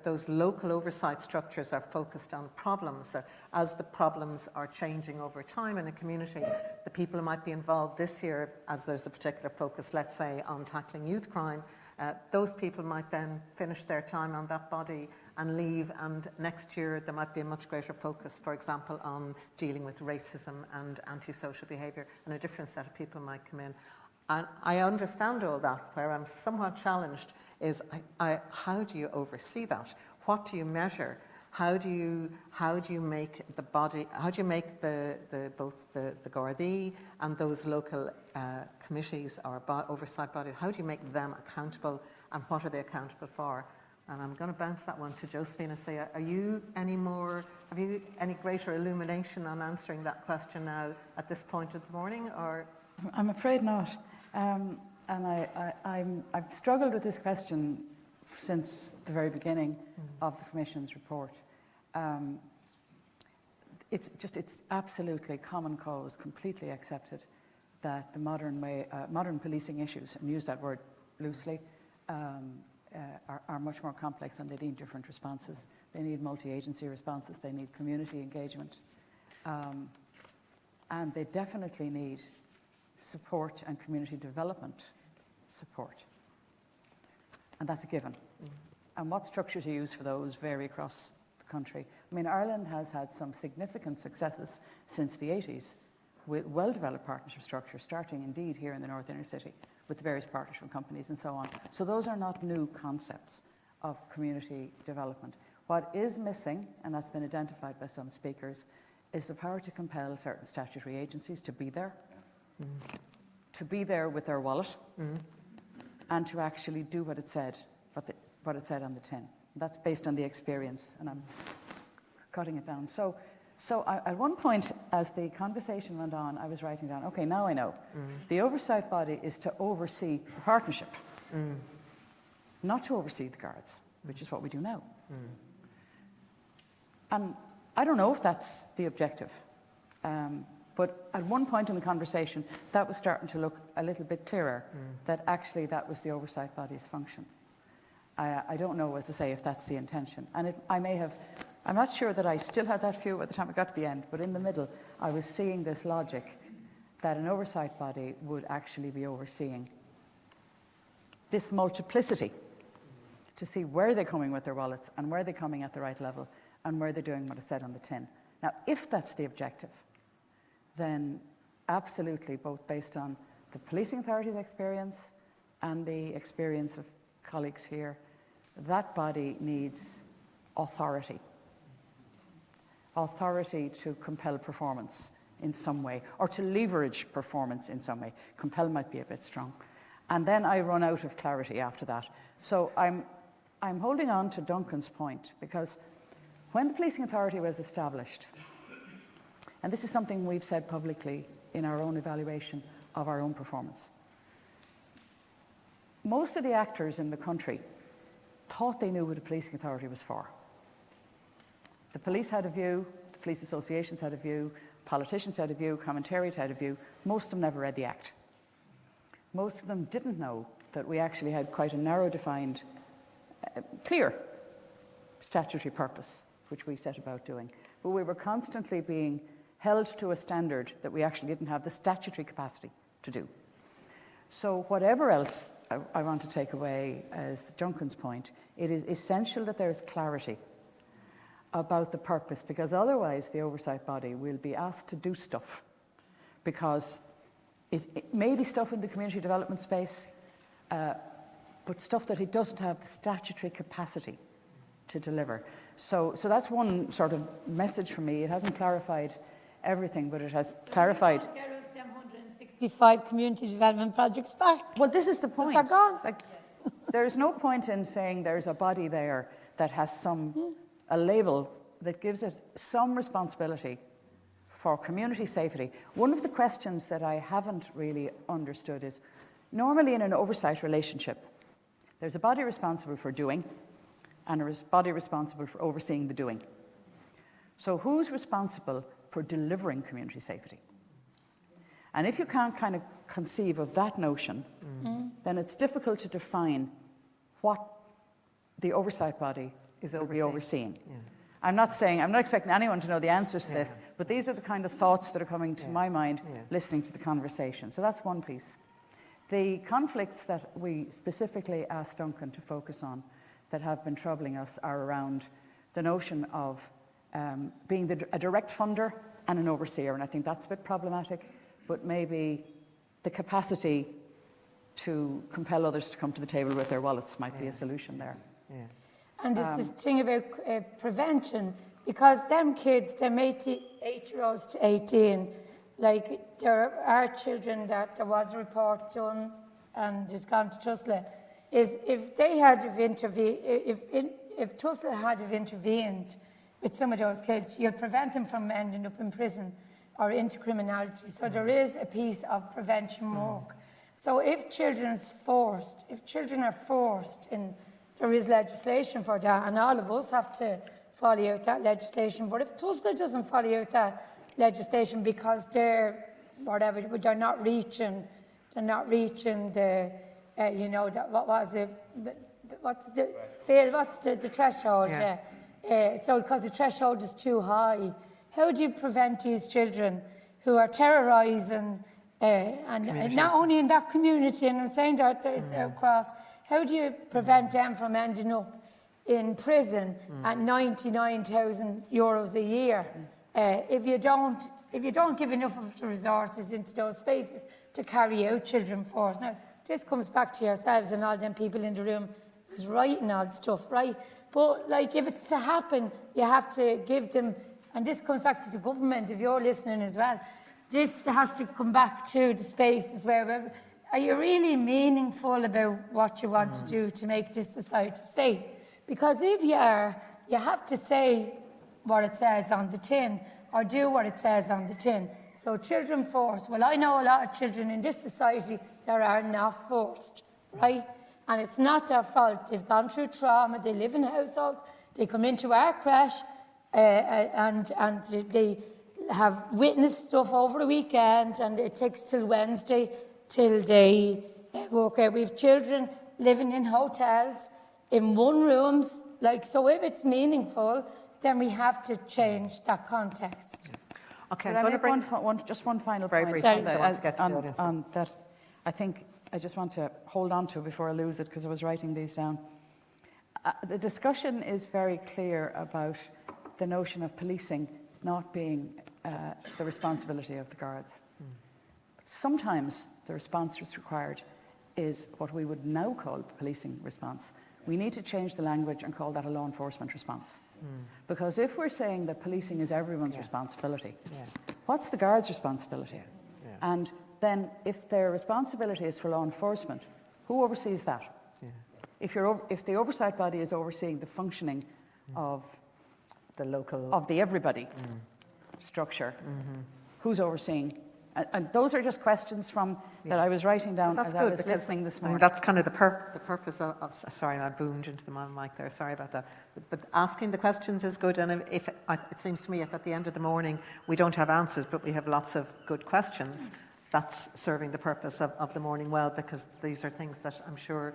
those local oversight structures are focused on problems, as the problems are changing over time in a community, the people who might be involved this year, as there's a particular focus, let's say, on tackling youth crime, those people might then finish their time on that body and leave, and next year there might be a much greater focus, for example, on dealing with racism and antisocial behaviour, and a different set of people might come in. And I understand all that. Where I'm somewhat challenged is how do you oversee that? What do you measure? How do you make the body? How do you make both the Gardaí and those local committees or oversight bodies? How do you make them accountable, and what are they accountable for? And I'm going to bounce that one to Josephine and say, have you any greater illumination on answering that question now at this point of the morning, or? I'm afraid not. And I've struggled with this question since the very beginning of the Commission's report. It's absolutely common cause, completely accepted, that the modern policing issues, and use that word loosely, are much more complex, and they need different responses. They need multi-agency responses, they need community engagement, and they definitely need support and community development support. And that's a given. And what structures you use for those vary across the country. I mean, Ireland has had some significant successes since the 80s with well-developed partnership structures, starting indeed here in the North Inner City with the various partnership companies and so on. So those are not new concepts of community development. What is missing, and that's been identified by some speakers, is the power to compel certain statutory agencies to be there, to be there with their wallet, and to actually do what it said, what it said on the tin. That's based on the experience, and I'm cutting it down. So So at one point, as the conversation went on, I was writing down, okay, now I know. The oversight body is to oversee the partnership, not to oversee the guards, which is what we do now. And I don't know if that's the objective. But at one point in the conversation, that was starting to look a little bit clearer, that actually that was the oversight body's function. I don't know, as I say, if that's the intention. And I'm not sure that I still had that view at the time I got to the end, but in the middle, I was seeing this logic that an oversight body would actually be overseeing this multiplicity to see where they're coming with their wallets and where they're coming at the right level and where they're doing what it said on the tin. Now, if that's the objective, then absolutely, both based on the policing authority's experience and the experience of colleagues here, that body needs authority. Authority to compel performance in some way, or to leverage performance in some way. Compel might be a bit strong. And then I run out of clarity after that. So I'm holding on to Duncan's point, because when the policing authority was established, and this is something we've said publicly in our own evaluation of our own performance, most of the actors in the country thought they knew what the policing authority was for. The police had a view, the police associations had a view, politicians had a view, commentariat had a view. Most of them never read the Act. Most of them didn't know that we actually had quite a narrow defined, clear statutory purpose, which we set about doing. But we were constantly being held to a standard that we actually didn't have the statutory capacity to do. So whatever else I want to take away as Duncan's point, it is essential that there is clarity about the purpose, because otherwise the oversight body will be asked to do stuff, because it may be stuff in the community development space, but stuff that it doesn't have the statutory capacity to deliver. So that's one sort of message for me. It hasn't clarified everything, but it has clarified. 65 community development projects back. Well, this is the point. They're gone. Like, there's no point in saying there's a body there that has a label that gives it some responsibility for community safety. One of the questions that I haven't really understood is, normally in an oversight relationship, there's a body responsible for doing and a body responsible for overseeing the doing. So who's responsible for delivering community safety? And if you can't kind of conceive of that notion, then it's difficult to define what the oversight body will be overseeing. Yeah. I'm not expecting anyone to know the answers to this, but these are the kind of thoughts that are coming to my mind listening to the conversation. So that's one piece. The conflicts that we specifically asked Duncan to focus on that have been troubling us are around the notion of being a direct funder and an overseer, and I think that's a bit problematic, but maybe the capacity to compel others to come to the table with their wallets might be a solution there. Yeah. And this thing about prevention, because them kids, them 8-year-olds to 18, like there are children that there was a report done and it's gone to TUSLA, is if they had intervened, if TUSLA had intervened with some of those kids, you'll prevent them from ending up in prison or into criminality. So there is a piece of prevention work. So if children are forced, and there is legislation for that, and all of us have to follow out that legislation. But if TUSLA doesn't follow out that legislation because they're not reaching the what's the threshold? So because the threshold is too high, how do you prevent these children who are terrorising and not only in that community, and I'm saying that it's across, how do you prevent them from ending up in prison at 99,000 euros a year if you don't give enough of the resources into those spaces to carry out children force? Now, this comes back to yourselves and all them people in the room who's writing all the stuff, right? But like, if it's to happen, you have to give them, and this comes back to the government, if you're listening as well, this has to come back to the spaces where, are you really meaningful about what you want to do to make this society safe? Because if you are, you have to say what it says on the tin, or do what it says on the tin. So children forced. Well, I know a lot of children in this society that are not forced, right? And it's not their fault. They've gone through trauma, they live in households, they come into our crash and they have witnessed stuff over the weekend, and it takes till Wednesday till they work out. We have children living in hotels, in one rooms, so if it's meaningful, then we have to change that context. Okay, But I make one final very point briefly, on, so I want to get to the audience. on that. I think I just want to hold on to before I lose it, because I was writing these down. The discussion is very clear about the notion of policing not being the responsibility of the guards. Sometimes the response that's required is what we would now call the policing response. We need to change the language and call that a law enforcement response. Because if we're saying that policing is everyone's responsibility, what's the guards' responsibility? And then if their responsibility is for law enforcement, who oversees that? If the oversight body is overseeing the functioning of the local, of the everybody structure, who's overseeing? And those are just questions from that I was writing down as I was listening this morning. That's kind of the purpose of sorry, I boomed into the mic there. Sorry about that. But asking the questions is good, and if it seems to me if at the end of the morning we don't have answers, but we have lots of good questions, that's serving the purpose of the morning well, because these are things that I'm sure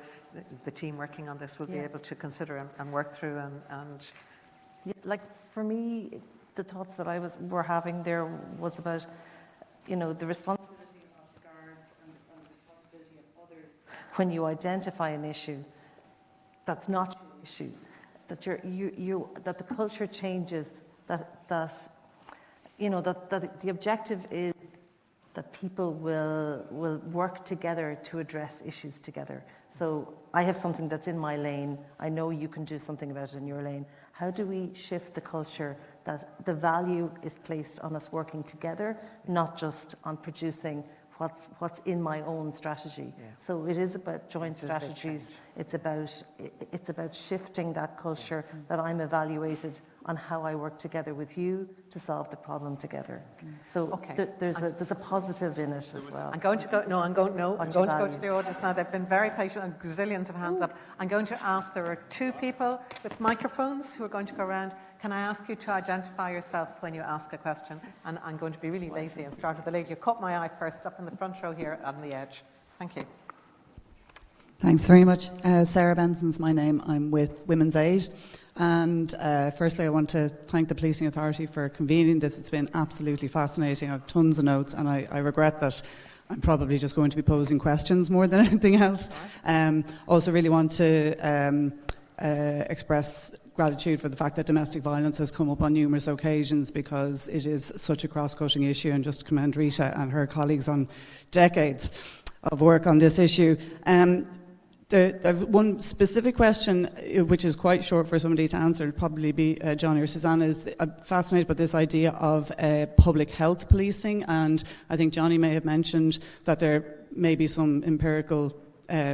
the team working on this will be able to consider and work through. And like for me, the thoughts that were having there was about, the responsibility of guards and the responsibility of others when you identify an issue that's not your issue, that that the culture changes, that the objective is that people will work together to address issues together. So I have something that's in my lane, I know you can do something about it in your lane. How do we shift the culture that the value is placed on us working together, not just on producing what's in my own strategy? So it is about joint strategies. It's about shifting that culture, that I'm evaluated on how I work together with you to solve the problem together. So there's a positive in it as well. I'm going to go to the audience now. They've been very patient and gazillions of hands up. I'm going to ask, there are two people with microphones who are going to go around. Can I ask you to identify yourself when you ask a question? And I'm going to be really lazy and start with the lady who caught my eye first, up in the front row here on the edge. Thank you. Thanks very much. Sarah Benson's my name. I'm with Women's Aid. And firstly, I want to thank the Policing Authority for convening this. It's been absolutely fascinating. I have tons of notes, and I regret that I'm probably just going to be posing questions more than anything else. Also really want to express gratitude for the fact that domestic violence has come up on numerous occasions, because it is such a cross-cutting issue, and just commend Rita and her colleagues on decades of work on this issue. I've one specific question, which is quite short for somebody to answer. It'll probably be Johnny or Susannah. I'm fascinated by this idea of public health policing, and I think Johnny may have mentioned that there may be some empirical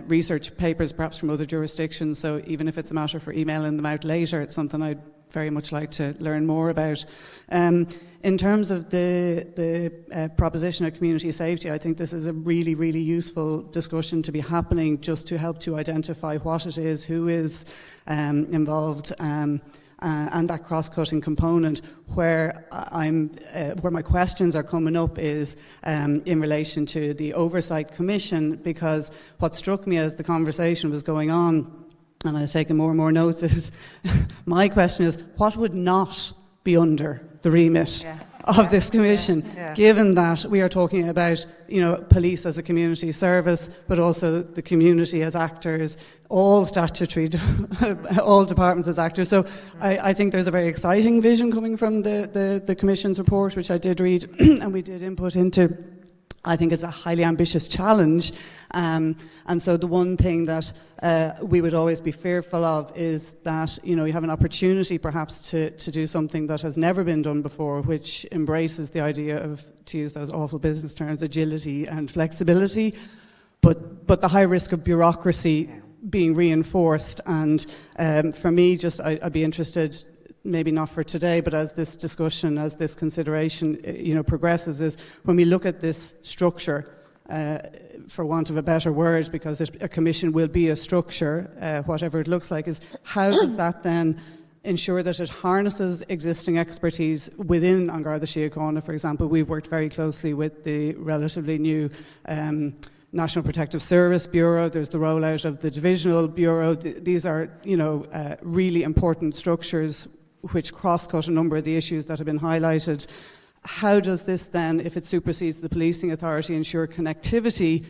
research papers, perhaps from other jurisdictions. So even if it's a matter for emailing them out later, it's something I'd very much like to learn more about. In terms of the proposition of community safety, I think this is a really, really useful discussion to be happening, just to help to identify what it is, who is involved, and that cross-cutting component. Where my questions are coming up is in relation to the Oversight Commission, because what struck me as the conversation was going on, and I was taking more and more notes, is my question is, what would not be under the remit of this commission, given that we are talking about, police as a community service, but also the community as actors, all statutory, all departments as actors. So I think there's a very exciting vision coming from the Commission's report, which I did read and we did input into. I think it's a highly ambitious challenge. And so the one thing that we would always be fearful of is that, you have an opportunity perhaps to do something that has never been done before, which embraces the idea of, to use those awful business terms, agility and flexibility, but the high risk of bureaucracy being reinforced. And for me, I'd be interested maybe not for today, but as this discussion, as this consideration, progresses, is when we look at this structure, for want of a better word, because a commission will be a structure, whatever it looks like, is how does that then ensure that it harnesses existing expertise within An Garda Síochána? For example, we've worked very closely with the relatively new National Protective Service Bureau. There's the rollout of the Divisional Bureau. These are, really important structures which cross-cut a number of the issues that have been highlighted. How does this then, if it supersedes the policing authority, ensure connectivity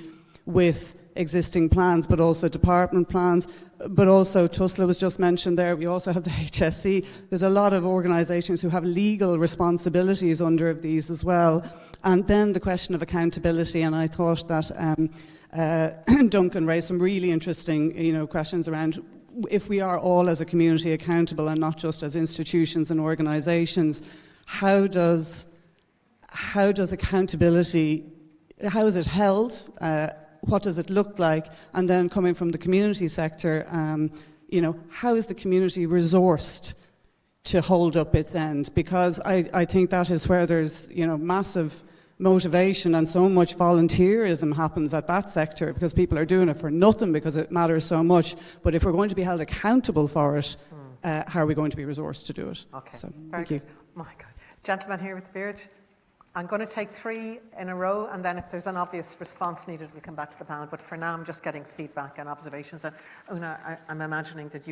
with existing plans, but also department plans, but also TUSLA was just mentioned there. We also have the HSE. There's a lot of organisations who have legal responsibilities under these as well. And then the question of accountability, and I thought that Duncan raised some really interesting, questions around if we are all as a community accountable and not just as institutions and organisations, how does accountability, how is it held? What does it look like? And then coming from the community sector, how is the community resourced to hold up its end? Because I think that is where there's, massive motivation and so much volunteerism happens at that sector, because people are doing it for nothing because it matters so much. But if we're going to be held accountable for it, how are we going to be resourced to do it? Okay, so, very thank good. you. My God. Gentleman here with the beard. I'm going to take 3 in a row, and then if there's an obvious response needed, we'll come back to the panel. But for now, I'm just getting feedback and observations. And Una, I'm imagining that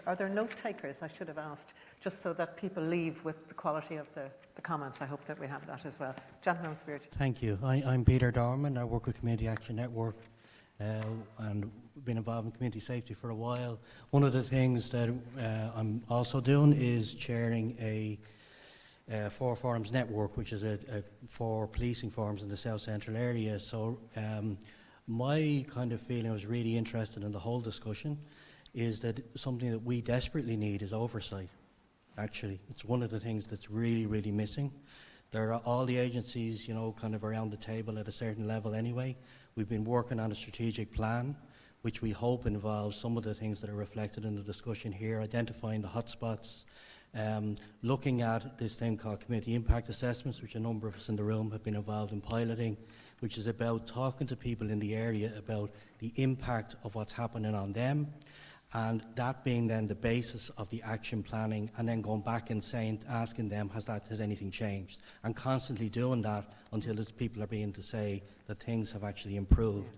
are there note takers? I should have asked, just so that people leave with the quality of the comments. I hope that we have that as well. Gentleman with the beard. Thank you. I'm Peter Dorman. I work with Community Action Network and been involved in community safety for a while. One of the things that I'm also doing is chairing a 4 forums network, which is for policing forums in the South Central area. So my kind of feeling, I was really interested in the whole discussion, is that something that we desperately need is oversight. Actually, it's one of the things that's really, really missing. There are all the agencies, kind of around the table at a certain level anyway. We've been working on a strategic plan, which we hope involves some of the things that are reflected in the discussion here, identifying the hotspots, looking at this thing called community impact assessments, which a number of us in the room have been involved in piloting, which is about talking to people in the area about the impact of what's happening on them, and that being then the basis of the action planning, and then going back and asking them, has anything changed, and constantly doing that until people are being to say that things have actually improved.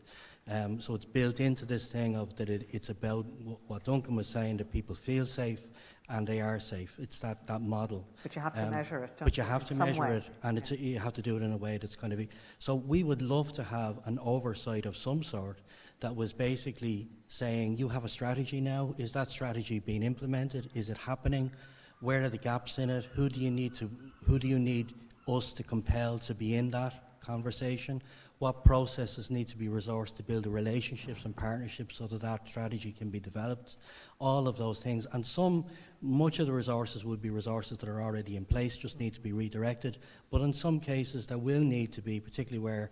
So it's built into this thing of that it's about what Duncan was saying, that people feel safe and they are safe. It's that model. But you have to measure it. But you have to measure it, and you have to do it in a way that's going to be. So we would love to have an oversight of some sort that was basically saying, you have a strategy now. Is that strategy being implemented? Is it happening? Where are the gaps in it? Who do you need us to compel to be in that conversation? What processes need to be resourced to build the relationships and partnerships so that strategy can be developed? All of those things. And much of the resources would be resources that are already in place, just need to be redirected. But in some cases, there will need to be, particularly where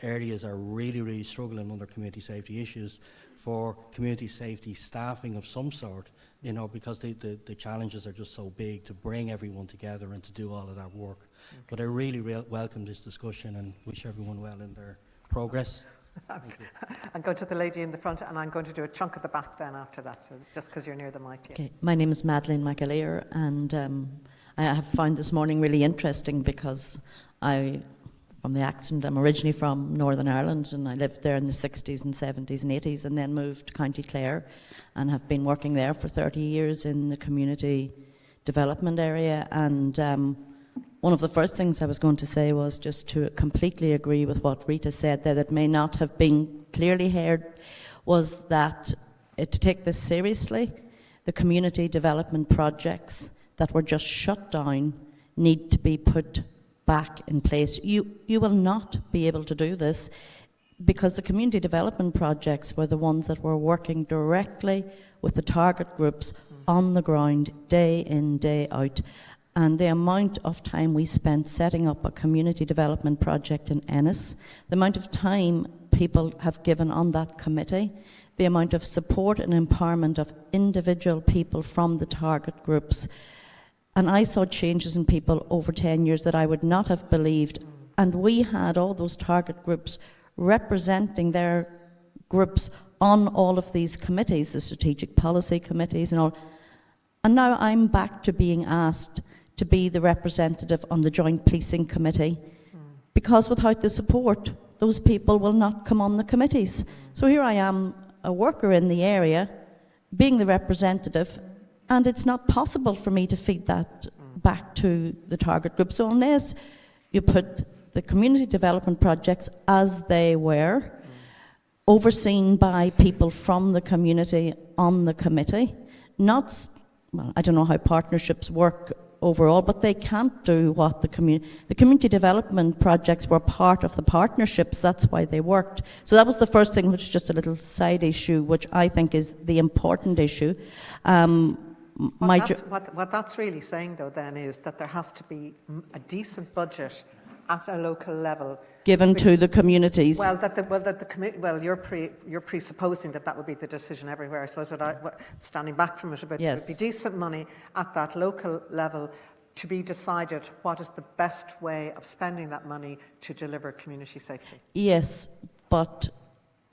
areas are really, really struggling under community safety issues, for community safety staffing of some sort, because the challenges are just so big to bring everyone together and to do all of that work. Okay. But I really welcome this discussion and wish everyone well in their progress. I'm going to the lady in the front, and I'm going to do a chunk at the back then after that, so just because you're near the mic. Yeah. Okay. My name is Madeleine McAleer, and I have found this morning really interesting because from the accent, I'm originally from Northern Ireland, and I lived there in the 60s and 70s and 80s, and then moved to County Clare and have been working there for 30 years in the community development area. And one of the first things I was going to say was just to completely agree with what Rita said there, that may not have been clearly heard, was that to take this seriously, the community development projects that were just shut down need to be put back in place. You will not be able to do this because the community development projects were the ones that were working directly with the target groups on the ground, day in, day out. And the amount of time we spent setting up a community development project in Ennis, the amount of time people have given on that committee, the amount of support and empowerment of individual people from the target groups. And I saw changes in people over 10 years that I would not have believed. And we had all those target groups representing their groups on all of these committees, the strategic policy committees and all. And now I'm back to being asked to be the representative on the Joint Policing Committee, because without the support, those people will not come on the committees. So here I am, a worker in the area, being the representative, and it's not possible for me to feed that back to the target group. So unless you put the community development projects as they were, overseen by people from the community on the committee, not, well, I don't know how partnerships work overall, but they can't do what the community development projects were part of the partnerships. That's why they worked. So that was the first thing, which is just a little side issue, which I think is the important issue. What that's really saying, though, then, is that there has to be a decent budget at a local level given to the communities. You're presupposing that would be the decision everywhere. I suppose standing back from it a bit, yes, there would be decent money at that local level to be decided what is the best way of spending that money to deliver community safety. Yes, but...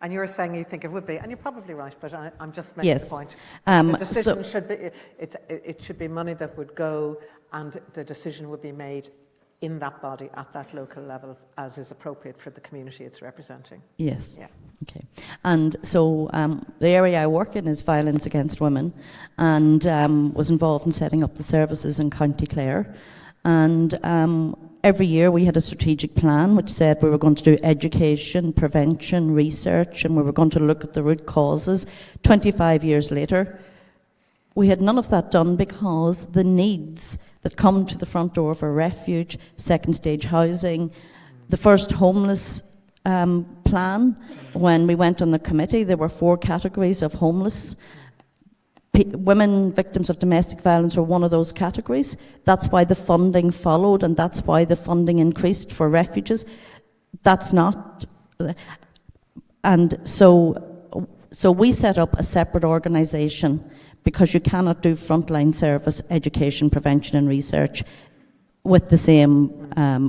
And you're saying you think it would be, and you're probably right, but I'm just making yes, the point. The decision should be, it should be money that would go, and the decision would be made in that body at that local level as is appropriate for the community it's representing. Yes. Yeah. Okay. And so the area I work in is violence against women, and was involved in setting up the services in County Clare. And every year we had a strategic plan which said we were going to do education, prevention, research, and we were going to look at the root causes. 25 years later, we had none of that done because the needs that come to the front door for refuge, second stage housing, the first homeless plan, when we went on the committee, there were 4 categories of homeless. Women victims of domestic violence were one of those categories. That's why the funding followed, and that's why the funding increased for refuges. That's not... And so we set up a separate organisation, because you cannot do frontline service, education, prevention and research with the same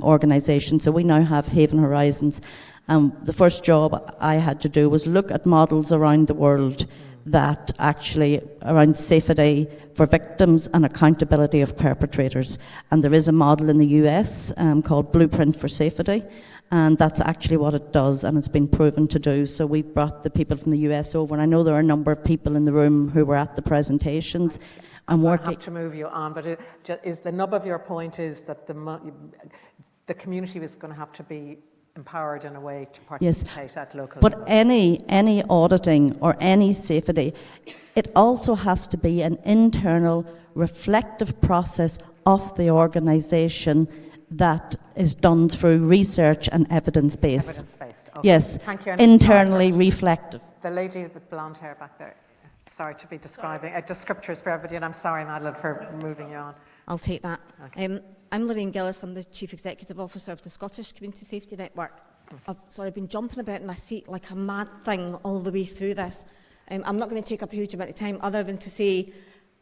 organisation. So we now have Haven Horizons. The first job I had to do was look at models around the world that actually, around safety for victims and accountability of perpetrators. And there is a model in the US called Blueprint for Safety, and that's actually what it does, and it's been proven to do. So we've brought the people from the US over, and I know there are a number of people in the room who were at the presentations. I'm working. I have to move you on, but is the nub of your point is that the community is going to have to be empowered in a way to participate at local level. But any auditing or any safety, it also has to be an internal reflective process of the organisation that is done through research and evidence-based. Evidence-based, okay. Yes, thank you. internally reflective. The lady with blonde hair back there. Sorry to be describing descriptors for everybody, and I'm sorry, Madeline, for moving you on. I'll take that. Okay. I'm Lorraine Gillis. I'm the Chief Executive Officer of the Scottish Community Safety Network. I've been jumping about in my seat like a mad thing all the way through this. I'm not going to take up a huge amount of time other than to say,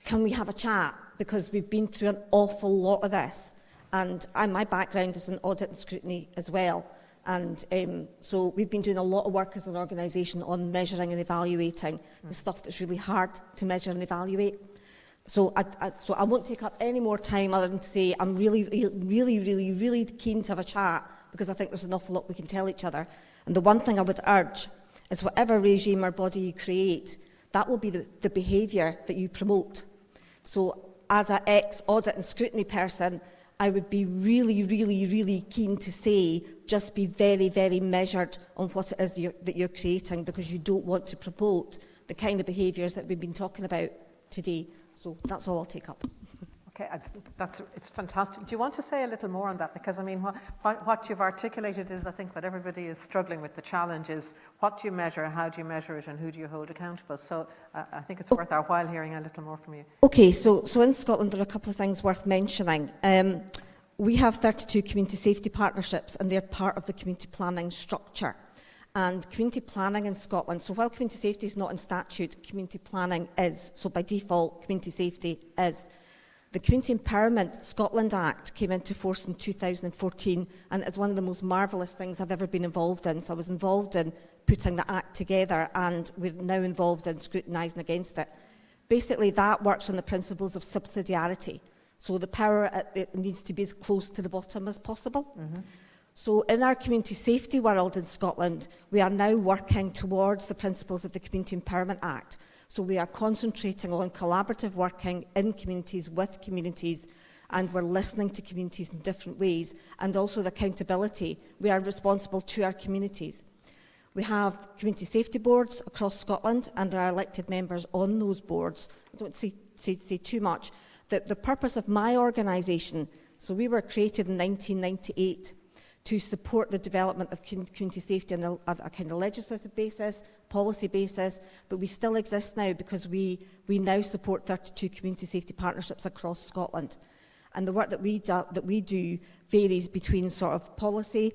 can we have a chat? Because we've been through an awful lot of this. And my background is in audit and scrutiny as well. And so we've been doing a lot of work as an organisation on measuring and evaluating the stuff that's really hard to measure and evaluate. So I won't take up any more time other than to say I'm really keen to have a chat, because I think there's an awful lot we can tell each other. And the one thing I would urge is whatever regime or body you create, that will be the behaviour that you promote. So as an ex-audit and scrutiny person, I would be really keen to say, just be very measured on what it is that you're creating, because you don't want to promote the kind of behaviours that we've been talking about today. So that's all I'll take up. Okay, it's fantastic. Do you want to say a little more on that? Because I mean, what you've articulated is, I think, what everybody is struggling with. The challenge is, what do you measure, how do you measure it, and who do you hold accountable? So I think it's worth our while hearing a little more from you. Okay, so in Scotland there are a couple of things worth mentioning. We have 32 community safety partnerships, and they're part of the community planning structure. And community planning in Scotland, so while community safety is not in statute, community planning is, so by default, community safety is. The Community Empowerment Scotland Act came into force in 2014, and it's one of the most marvellous things I've ever been involved in. So I was involved in putting the Act together, and we're now involved in scrutinising against it. Basically, that works on the principles of subsidiarity. So the power, it needs to be as close to the bottom as possible. Mm-hmm. So in our community safety world in Scotland, we are now working towards the principles of the Community Empowerment Act. So we are concentrating on collaborative working in communities with communities, and we're listening to communities in different ways, and also the accountability. We are responsible to our communities. We have community safety boards across Scotland, and there are elected members on those boards. I don't say too much. The purpose of my organisation, so we were created in 1998 to support the development of community safety on a kind of legislative basis, policy basis, but we still exist now because we now support 32 community safety partnerships across Scotland. And the work that we do varies between sort of policy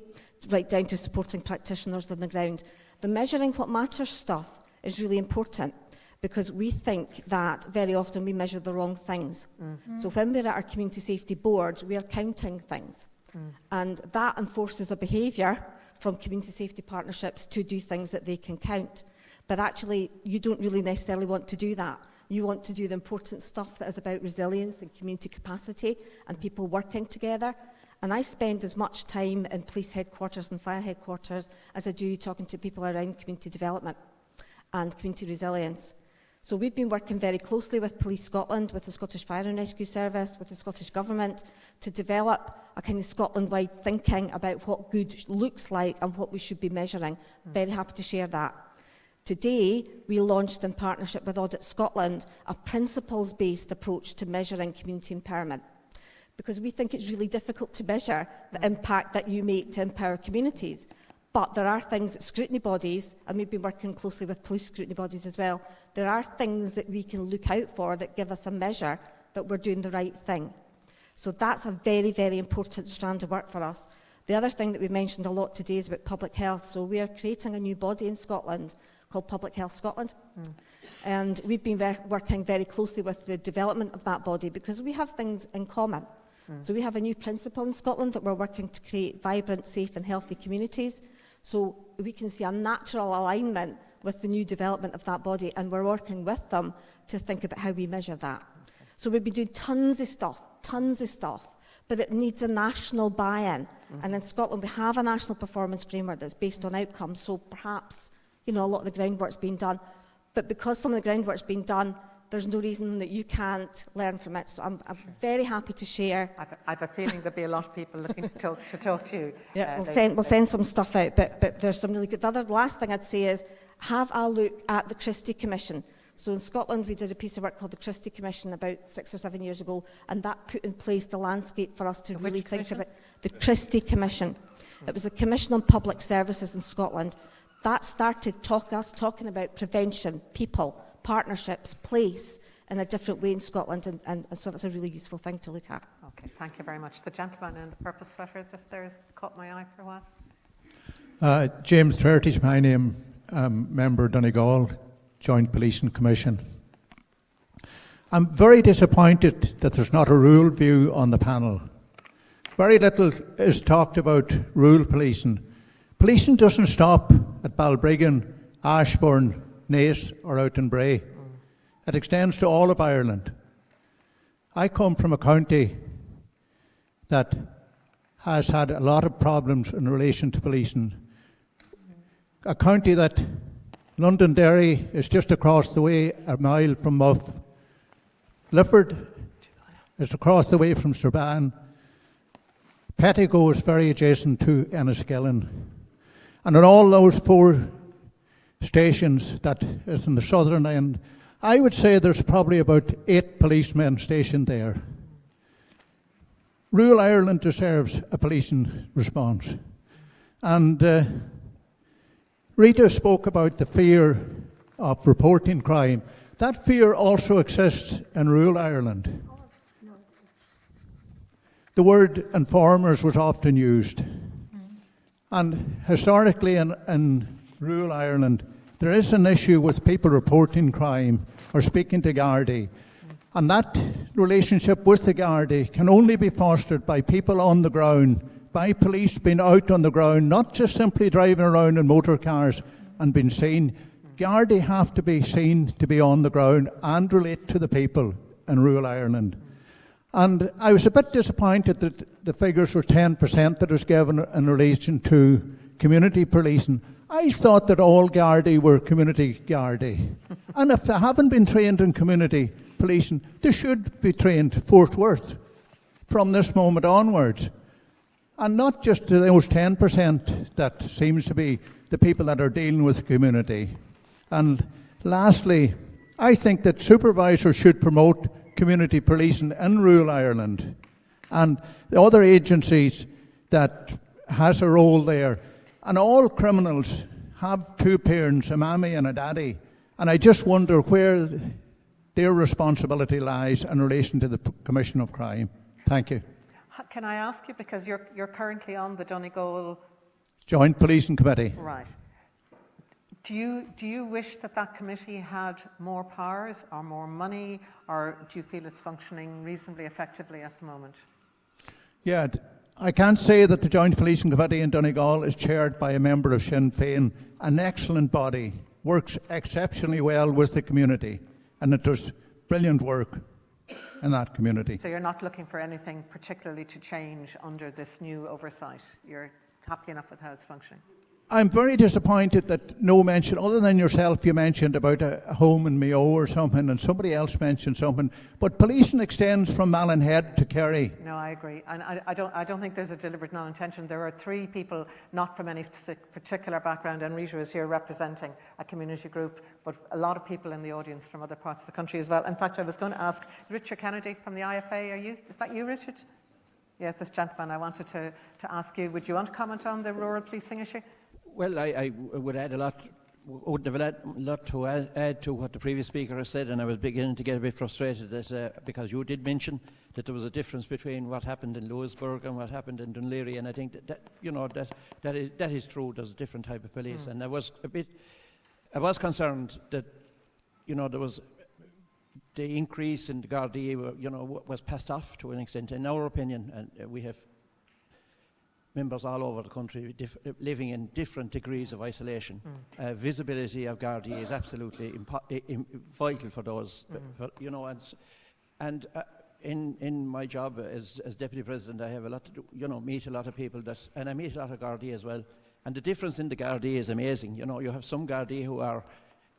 right down to supporting practitioners on the ground. The measuring what matters stuff is really important, because we think that very often we measure the wrong things. Mm-hmm. So when we're at our community safety boards, we are counting things. And that enforces a behaviour from community safety partnerships to do things that they can count. But actually, you don't really necessarily want to do that. You want to do the important stuff that is about resilience and community capacity and people working together. And I spend as much time in police headquarters and fire headquarters as I do talking to people around community development and community resilience. So we've been working very closely with Police Scotland, with the Scottish Fire and Rescue Service, with the Scottish Government, to develop a kind of Scotland-wide thinking about what good looks like and what we should be measuring. Very happy to share that. Today, we launched in partnership with Audit Scotland a principles-based approach to measuring community empowerment, because we think it's really difficult to measure the impact that you make to empower communities. But there are things that scrutiny bodies, and we've been working closely with police scrutiny bodies as well, there are things that we can look out for that give us a measure that we're doing the right thing. So that's a very, very important strand of work for us. The other thing that we mentioned a lot today is about public health. So we are creating a new body in Scotland called Public Health Scotland. And we've been working very closely with the development of that body because we have things in common. So we have a new principle in Scotland that we're working to create vibrant, safe and healthy communities. So we can see a natural alignment with the new development of that body, and we're working with them to think about how we measure that. So we've been doing tons of stuff, but it needs a national buy-in. And in Scotland, we have a national performance framework that's based on outcomes, so perhaps, you know, a lot of the groundwork's been done. But because some of the groundwork's been done, there's no reason that you can't learn from it. So I'm very happy to share. I have a feeling there'll be a lot of people looking to talk to you. Yeah, we'll send some stuff out, but there's some really good. The last thing I'd say is have a look at the Christie Commission. So in Scotland, we did a piece of work called the Christie Commission about 6 or 7 years ago, and that put in place the landscape for us to really think about the Christie Commission. It was the Commission on Public Services in Scotland. That started us talking about prevention, people, partnerships, place in a different way in Scotland, and so that's a really useful thing to look at. Okay, thank you very much. The gentleman in the purple sweater just there has caught my eye for a while. James Turtish, my name, member Donegal, Joint Policing Commission. I'm very disappointed that there's not a rural view on the panel. Very little is talked about rural policing. Policing doesn't stop at Balbriggan, Ashbourne, Naas or out in Bray. It extends to all of Ireland. I come from a county that has had a lot of problems in relation to policing. A county that Londonderry is just across the way, a mile from Muff. Lifford is across the way from Strabane. Pettigo is very adjacent to Enniskillen. And in all those 4 stations that is in the southern end, I would say there's probably about 8 policemen stationed there. Rural Ireland deserves a policing response. And Rita spoke about the fear of reporting crime. That fear also exists in rural Ireland. The word informers was often used. And historically in rural Ireland, there is an issue with people reporting crime or speaking to Gardaí. And that relationship with the Gardaí can only be fostered by people on the ground, by police being out on the ground, not just simply driving around in motor cars and being seen. Gardaí have to be seen to be on the ground and relate to the people in rural Ireland. And I was a bit disappointed that the figures were 10% that was given in relation to community policing. I thought that all Gardaí were community Gardaí. And if they haven't been trained in community policing, they should be trained forthwith from this moment onwards. And not just to those 10% that seems to be the people that are dealing with the community. And lastly, I think that supervisors should promote community policing in rural Ireland. And the other agencies that has a role there. And all criminals have two parents, a mammy and a daddy. And I just wonder where their responsibility lies in relation to the commission of crime. Thank you. Can I ask you, because you're currently on the Donegal Joint Policing Committee. Right. Do you wish that committee had more powers or more money, or do you feel it's functioning reasonably effectively at the moment? Yeah, I can't say that the Joint Policing Committee in Donegal is chaired by a member of Sinn Féin, an excellent body, works exceptionally well with the community, and it does brilliant work in that community. So you're not looking for anything particularly to change under this new oversight? You're happy enough with how it's functioning? I'm very disappointed that no mention, other than yourself, you mentioned about a home in Mayo or something, and somebody else mentioned something. But policing extends from Mallinhead to Kerry. No, I agree, and I don't think there's a deliberate non-intention. There are three people not from any particular background, and Rita is here representing a community group, but a lot of people in the audience from other parts of the country as well. In fact, I was going to ask Richard Kennedy from the IFA. Is that you, Richard? Yeah, this gentleman. I wanted to ask you. Would you want to comment on the rural policing issue? Well, I would add a lot. Would have a lot to add to what the previous speaker has said, and I was beginning to get a bit frustrated that, because you did mention that there was a difference between what happened in Lewisburg and what happened in Dunleary, and I think that is true. There's a different type of police, and I was concerned that there was the increase in the Gardaí was passed off to an extent, in our opinion, and we have members all over the country living in different degrees of isolation. Visibility of Gardaí is absolutely vital for those, in my job as Deputy President, I have a lot to do, meet a lot of people, and I meet a lot of Gardaí as well. And the difference in the Gardaí is amazing. You have some Gardaí who are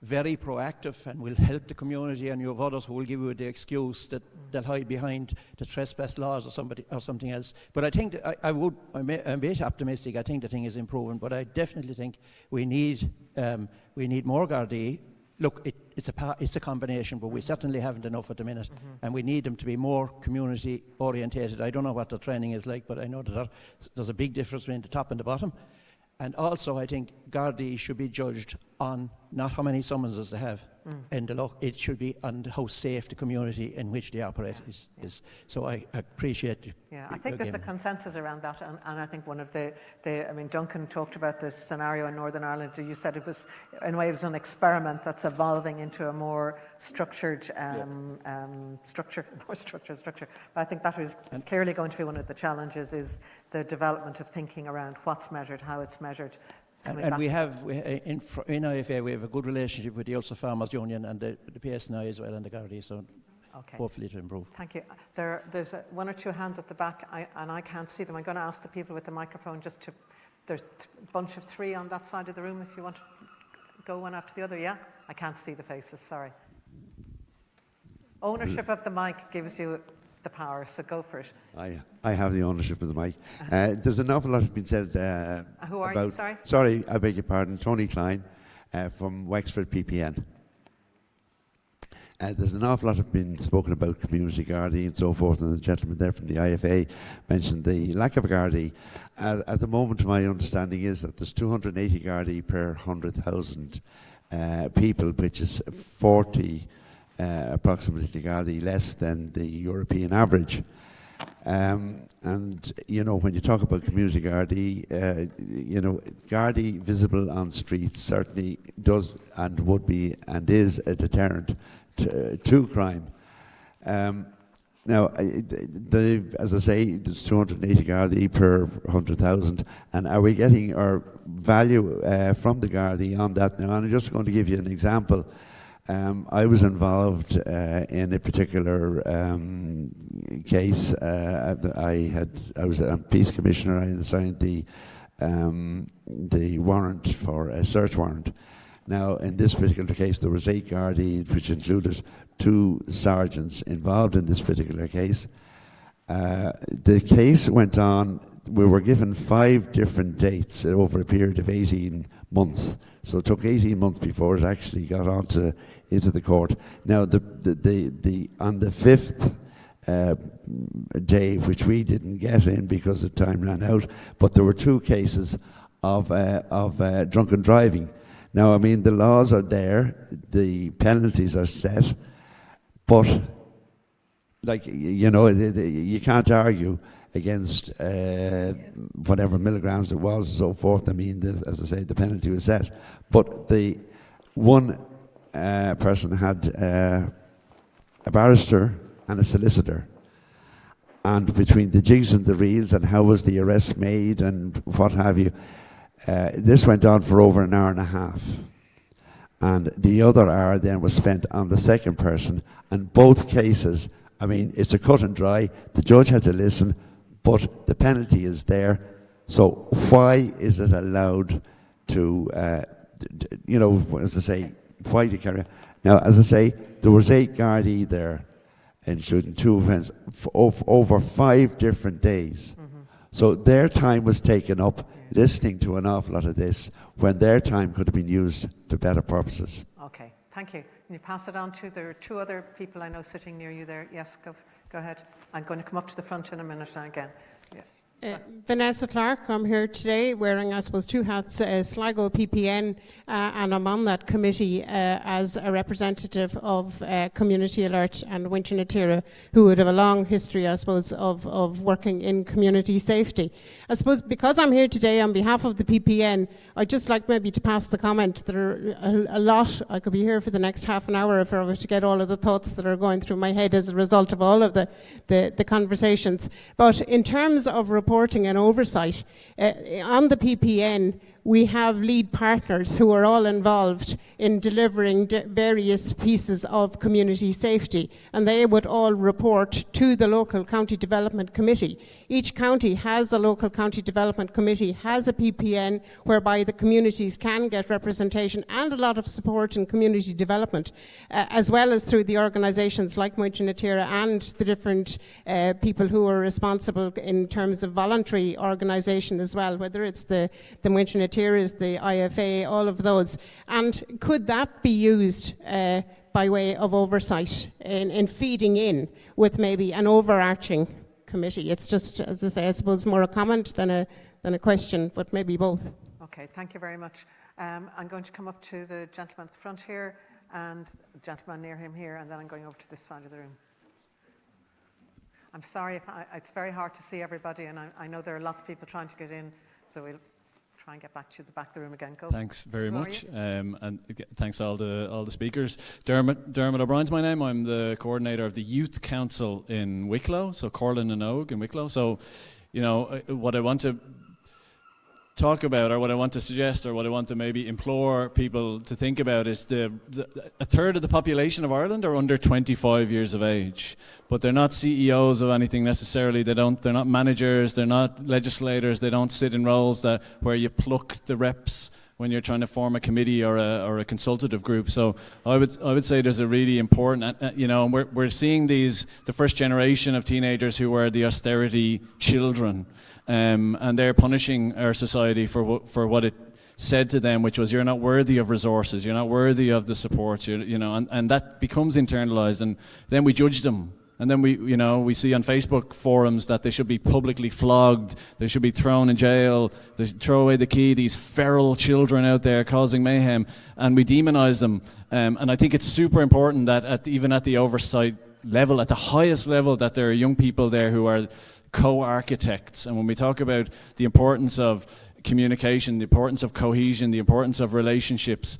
very proactive and will help the community, and you have others who will give you the excuse that they'll hide behind the trespass laws or something else. But I think I'm a bit optimistic. I think the thing is improving, but I definitely think we need more Gardaí. Look, it's a combination, but we certainly haven't enough at the minute, and we need them to be more community orientated. I don't know what the training is like, but I know that there's a big difference between the top and the bottom. And also, I think Gardaí should be judged on not how many summonses they have, and it should be on how safe the community in which they operate is. So I appreciate you. Yeah, I think there's a consensus around that, and I think one of Duncan talked about this scenario in Northern Ireland. You said it was, in a way, it was an experiment that's evolving into a more structured structure. But I think that is clearly going to be one of the challenges, is the development of thinking around what's measured, how it's measured. And we have, in IFA, we have a good relationship with the Ulster Farmers Union and the PSNI as well, and the Gardaí, so hopefully to improve. Thank you. There's one or two hands at the back, and I can't see them. I'm going to ask the people with the microphone there's a bunch of three on that side of the room, if you want to go one after the other. Yeah? I can't see the faces, sorry. Ownership of the mic gives you the power, so go for it. I have the ownership of the mic. There's an awful lot been said Who are you, sorry? Sorry, I beg your pardon. Tony Klein from Wexford PPN. There's an awful lot have been spoken about community Gardaí and so forth, and the gentleman there from the IFA mentioned the lack of a Gardaí. At the moment, my understanding is that there's 280 Gardaí per 100,000 people, which is 40 approximately Gardaí less than the European average. And, you know, when you talk about community Gardaí, you know, Gardaí visible on streets certainly does and would be and is a deterrent to crime. Now, as I say, there's 280 Gardaí per 100,000, and are we getting our value from the Gardaí on that now? And I'm just going to give you an example. I was involved in a particular case. I was a peace commissioner. I signed the warrant for a search warrant. Now, in this particular case, there was 8 Gardaí, which included 2 sergeants involved in this particular case. The case went on. We were given 5 different dates over a period of 18 months. So it took 18 months before it actually got into the court. Now, on the 5th day, which we didn't get in because the time ran out, but there were 2 cases of drunken driving. Now, I mean, the laws are there, the penalties are set, but, like, you know, you can't argue against whatever milligrams it was and so forth. I mean, as I say, the penalty was set. But the one person had a barrister and a solicitor. And between the jigs and the reels and how was the arrest made and what have you, this went on for over an hour and a half. And the other hour then was spent on the second person. And both cases, I mean, it's a cut and dry. The judge had to listen, but the penalty is there. So why is it allowed to, you know, as I say, why do you carry on? Now, as I say, there was 8 Gardaí there, including 2 events, over 5 different days. So their time was taken up listening to an awful lot of this when their time could have been used to better purposes. Okay, thank you. Can you pass it on to, there are 2 other people I know sitting near you there. Yes, go ahead. I'm going to come up to the front in a minute now again. Vanessa Clark, I'm here today wearing, I suppose, 2 hats, Sligo PPN, and I'm on that committee as a representative of Community Alert and Winter na Tíre, who would have a long history, I suppose, of working in community safety. I suppose because I'm here today on behalf of the PPN, I'd just like maybe to pass the comment that are a lot. I could be here for the next half an hour if I were to get all of the thoughts that are going through my head as a result of all of the conversations. But in terms of reporting and oversight, on the PPN, we have lead partners who are all involved in delivering various pieces of community safety, and they would all report to the local county development committee. Each county has a local county development committee, has a PPN whereby the communities can get representation and a lot of support in community development, as well as through the organisations like Winter na Tíre and the different people who are responsible in terms of voluntary organisation as well, whether it's the Winter na Tíre, the IFA, all of those. And could that be used by way of oversight in feeding in with maybe an overarching committee? It's just, as I say, I suppose more a comment than a question, but maybe both. Okay, thank you very much. I'm going to come up to the gentleman at the front here and the gentleman near him here, and then I'm going over to this side of the room. I'm sorry, if it's very hard to see everybody, and I know there are lots of people trying to get in, so we'll try and get back to the back of the room again. Go. Thanks very much, and thanks to all the speakers. Dermot O'Brien's my name. I'm the coordinator of the Youth Council in Wicklow, so Corlin and Ogue in Wicklow. So, you know, what I want to talk about, or what I want to suggest, or what I want to maybe implore people to think about is a third of the population of Ireland are under 25 years of age, but they're not CEOs of anything necessarily. They're not managers, they're not legislators, they don't sit in roles where you pluck the reps when you're trying to form a committee or a consultative group. So I would say there's a really important, you know, we're seeing the first generation of teenagers who were the austerity children. And they're punishing our society for what it said to them, which was, you're not worthy of resources, you're not worthy of the support, you know, and that becomes internalized, and then we judge them. And then we see on Facebook forums that they should be publicly flogged, they should be thrown in jail, they should throw away the key, these feral children out there causing mayhem, and we demonize them. And I think it's super important that even at the oversight level, at the highest level, that there are young people there who are co-architects. And when we talk about the importance of communication, the importance of cohesion, the importance of relationships,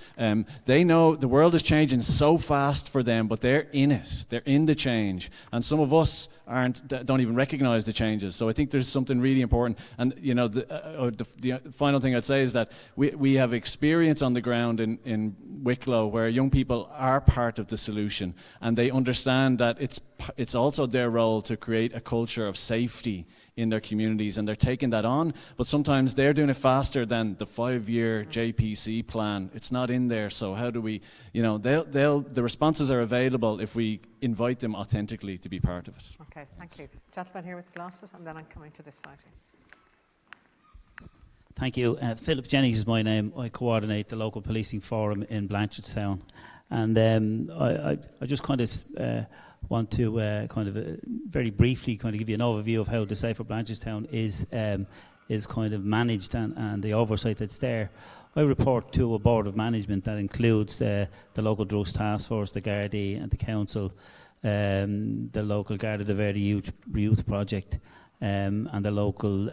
they know the world is changing so fast for them, but they're in it. They're in the change, and some of us don't even recognise the changes. So I think there's something really important. And you know, the final thing I'd say is that we have experience on the ground in Wicklow where young people are part of the solution, and they understand that it's also their role to create a culture of safety in their communities, and they're taking that on, but sometimes they're doing it faster than the 5-year JPC plan. It's not in there, so how do we, you know, the responses are available if we invite them authentically to be part of it. Okay, thank you. Gentleman here with the glasses, and then I'm coming to this side here. Thank you. Philip Jennings is my name. I coordinate the local policing forum in Blanchardstown, and I just kind of want to very briefly kind of give you an overview of how the Safer Blanchardstown is kind of managed and the oversight that's there. I report to a board of management that includes the local drugs task force, the Gardaí and the council, the local Garda de Verde youth project, and the local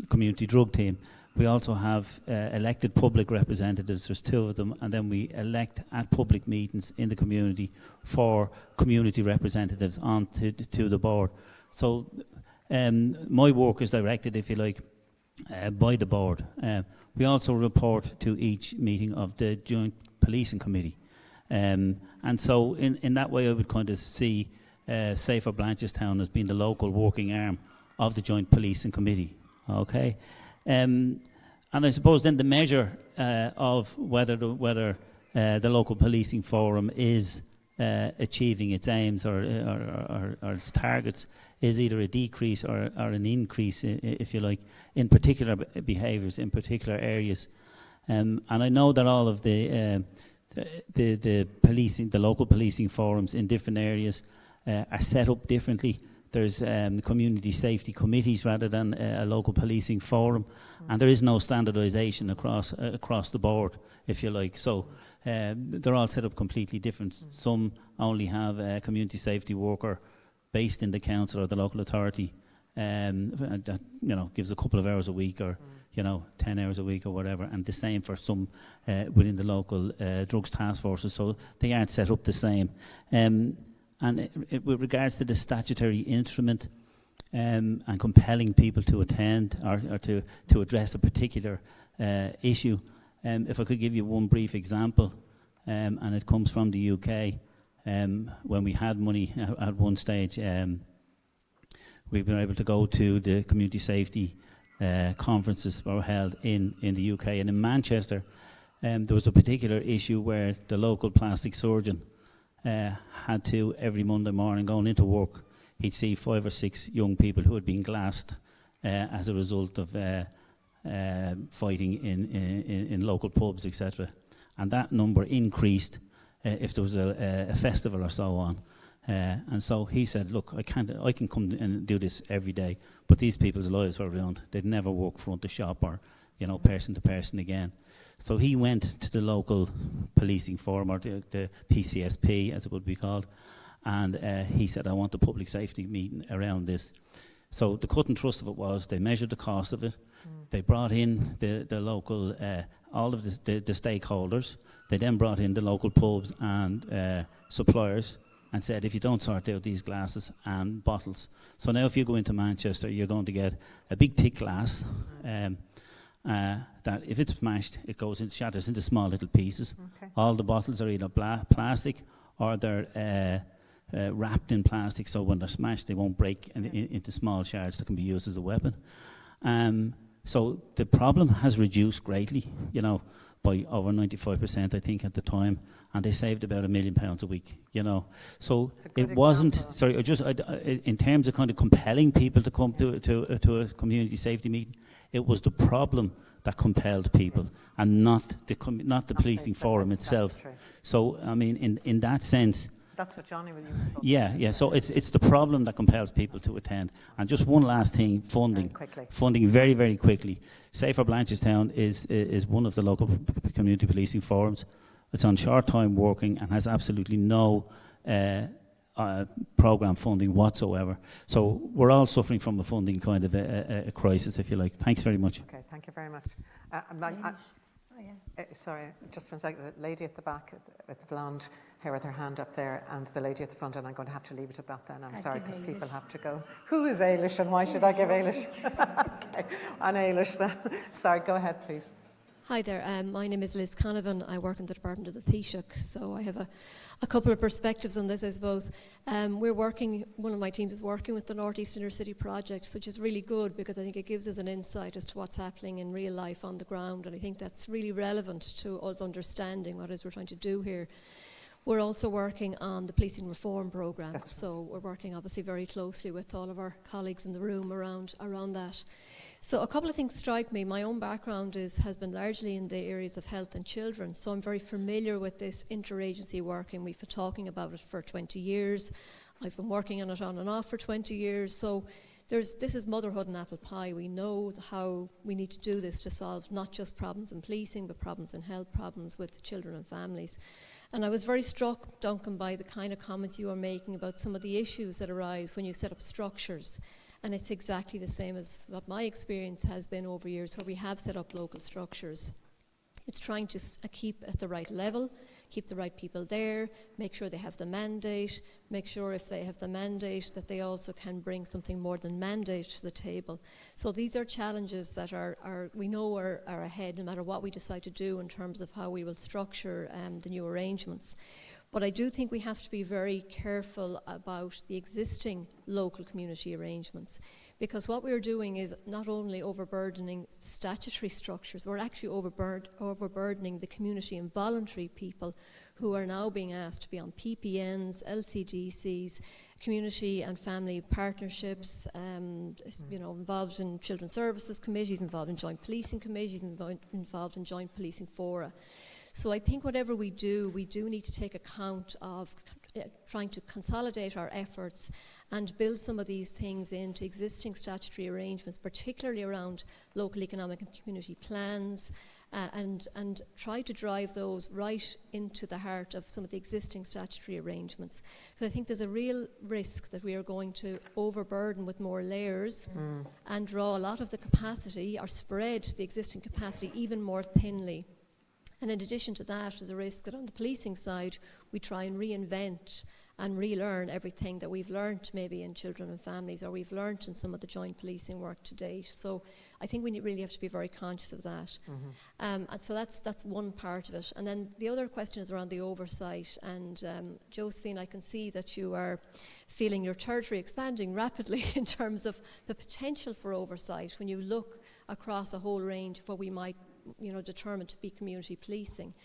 community drug team. We also have elected public representatives. There's 2 of them, and then we elect at public meetings in the community 4 community representatives on to the board. So my work is directed, if you like, by the board. We also report to each meeting of the Joint Policing Committee. And so in that way I would kind of see Safer Blanchardstown as being the local working arm of the Joint Policing Committee. Okay. And I suppose then the measure of whether the local policing forum is achieving its aims or its targets is either a decrease or an increase, if you like, in particular behaviours, in particular areas. And I know that all of the policing, the local policing forums in different areas are set up differently. There's community safety committees rather than a local policing forum, and there is no standardisation across the board, if you like. So they're all set up completely different. Some only have a community safety worker based in the council or the local authority that gives a couple of hours a week or 10 hours a week or whatever, and the same for some within the local drugs task forces. So they aren't set up the same. And with regards to the statutory instrument and compelling people to attend or to address a particular issue, if I could give you one brief example, and it comes from the UK, when we had money at one stage, we've been able to go to the community safety conferences that were held in the UK. And in Manchester, there was a particular issue where the local plastic surgeon had to, every Monday morning going into work, he'd see 5 or 6 young people who had been glassed as a result of fighting in local pubs, etc. And that number increased if there was a festival or so on. And so he said, look, I can come and do this every day, but these people's lives were ruined. They'd never walk front of shop or person to person again. So he went to the local policing forum, or the PCSP as it would be called, and he said, I want a public safety meeting around this. So the cut and thrust of it was they measured the cost of it, they brought in the local, all of the stakeholders, they then brought in the local pubs and suppliers and said, if you don't sort out these glasses and bottles. So now if you go into Manchester, you're going to get a big thick glass, that if it's smashed, it goes in, shatters into small little pieces. Okay. All the bottles are either plastic or they're wrapped in plastic, so when they're smashed, they won't break into small shards that can be used as a weapon. So the problem has reduced greatly, by over 95%, I think, at the time, and they saved about £1 million a week, So it wasn't, in terms of kind of compelling people to come to a community safety meeting, it was the problem that compelled people, and not the policing forum itself. So, I mean, in that sense, that's what Johnny will use. Yeah. So it's the problem that compels people to attend. And just one last thing, funding. Funding very, very quickly. Safer Blanchardstown is one of the local community policing forums. It's on short time working and has absolutely no programme funding whatsoever. So we're all suffering from a funding kind of a crisis, if you like. Thanks very much. Okay, thank you very much. Sorry, just for a second, the lady at the back with the blonde hair with her hand up there, and the lady at the front, and I'm going to have to leave it at that then. I'm sorry, because people have to go. Who is Ailish, and why should I give Ailish? Okay, on Ailish then. Sorry, go ahead, please. Hi there, my name is Liz Canavan. I work in the Department of the Taoiseach, so I have a couple of perspectives on this, I suppose. One of my teams is working with the North East Inner City project, which is really good because I think it gives us an insight as to what's happening in real life on the ground, and I think that's really relevant to us understanding what it is we're trying to do here. We're also working on the policing reform programme, so we're working obviously very closely with all of our colleagues in the room around that. So a couple of things strike me. My own background has been largely in the areas of health and children, so I'm very familiar with this interagency work, and we've been talking about it for 20 years. I've been working on it on and off for 20 years, so this is motherhood and apple pie. We know how we need to do this to solve not just problems in policing, but problems in health, problems with children and families. And I was very struck, Duncan, by the kind of comments you were making about some of the issues that arise when you set up structures. And it's exactly the same as what my experience has been over years where we have set up local structures. It's trying to keep at the right level, keep the right people there, make sure they have the mandate, make sure if they have the mandate that they also can bring something more than mandate to the table. So these are challenges that we know are ahead no matter what we decide to do in terms of how we will structure the new arrangements. But I do think we have to be very careful about the existing local community arrangements, because what we're doing is not only overburdening statutory structures, we're actually overburdening the community and voluntary people who are now being asked to be on PPNs, LCDCs, community and family partnerships, involved in children's services committees, involved in joint policing committees, involved in joint policing fora. So I think whatever we do need to take account of trying to consolidate our efforts and build some of these things into existing statutory arrangements, particularly around local economic and community plans, and try to drive those right into the heart of some of the existing statutory arrangements. Because I think there's a real risk that we are going to overburden with more layers and draw a lot of the capacity or spread the existing capacity even more thinly. And in addition to that, there's a risk that on the policing side, we try and reinvent and relearn everything that we've learned maybe in children and families, or we've learned in some of the joint policing work to date. So I think we really have to be very conscious of that. And so that's one part of it. And then the other question is around the oversight. And Josephine, I can see that you are feeling your territory expanding rapidly in terms of the potential for oversight when you look across a whole range of what we might determined to be community policing.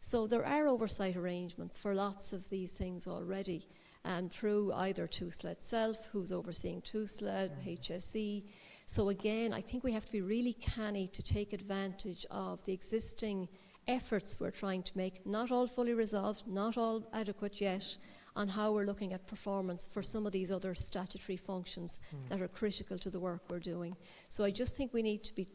So there are oversight arrangements for lots of these things already, and through either TUSLA itself, who's overseeing TUSLA, HSE. So again, I think we have to be really canny to take advantage of the existing efforts we're trying to make, not all fully resolved, not all adequate yet, on how we're looking at performance for some of these other statutory functions that are critical to the work we're doing. So I just think we need to be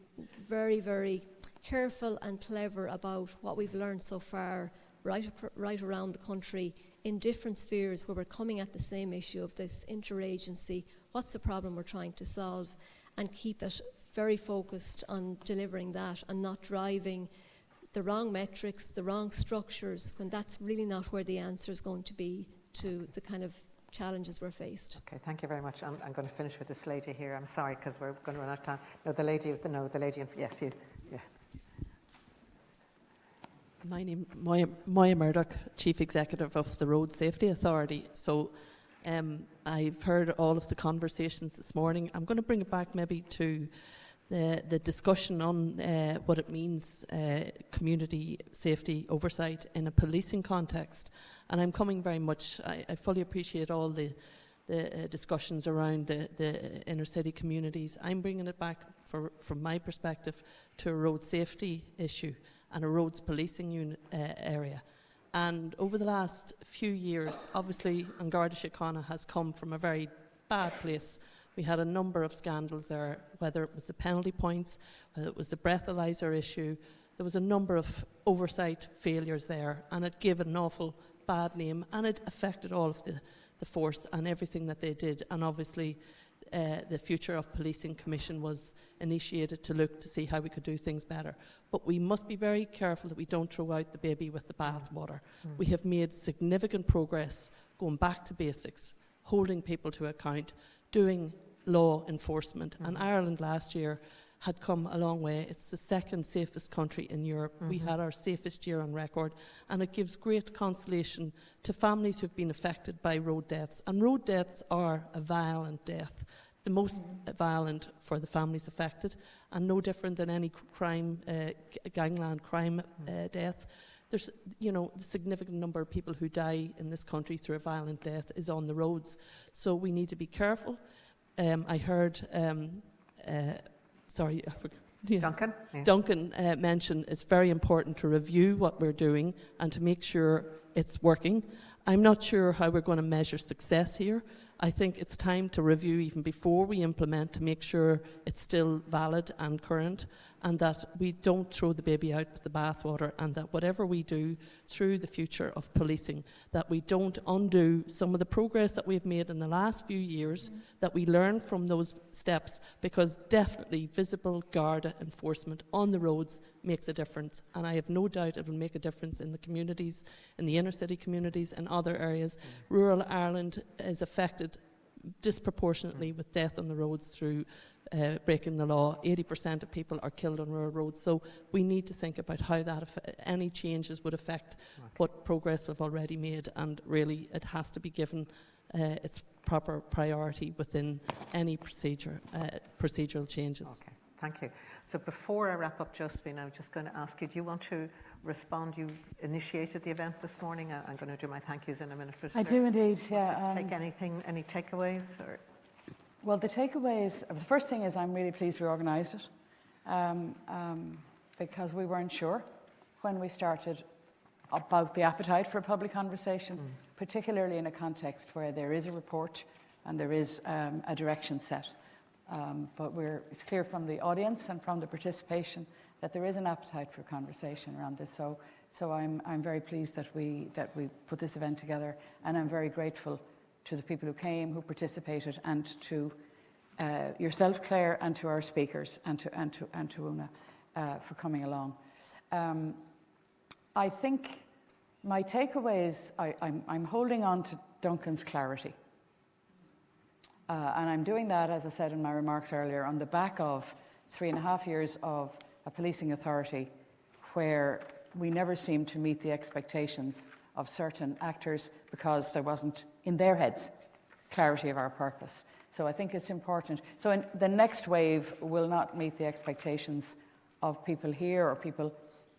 very, very careful and clever about what we've learned so far right around the country in different spheres where we're coming at the same issue of this interagency, what's the problem we're trying to solve, and keep it very focused on delivering that and not driving the wrong metrics, the wrong structures, when that's really not where the answer is going to be to the kind of challenges we're faced. Okay, thank you very much. I'm going to finish with this lady here. I'm sorry, because we're going to run out of time. No, the lady in, yes, you. Yeah. My name, Moya Murdoch, Chief Executive of the Road Safety Authority. So I've heard all of the conversations this morning. I'm going to bring it back maybe to the discussion on what it means, community safety oversight in a policing context. And I'm coming very much, I fully appreciate all the discussions around the inner city communities. I'm bringing it back from my perspective to a road safety issue and a roads policing unit area. And over the last few years, obviously, An Garda Síochána has come from a very bad place. We had a number of scandals there, whether it was the penalty points, whether it was the breathalyzer issue. There was a number of oversight failures there, and it gave an awful bad name, and it affected all of the force and everything that they did. And obviously the Future of Policing Commission was initiated to look to see how we could do things better. But we must be very careful that we don't throw out the baby with the bathwater. We have made significant progress going back to basics, holding people to account, doing law enforcement. And Ireland last year had come a long way. It's the second safest country in Europe. We had our safest year on record, and it gives great consolation to families who've been affected by road deaths. And road deaths are a violent death, the most violent for the families affected, and no different than any crime, gangland crime death. There's, you know, the significant number of people who die in this country through a violent death is on the roads. So we need to be careful. I heard, sorry, I forgot. Yeah. Duncan? Yeah. Duncan mentioned it's very important to review what we're doing and to make sure it's working. I'm not sure how we're going to measure success here. I think it's time to review even before we implement to make sure it's still valid and current, and that we don't throw the baby out with the bathwater, and that whatever we do through the future of policing, that we don't undo some of the progress that we've made in the last few years, that we learn from those steps, because definitely visible Garda enforcement on the roads makes a difference, and I have no doubt it will make a difference in the communities, in the inner city communities and other areas. Rural Ireland is affected disproportionately with death on the roads through breaking the law. 80% of people are killed on rural roads, so we need to think about how that any changes would affect what progress we've already made, and really it has to be given its proper priority within any procedural changes. Okay, thank you. So before I wrap up, Josephine, I'm just going to ask you, do you want to respond? You initiated the event this morning. I'm going to do my thank yous in a minute. I do indeed, yeah. Take anything, any takeaways? Or? Well, the takeaways, the first thing is I'm really pleased we organised it, because we weren't sure when we started about the appetite for a public conversation, particularly in a context where there is a report and there is a direction set. But it's clear from the audience and from the participation that there is an appetite for conversation around this. So I'm very pleased that we put this event together, and I'm very grateful to the people who came, who participated, and to yourself, Claire, and to our speakers, and to Una for coming along. I think my takeaways, I'm holding on to Duncan's clarity. And I'm doing that, as I said in my remarks earlier, on the back of 3.5 years of a policing authority where we never seemed to meet the expectations of certain actors because there wasn't, in their heads, clarity of our purpose. So I think it's important. So the next wave will not meet the expectations of people here or people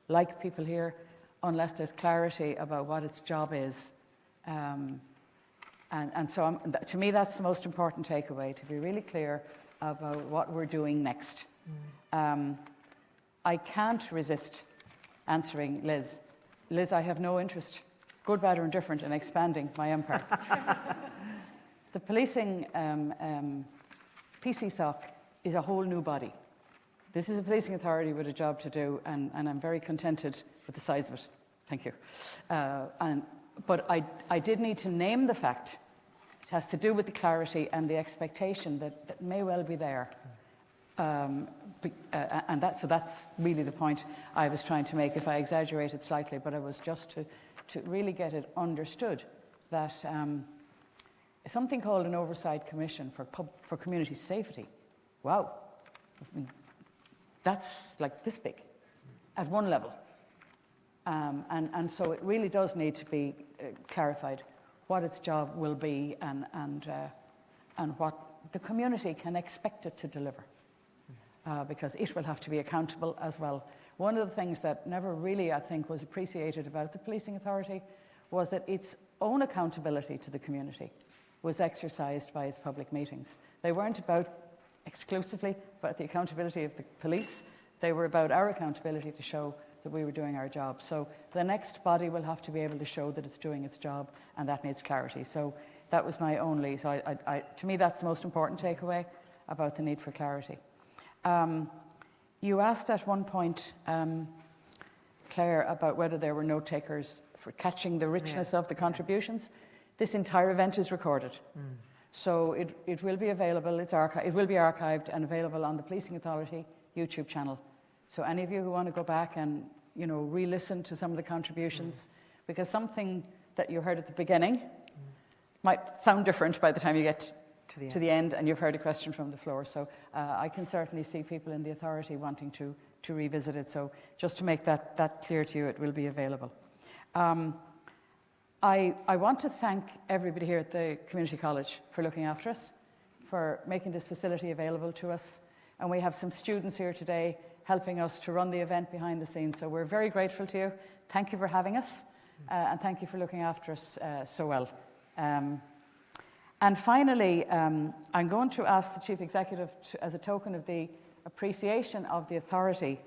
like people here unless there's clarity about what its job is. And so to me, that's the most important takeaway, to be really clear about what we're doing next. I can't resist answering Liz. Liz, I have no interest, good, bad, or indifferent, in expanding my empire. The policing PCSOC is a whole new body. This is a policing authority with a job to do, and I'm very contented with the size of it. Thank you. But I did need to name the fact. It has to do with the clarity and the expectation that may well be there. And so that's really the point I was trying to make, if I exaggerated slightly, but it was just to really get it understood that something called an Oversight Commission for Community Safety, wow, I mean, that's like this big at one level. And so it really does need to be clarified what its job will be and what the community can expect it to deliver, because it will have to be accountable as well. One of the things that never really, I think, was appreciated about the policing authority was that its own accountability to the community was exercised by its public meetings. They weren't about exclusively about the accountability of the police. They were about our accountability to show that we were doing our job. So the next body will have to be able to show that it's doing its job, and that needs clarity. So that was my only, so to me that's the most important takeaway about the need for clarity. You asked at one point, Claire, about whether there were note takers for catching the richness of the contributions. This entire event is recorded. So it will be available, it will be archived and available on the Policing Authority YouTube channel. So any of you who want to go back and, you know, re-listen to some of the contributions, because something that you heard at the beginning might sound different by the time you get to the end and you've heard a question from the floor. So I can certainly see people in the authority wanting to revisit it. So just to make that clear to you, it will be available. I want to thank everybody here at the Community College for looking after us, for making this facility available to us. And we have some students here today helping us to run the event behind the scenes. So we're very grateful to you. Thank you for having us, and thank you for looking after us so well. And finally, I'm going to ask the Chief Executive, as a token of the appreciation of the authority,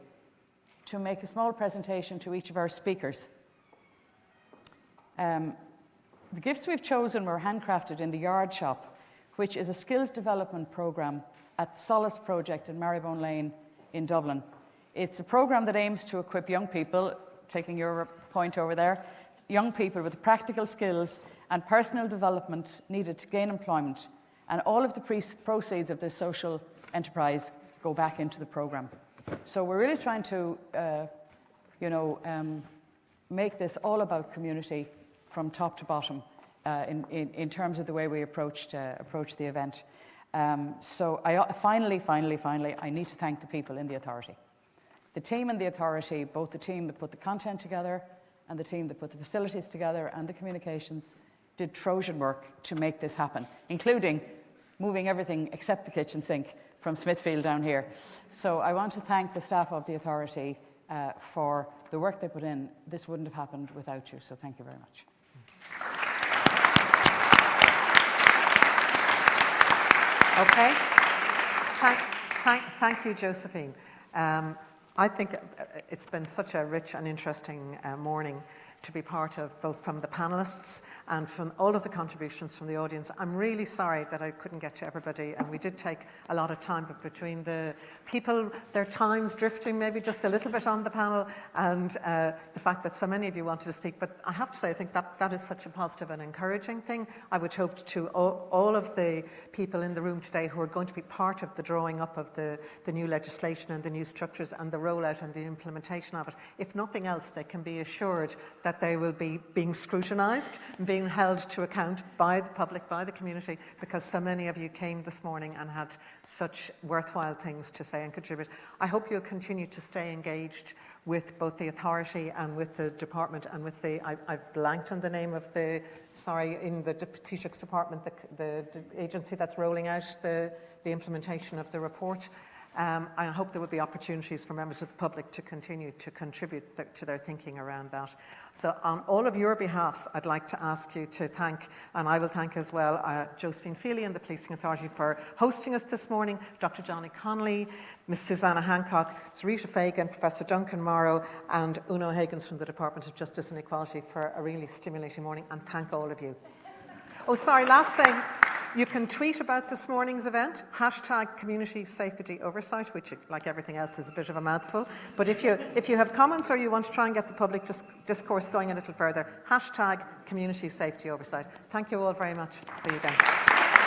to make a small presentation to each of our speakers. The gifts we've chosen were handcrafted in the Yard Shop, which is a skills development programme at Solace Project in Marybone Lane in Dublin. It's a programme that aims to equip young people, taking your point over there, young people with practical skills and personal development needed to gain employment. And all of the proceeds of this social enterprise go back into the programme. So we're really trying to, make this all about community from top to bottom in terms of the way we approach the event. So finally, I need to thank the people in the authority. The team in the authority, both the team that put the content together and the team that put the facilities together and the communications, did Trojan work to make this happen, including moving everything except the kitchen sink from Smithfield down here. So I want to thank the staff of the authority for the work they put in. This wouldn't have happened without you, so thank you very much. Okay. Thank you, Josephine. I think it's been such a rich and interesting morning to be part of, both from the panellists and from all of the contributions from the audience. I'm really sorry that I couldn't get to everybody, and we did take a lot of time, but between the people, their times drifting maybe just a little bit on the panel, and the fact that so many of you wanted to speak. But I have to say, I think that is such a positive and encouraging thing. I would hope to all of the people in the room today who are going to be part of the drawing up of the new legislation and the new structures and the rollout and the implementation of it, if nothing else, they can be assured that they will be being scrutinised and being held to account by the public, by the community, because so many of you came this morning and had such worthwhile things to say and contribute. I hope you'll continue to stay engaged with both the authority and with the department and with the, I've blanked on the name of the, in the Taoiseach's department, the agency that's rolling out the implementation of the report. I hope there will be opportunities for members of the public to continue to contribute to their thinking around that. So on all of your behalfs, I'd like to ask you to thank, and I will thank as well, Josephine Feehily and the Policing Authority for hosting us this morning, Dr. Johnny Connolly, Ms. Susannah Hancock, Ms. Rita Fagan, Professor Duncan Morrow, and Uno Higgins from the Department of Justice and Equality for a really stimulating morning, and thank all of you. Oh, sorry, last thing. You can tweet about this morning's event, #Community Safety Oversight, which, like everything else, is a bit of a mouthful. But if you have comments or you want to try and get the public discourse going a little further, #Community Safety Oversight. Thank you all very much. See you again.